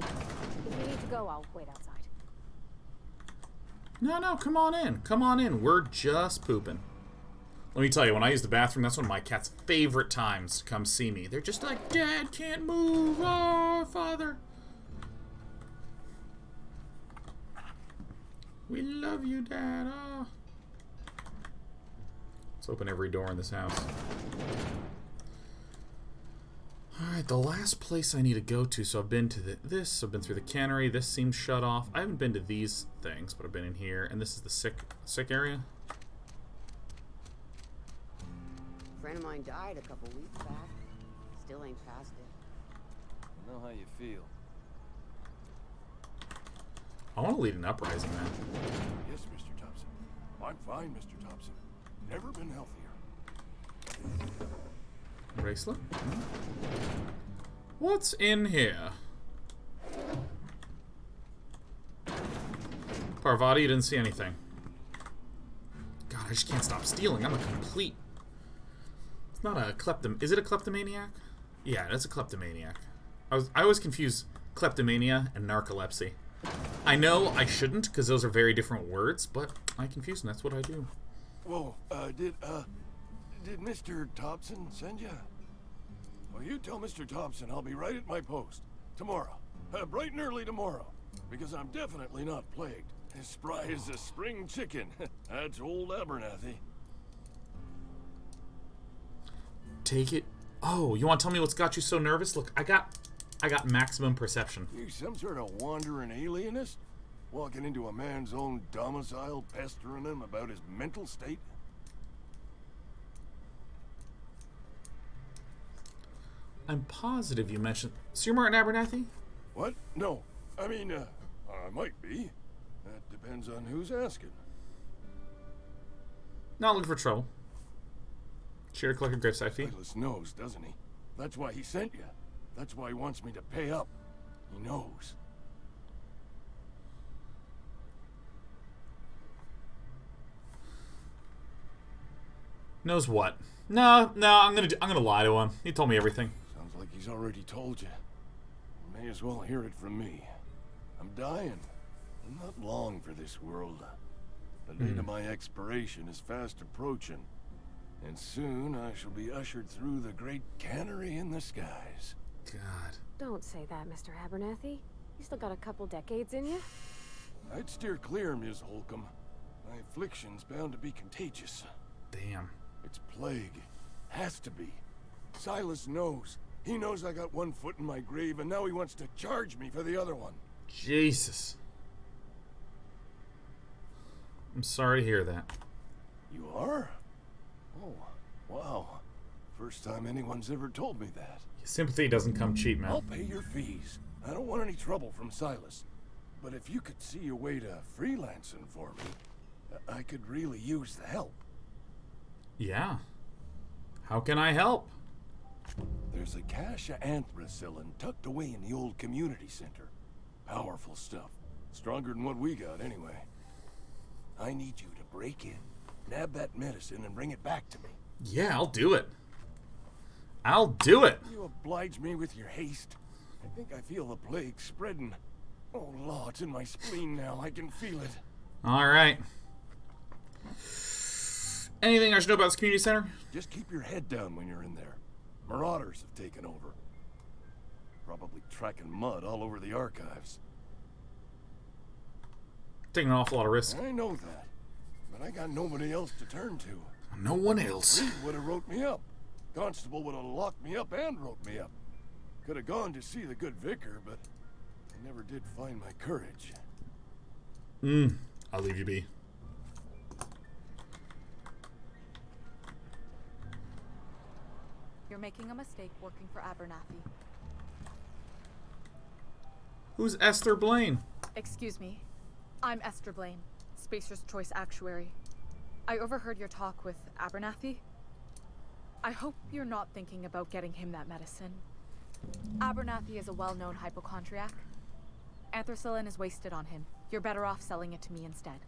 If you need to go, I'll wait outside. No, come on in. Come on in. We're just pooping. Let me tell you, when I use the bathroom, that's one of my cat's favorite times to come see me. They're just like, Dad can't move. Oh, Father. We love you, Dad. Oh. Let's open every door in this house. Alright, the last place I need to go to, so I've been to this, I've been through the cannery, this seems shut off. I haven't been to these things, but I've been in here, and this is the sick area. A friend of mine died a couple weeks back. Still ain't past it. I know how you feel. I want to lead an uprising, man. Yes, Mr. Tobson. I'm fine, Mr. Tobson. Never been healthier. Bracelet? What's in here? Parvati, you didn't see anything. God, I just can't stop stealing. I'm a complete... It's not a Is it a kleptomaniac? Yeah, it's a kleptomaniac. I always confuse kleptomania and narcolepsy. I know I shouldn't, because those are very different words, but I confuse them. That's what I do. Whoa, did Mr. Tobson send you? Well, you tell Mr. Tobson I'll be right at my post. Tomorrow. Bright and early tomorrow. Because I'm definitely not plagued. As spry as a spring chicken. That's old Abernathy. Take it. Oh, you want to tell me what's got you so nervous? Look, I got maximum perception. You some sort of wandering alienist? Walking into a man's own domicile, pestering him about his mental state? I'm positive you mentioned... So you're Martin Abernathy? What? No. I mean, I might be. That depends on who's asking. Not looking for trouble. Share to collect a Gravesite fee. Douglas knows, doesn't he? That's why he sent you. That's why he wants me to pay up. He knows. Knows what? No, I'm gonna lie to him. He told me everything. Sounds like he's already told you. May as well hear it from me. I'm dying. I'm not long for this world. The date of my expiration is fast approaching, and soon I shall be ushered through the great cannery in the skies. God. Don't say that, Mr. Abernathy. You still got a couple decades in you. I'd steer clear, Ms. Holcomb. My affliction's bound to be contagious. Damn. It's plague. Has to be. Silas knows. He knows I got one foot in my grave, and now he wants to charge me for the other one. Jesus. I'm sorry to hear that. You are? Oh, wow. First time anyone's ever told me that. Sympathy doesn't come cheap, man. I'll pay your fees. I don't want any trouble from Silas. But if you could see a way to freelancing for me, I could really use the help. Yeah. How can I help? There's a cache of anthracillin tucked away in the old community center. Powerful stuff. Stronger than what we got, anyway. I need you to break in, nab that medicine, and bring it back to me. Yeah, I'll do it. I'll do it. You oblige me with your haste. I think I feel the plague spreading. Oh, Lord, it's in my spleen now. I can feel it. All right. Anything I should know about this community center? Just keep your head down when you're in there. Marauders have taken over. Probably tracking mud all over the archives. Taking an awful lot of risk. I know that. But I got nobody else to turn to. No one else. Reed would have wrote me up. Constable would have locked me up and wrote me up. Could have gone to see the good vicar, but I never did find my courage. I'll leave you be. You're making a mistake working for Abernathy. Who's Esther Blaine? Excuse me. I'm Esther Blaine, Spacer's Choice Actuary. I overheard your talk with Abernathy. I hope you're not thinking about getting him that medicine. Abernathy is a well-known hypochondriac. Anthracillin is wasted on him. You're better off selling it to me instead.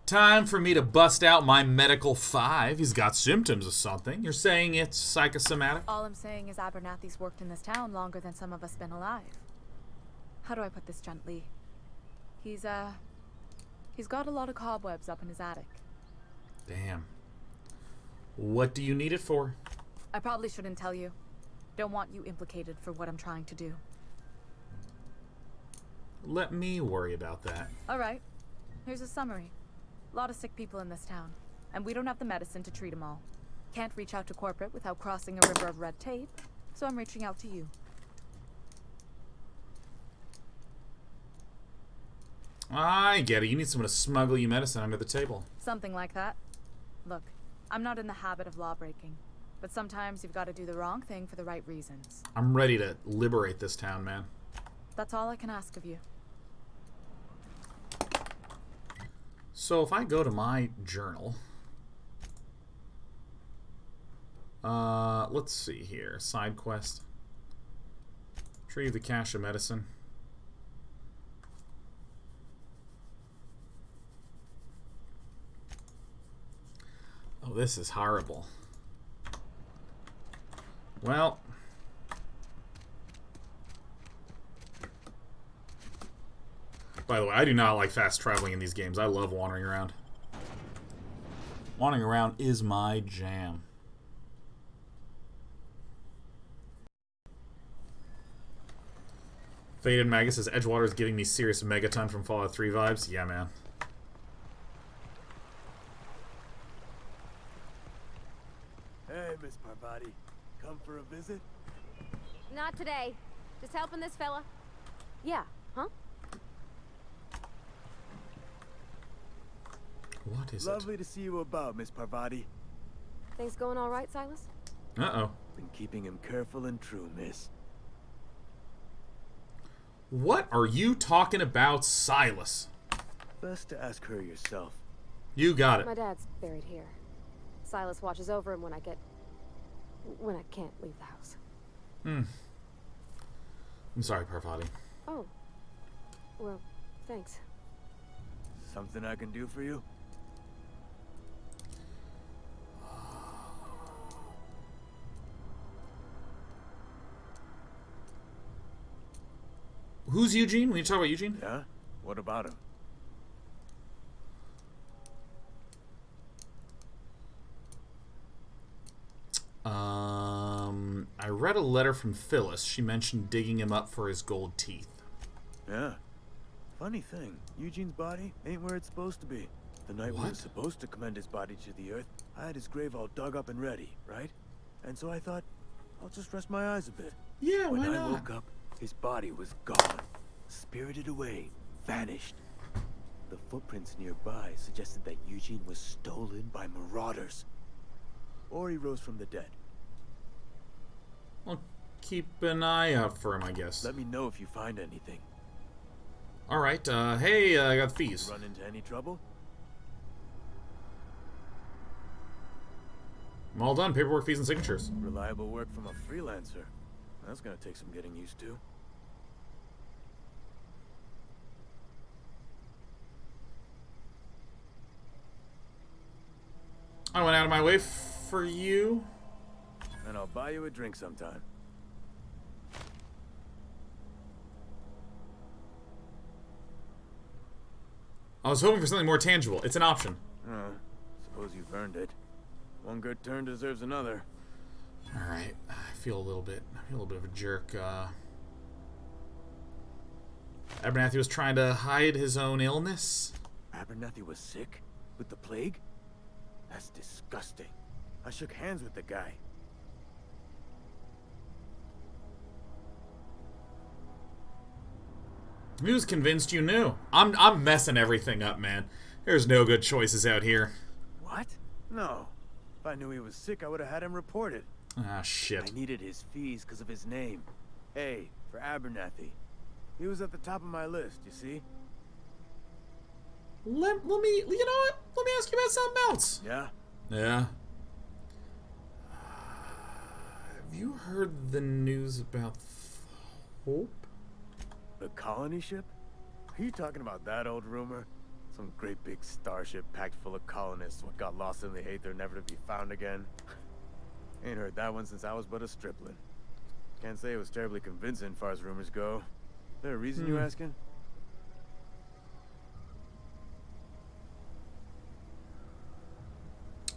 Time for me to bust out my medical 5. He's got symptoms of something. You're saying it's psychosomatic? All I'm saying is Abernathy's worked in this town longer than some of us been alive. How do I put this gently? He's got a lot of cobwebs up in his attic. Damn. What do you need it for? I probably shouldn't tell you. Don't want you implicated for what I'm trying to do. Let me worry about that. All right. Here's a summary. A lot of sick people in this town, and we don't have the medicine to treat them all. Can't reach out to corporate without crossing a river of red tape, so I'm reaching out to you. I get it. You need someone to smuggle you medicine under the table. Something like that. Look, I'm not in the habit of law-breaking, but sometimes you've got to do the wrong thing for the right reasons. I'm ready to liberate this town, man. That's all I can ask of you. So if I go to my journal, let's see here. Side quest. Retrieve the cache of medicine. Oh, this is horrible. Well, by the way, I do not like fast traveling in these games. I love wandering around. Wandering around is my jam. Faded Magus says Edgewater is giving me serious Megaton from Fallout 3 vibes. Yeah, man. Hey, Miss Parvati. Come for a visit? Not today. Just helping this fella. Yeah, huh? What is Lovely to see you about, Miss Parvati. Things going all right, Silas? Uh-oh. Been keeping him careful and true, miss. What are you talking about, Silas? Best to ask her yourself. You got it. My dad's buried here. Silas watches over him when I can't leave the house. I'm sorry, Parvati. Oh. Well, thanks. Something I can do for you? Who's Eugene? We need to talk about Eugene? Yeah? What about him? I read a letter from Phyllis. She mentioned digging him up for his gold teeth. Yeah. Funny thing, Eugene's body ain't where it's supposed to be. The night we were supposed to commend his body to the earth, I had his grave all dug up and ready, right? And so I thought, I'll just rest my eyes a bit. Yeah, when why I not? woke up, his body was gone. Spirited away. Vanished. The footprints nearby suggested that Eugene was stolen by marauders. Or he rose from the dead. I'll keep an eye out for him, I guess. Let me know if you find anything. Alright, hey, I got fees. Run into any trouble? I'm all done. Paperwork, fees, and signatures. Reliable work from a freelancer. That's gonna take some getting used to. I went out of my way for you. And I'll buy you a drink sometime. I was hoping for something more tangible. It's an option. Suppose you've earned it. One good turn deserves another. Alright, I feel a little bit of a jerk. Abernathy was trying to hide his own illness. Abernathy was sick? With the plague? That's disgusting. I shook hands with the guy. He was convinced you knew. I'm messing everything up, man. There's no good choices out here. What? No. If I knew he was sick, I would have had him reported. Ah, shit. I needed his fees because of his name. A for Abernathy. He was at the top of my list, you see? Let me, you know what? Let me ask you about something else. Yeah? Yeah. Have you heard the news about Hope? The colony ship? Are you talking about that old rumor? Some great big starship packed full of colonists what got lost in the aether never to be found again? Ain't heard that one since I was but a stripling. Can't say it was terribly convincing far as rumors go. Is there a reason you asking?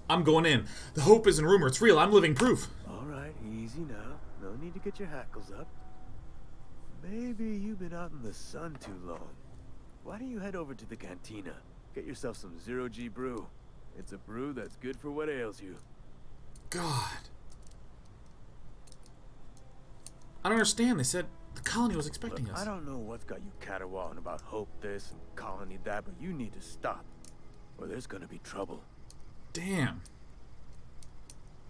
I'm going in. The Hope isn't a rumor. It's real. I'm living proof. Alright, easy now. No need to get your hackles up. Maybe you've been out in the sun too long. Why don't you head over to the cantina? Get yourself some zero-G brew. It's a brew that's good for what ails you. God. I don't understand. They said the colony was expecting Look, us. I don't know what's got you caterwauling about Hope this and colony that, but you need to stop. Or there's gonna be trouble. Damn.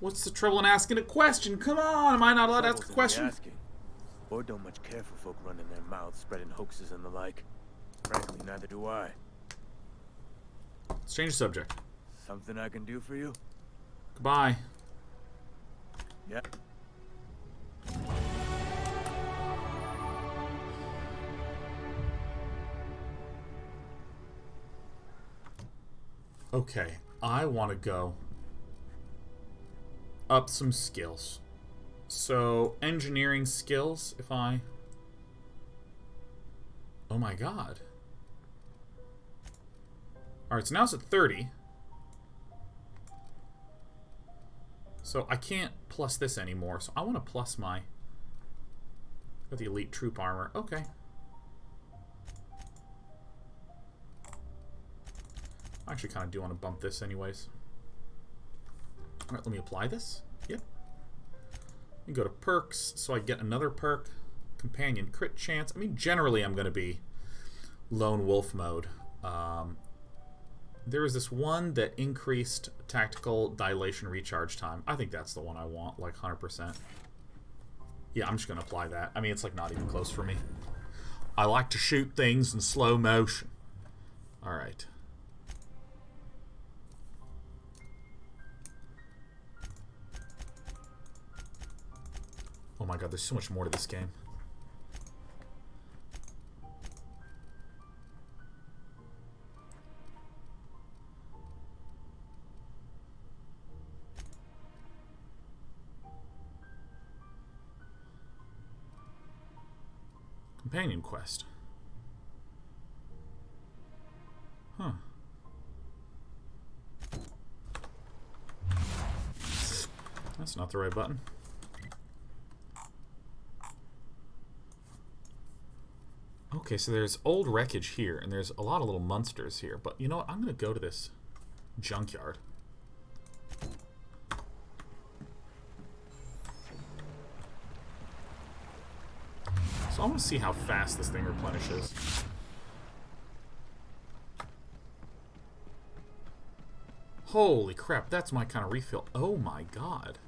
What's the trouble in asking a question? Come on, am I not allowed to ask a question? Asking. Or don't much care for folk running their mouths, spreading hoaxes and the like. Frankly, neither do I. Let's change the subject. Something I can do for you? Goodbye. Yeah. Okay, I want to go up some skills. So, engineering skills, if I... Oh my god. Alright, so now it's at 30. So I can't plus this anymore, so I want to plus my... Got the elite troop armor. Okay. I actually kind of do want to bump this anyways. Alright, let me apply this. Yep. You go to perks, so I get another perk. Companion crit chance. I mean, generally I'm going to be lone wolf mode. There was this one that increased tactical dilation recharge time. I think that's the one I want, like 100%. Yeah, I'm just going to apply that. I mean, it's like not even close for me. I like to shoot things in slow motion. Alright. Oh my god, there's so much more to this game. Companion quest. Huh. That's not the right button. Okay, so there's old wreckage here, and there's a lot of little monsters here. But you know what? I'm going to go to this junkyard. So I want to see how fast this thing replenishes. Holy crap, that's my kind of refill. Oh my god.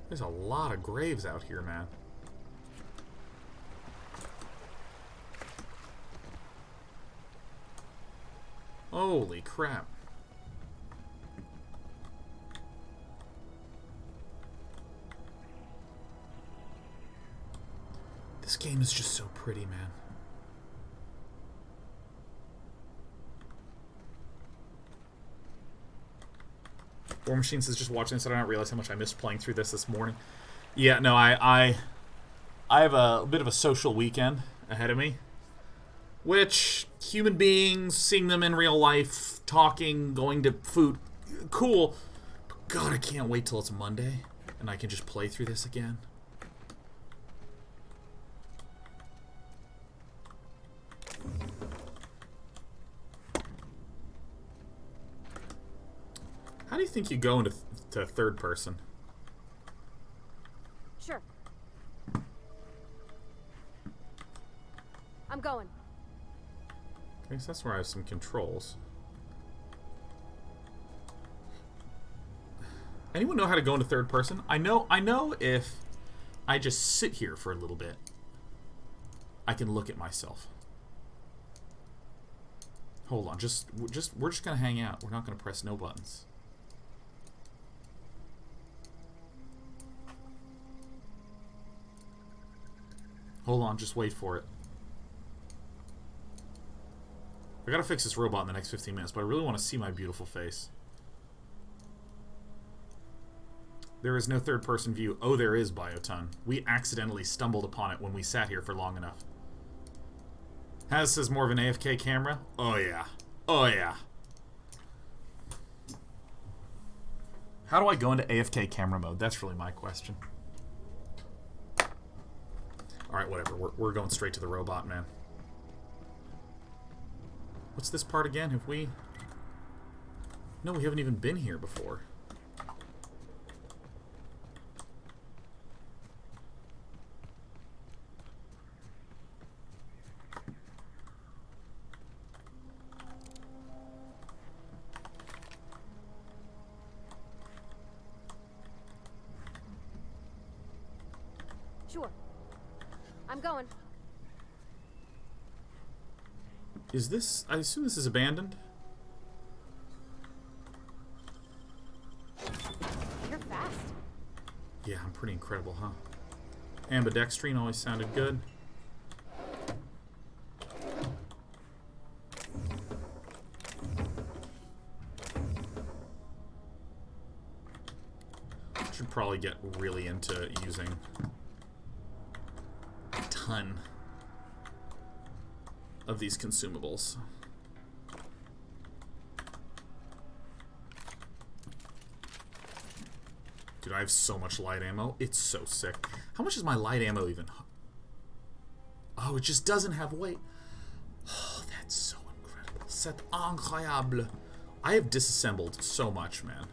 There's a lot of graves out here, man. Holy crap. This game is just so pretty, man. War Machine says, just watching this, I don't realize how much I missed playing through this morning. Yeah, no, I have a bit of a social weekend ahead of me. Which, human beings, seeing them in real life, talking, going to food, cool. But God, I can't wait till it's Monday and I can just play through this again. How do you think you go into to third person? Sure. I'm going. Okay, so that's where I have some controls. Anyone know how to go into third person? I know if I just sit here for a little bit, I can look at myself. Hold on, we're just gonna hang out. We're not gonna press no buttons. Hold on, just wait for it. I gotta fix this robot in the next 15 minutes, but I really want to see my beautiful face. There is no third-person view. Oh, there is, Bioton. We accidentally stumbled upon it when we sat here for long enough. Has says more of an AFK camera? Oh, yeah. Oh, yeah. How do I go into AFK camera mode? That's really my question. Alright, whatever. We're going straight to the robot, man. What's this part again? Have we... No, we haven't even been here before. Sure. I'm going. Is this... I assume this is abandoned? You're fast. Yeah, I'm pretty incredible, huh? Ambidextrine always sounded good. Should probably get really into using a ton of these consumables. Dude, I have so much light ammo. It's so sick. How much is my light ammo even? Oh, it just doesn't have weight. Oh, that's so incredible. C'est incroyable. I have disassembled so much, man.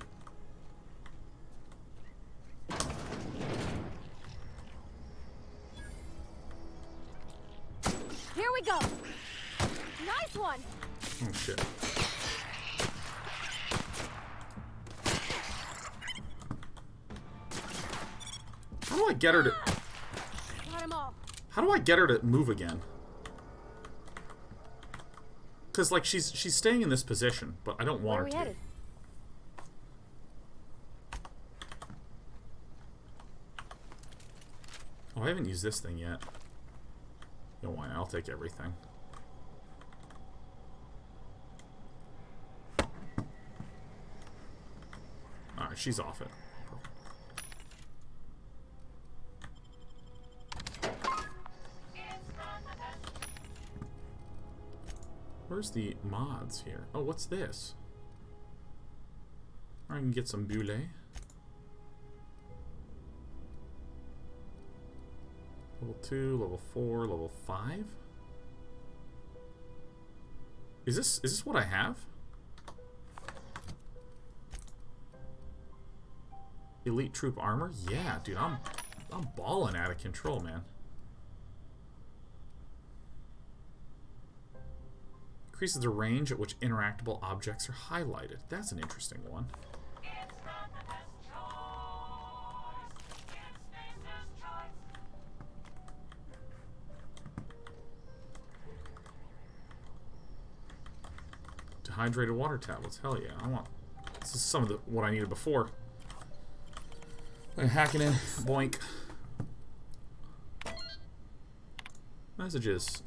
Here we go. Nice one. Oh, shit. How do I get her to... Got 'em all. How do I get her to move again? Because, like, she's staying in this position, but I don't want her to. Where are we headed? Oh, I haven't used this thing yet. Don't worry, I'll take everything. Alright, she's off it. Where's the mods here? Oh, what's this? I can get some boulet. Level 2, level 4, level 5? Is this what I have? Elite troop armor? Yeah, dude, I'm balling out of control, man. Increases the range at which interactable objects are highlighted. That's an interesting one. Dehydrated water tablets. Hell yeah, I want. This is some of what I needed before. Hacking in. Boink. Messages.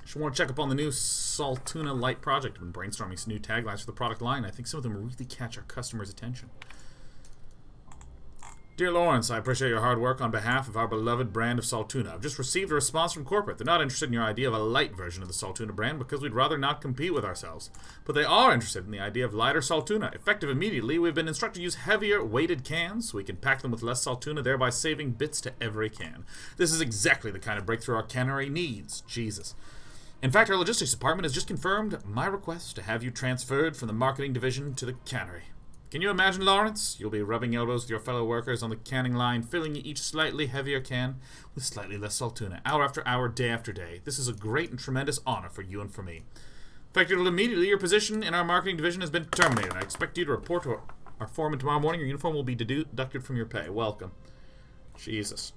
Just want to check up on the new Saltuna Light project. I've been brainstorming some new taglines for the product line. I think some of them really catch our customers' attention. Dear Lawrence, I appreciate your hard work on behalf of our beloved brand of Saltuna. I've just received a response from corporate. They're not interested in your idea of a light version of the Saltuna brand because we'd rather not compete with ourselves. But they are interested in the idea of lighter Saltuna. Effective immediately, we've been instructed to use heavier weighted cans so we can pack them with less Saltuna, thereby saving bits to every can. This is exactly the kind of breakthrough our cannery needs. Jesus. In fact, our logistics department has just confirmed my request to have you transferred from the marketing division to the cannery. Can you imagine, Lawrence? You'll be rubbing elbows with your fellow workers on the canning line, filling each slightly heavier can with slightly less Saltuna, hour after hour, day after day. This is a great and tremendous honor for you and for me. Effective immediately, your position in our marketing division has been terminated. I expect you to report to our foreman tomorrow morning. Your uniform will be deducted from your pay. Welcome. Jesus.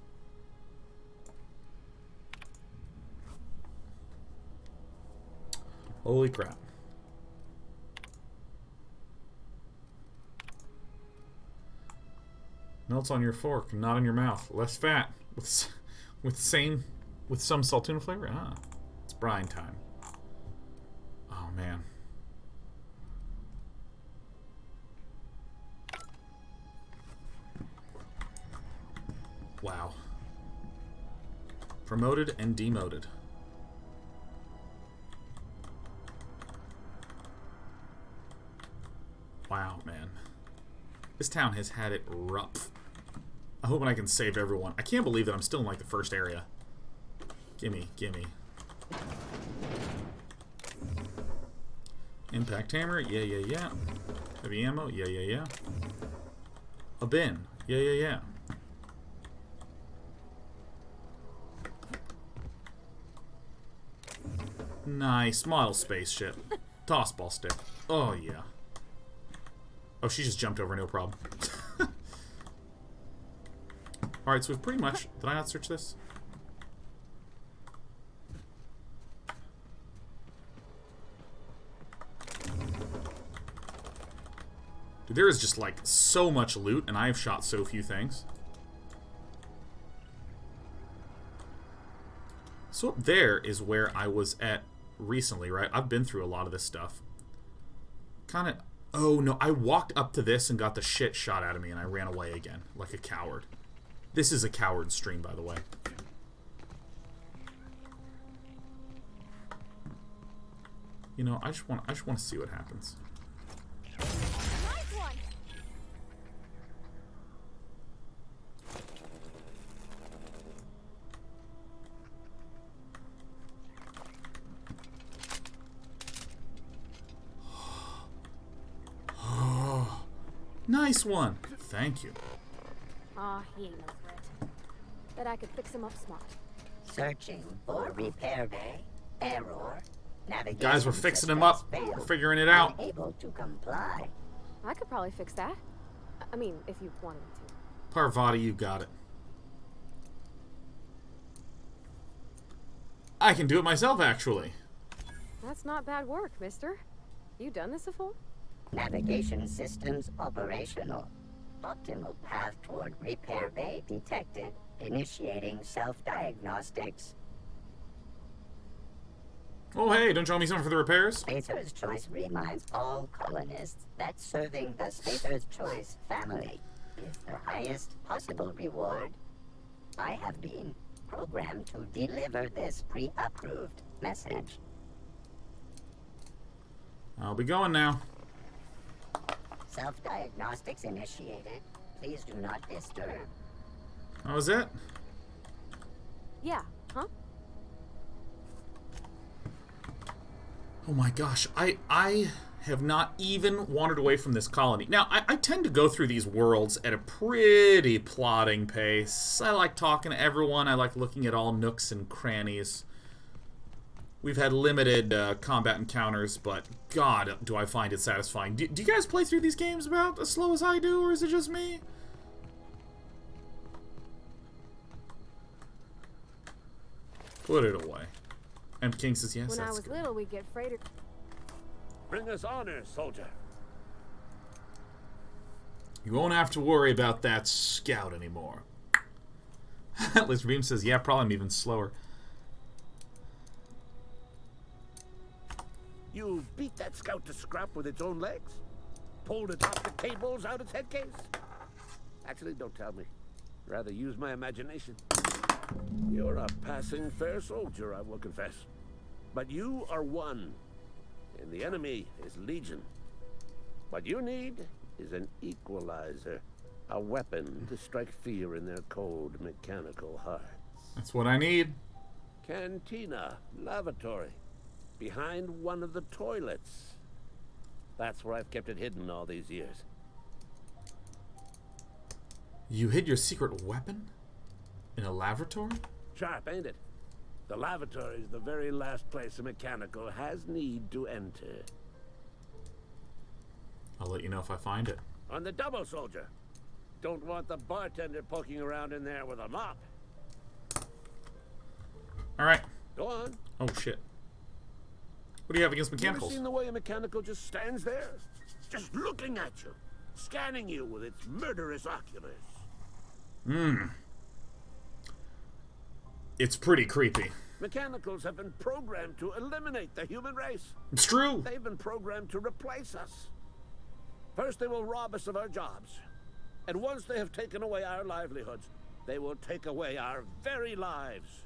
Holy crap. Melts on your fork, not in your mouth. Less fat, with some Saltuna flavor. Ah, it's brine time. Oh man. Wow. Promoted and demoted. Wow, man. This town has had it rough. I'm hoping I can save everyone. I can't believe that I'm still in like the first area. Gimme, gimme. Impact hammer, yeah, yeah, yeah. Heavy ammo, yeah, yeah, yeah. A bin, yeah, yeah, yeah. Nice model spaceship. Tossball stick. Oh yeah. Oh, she just jumped over, no problem. Alright, so we've pretty much... Did I not search this? Dude, there is just, like, so much loot, and I have shot so few things. So up there is where I was at recently, right? I've been through a lot of this stuff. Kind of... Oh, no, I walked up to this and got the shit shot out of me, and I ran away again, like a coward. This is a coward stream, by the way. You know, I just want to see what happens. Nice one. Oh, nice one. Thank you. Aw, he ain't no threat. Bet I could fix him up smart. Searching for repair bay. Error. Navigation. Guys, we're fixing him up. We're figuring it out. Unable to comply. I could probably fix that. I mean, if you wanted me to. Parvati, you got it. I can do it myself, actually. That's not bad work, mister. You done this before? Navigation systems operational. Optimal path toward repair bay detected. Initiating self-diagnostics. Oh, hey, don't you owe me something for the repairs? Spacer's Choice reminds all colonists that serving the Spacer's Choice family is the highest possible reward. I have been programmed to deliver this pre-approved message. I'll be going now. Self-diagnostics initiated. Please do not disturb. That was it? Yeah, huh? Oh my gosh, I have not even wandered away from this colony. Now, I tend to go through these worlds at a pretty plodding pace. I like talking to everyone. I like looking at all nooks and crannies. We've had limited combat encounters, but God, do I find it satisfying. Do you guys play through these games about as slow as I do, or is it just me? Put it away. And King says yes, When I that's was good. little, we'd get freighter. Bring us honor, soldier. You won't have to worry about that scout anymore. Liz Ream says, yeah, probably I'm even slower. You beat that scout to scrap with its own legs? Pulled it off the cables out its head case? Actually, don't tell me. Rather use my imagination. You're a passing fair soldier, I will confess. But you are one, and the enemy is legion. What you need is an equalizer, a weapon to strike fear in their cold, mechanical hearts. That's what I need. Cantina, lavatory, behind one of the toilets. That's where I've kept it hidden all these years. You hid your secret weapon? In a lavatory? Sharp, ain't it? The lavatory is the very last place a mechanical has need to enter. I'll let you know if I find it. On the double, soldier. Don't want the bartender poking around in there with a mop. Alright. Go on. Oh, shit. What do you have against You mechanicals? ever seen the way a mechanical just stands there? Just looking at you. Scanning you with its murderous oculars. It's pretty creepy. Mechanicals have been programmed to eliminate the human race. It's true. They've been programmed to replace us. First, they will rob us of our jobs. And once they have taken away our livelihoods, they will take away our very lives.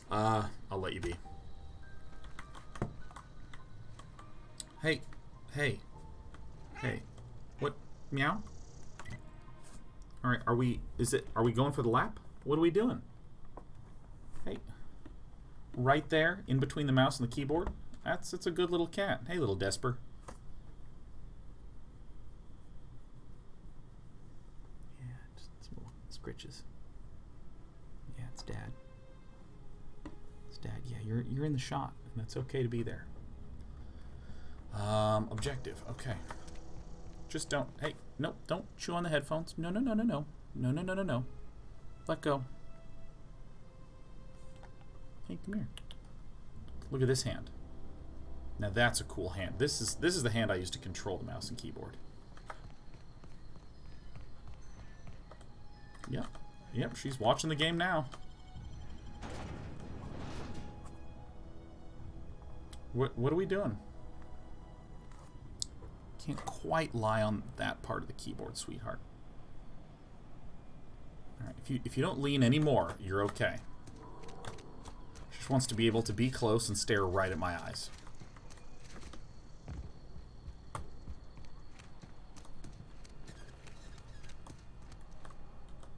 I'll let you be. Hey. What? Meow? Alright, are we going for the lap? What are we doing? Hey. Right there, in between the mouse and the keyboard. It's a good little cat. Hey, little Desper. Yeah, just some little scritches. Yeah, it's Dad. It's Dad. Yeah, you're in the shot, and that's okay to be there. Objective. Okay. Just don't. Hey, no, don't chew on the headphones. No. Let go. Hey, come here. Look at this hand. Now that's a cool hand. This is the hand I use to control the mouse and keyboard. Yep, she's watching the game now. What are we doing? Can't quite lie on that part of the keyboard, sweetheart. Alright, if you don't lean anymore, you're okay. She just wants to be able to be close and stare right at my eyes.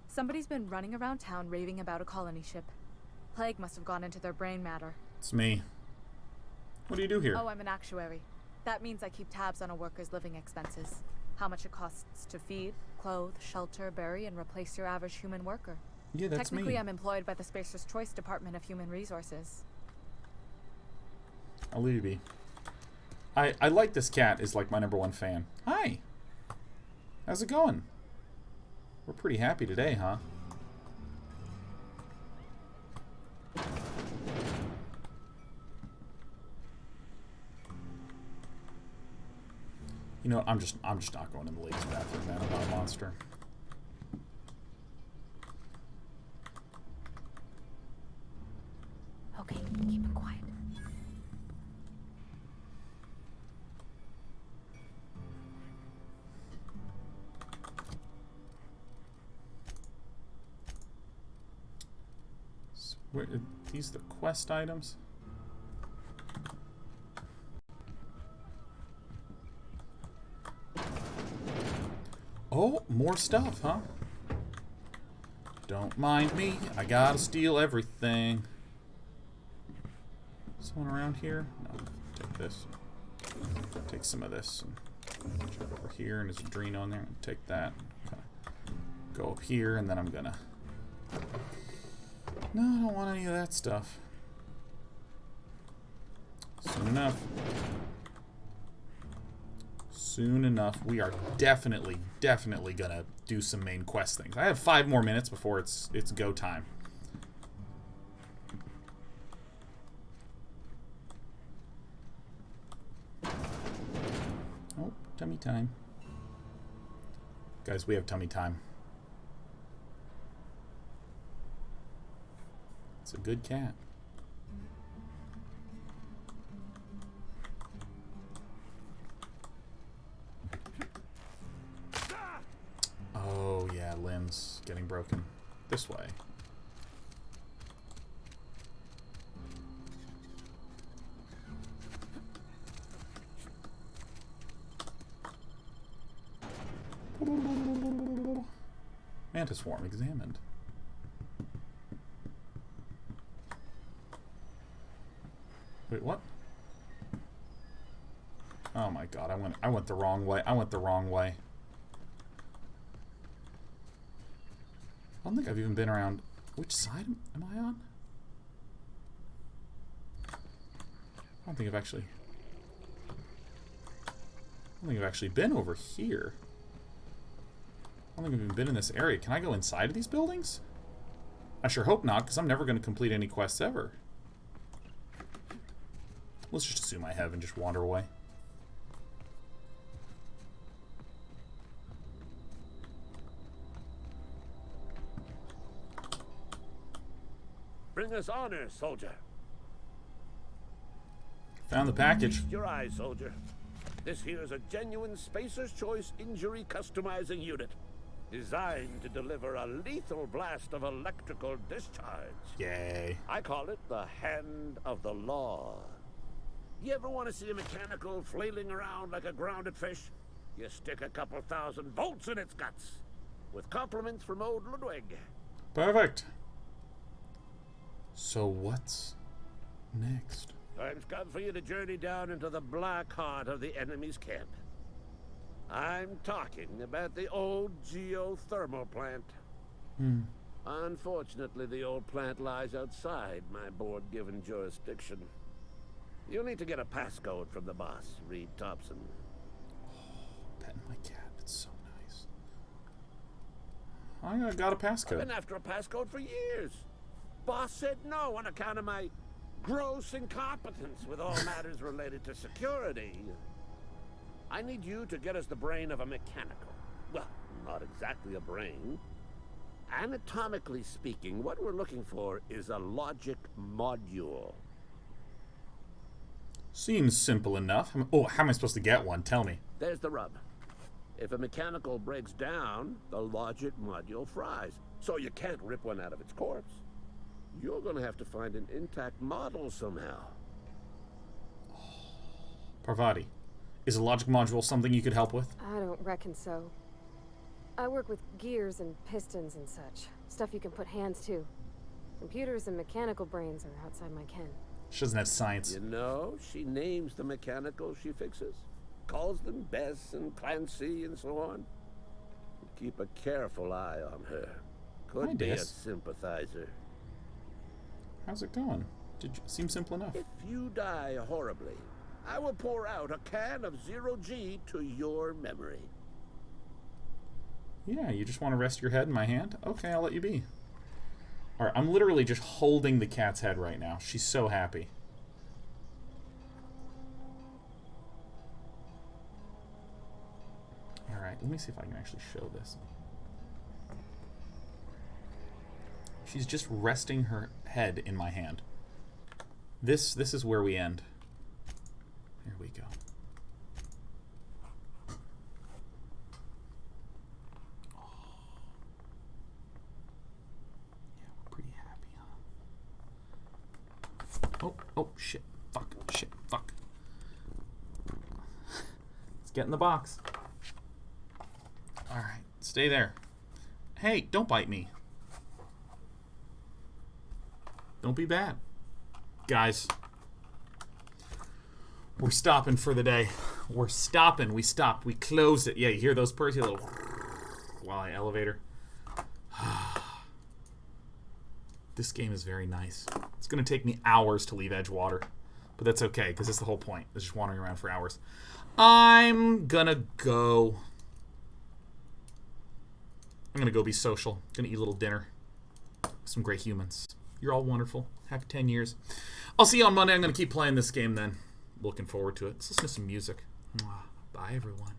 Somebody's been running around town raving about a colony ship. Plague must have gone into their brain matter. It's me. What do you do here? Oh, I'm an actuary. That means I keep tabs on a worker's living expenses. How much it costs to feed, clothe, shelter, bury, and replace your average human worker. Yeah, that's Technically, me. I'm employed by the Spacer's Choice Department of Human Resources. I'll leave you be. I like this cat, is like my #1 fan. Hi! How's it going? We're pretty happy today, huh? You know what? I'm just not going in the ladies' bathroom, man. I'm not a monster. Okay, keep it quiet. Are these the quest items? Oh, more stuff, huh? Don't mind me. I gotta steal everything. Someone around here? No. Take this. Take some of this. And jump over here, and there's a Dreen on there. And take that. Kind of go up here, and then I'm gonna... No, I don't want any of that stuff. Soon enough. Soon enough. We are definitely gonna do some main quest things. I have 5 more minutes before it's go time. Oh, tummy time. Guys, we have tummy time. It's a good cat. Oh, yeah, limbs getting broken. This way. Mantis swarm examined. Wait, what? Oh my god, I went the wrong way. I went the wrong way. I don't think I've even been around. Which side am I on? I don't think I've actually been over here. I don't think I've even been in this area. Can I go inside of these buildings? I sure hope not, because I'm never going to complete any quests ever. Let's just assume I have and just wander away. Bring us honor, soldier. Found the package. Feast your eyes, soldier. This here is a genuine Spacer's Choice injury customizing unit. Designed to deliver a lethal blast of electrical discharge. Yay. I call it the Hand of the Law. You ever want to see a mechanical flailing around like a grounded fish? You stick a couple thousand volts in its guts. With compliments from old Ludwig. Perfect. So what's next? Time's come for you to journey down into the black heart of the enemy's camp. I'm talking about the old geothermal plant. Unfortunately, the old plant lies outside my board-given jurisdiction. You'll need to get a passcode from the boss, Reed Tobson. Petting my cat. It's so nice. I got a passcode. I've been after a passcode for years. Boss said no on account of my gross incompetence with all matters related to security. I need you to get us the brain of a mechanical. Well, not exactly a brain. Anatomically speaking, what we're looking for is a logic module. Seems simple enough. Oh, how am I supposed to get one? Tell me. There's the rub. If a mechanical breaks down, the logic module fries. So you can't rip one out of its corpse. You're going to have to find an intact model somehow. Parvati, is a logic module something you could help with? I don't reckon so. I work with gears and pistons and such. Stuff you can put hands to. Computers and mechanical brains are outside my ken. She doesn't have science. You know, she names the mechanicals she fixes. Calls them Bess and Clancy and so on. Keep a careful eye on her. Could be a sympathizer. How's it going? Seems simple enough. If you die horribly, I will pour out a can of 0G to your memory. Yeah, you just want to rest your head in my hand? Okay, I'll let you be. Alright, I'm literally just holding the cat's head right now. She's so happy. Alright, let me see if I can actually show this. She's just resting her head in my hand. This is where we end. Here we go. Yeah, we're pretty happy, huh? Oh, shit. Fuck, shit, fuck. Let's get in the box. Alright. Stay there. Hey, don't bite me. Don't be bad. Guys, we're stopping for the day. We're stopping. We stopped. We closed it. Yeah, you hear those purrs? You little elevator. This game is very nice. It's going to take me hours to leave Edgewater. But that's okay, because that's the whole point. It's just wandering around for hours. I'm going to go... I'm going to go be social. Going to eat a little dinner. Some great humans. You're all wonderful. Happy 10 years. I'll see you on Monday. I'm going to keep playing this game then. Looking forward to it. Let's listen to some music. Bye, everyone.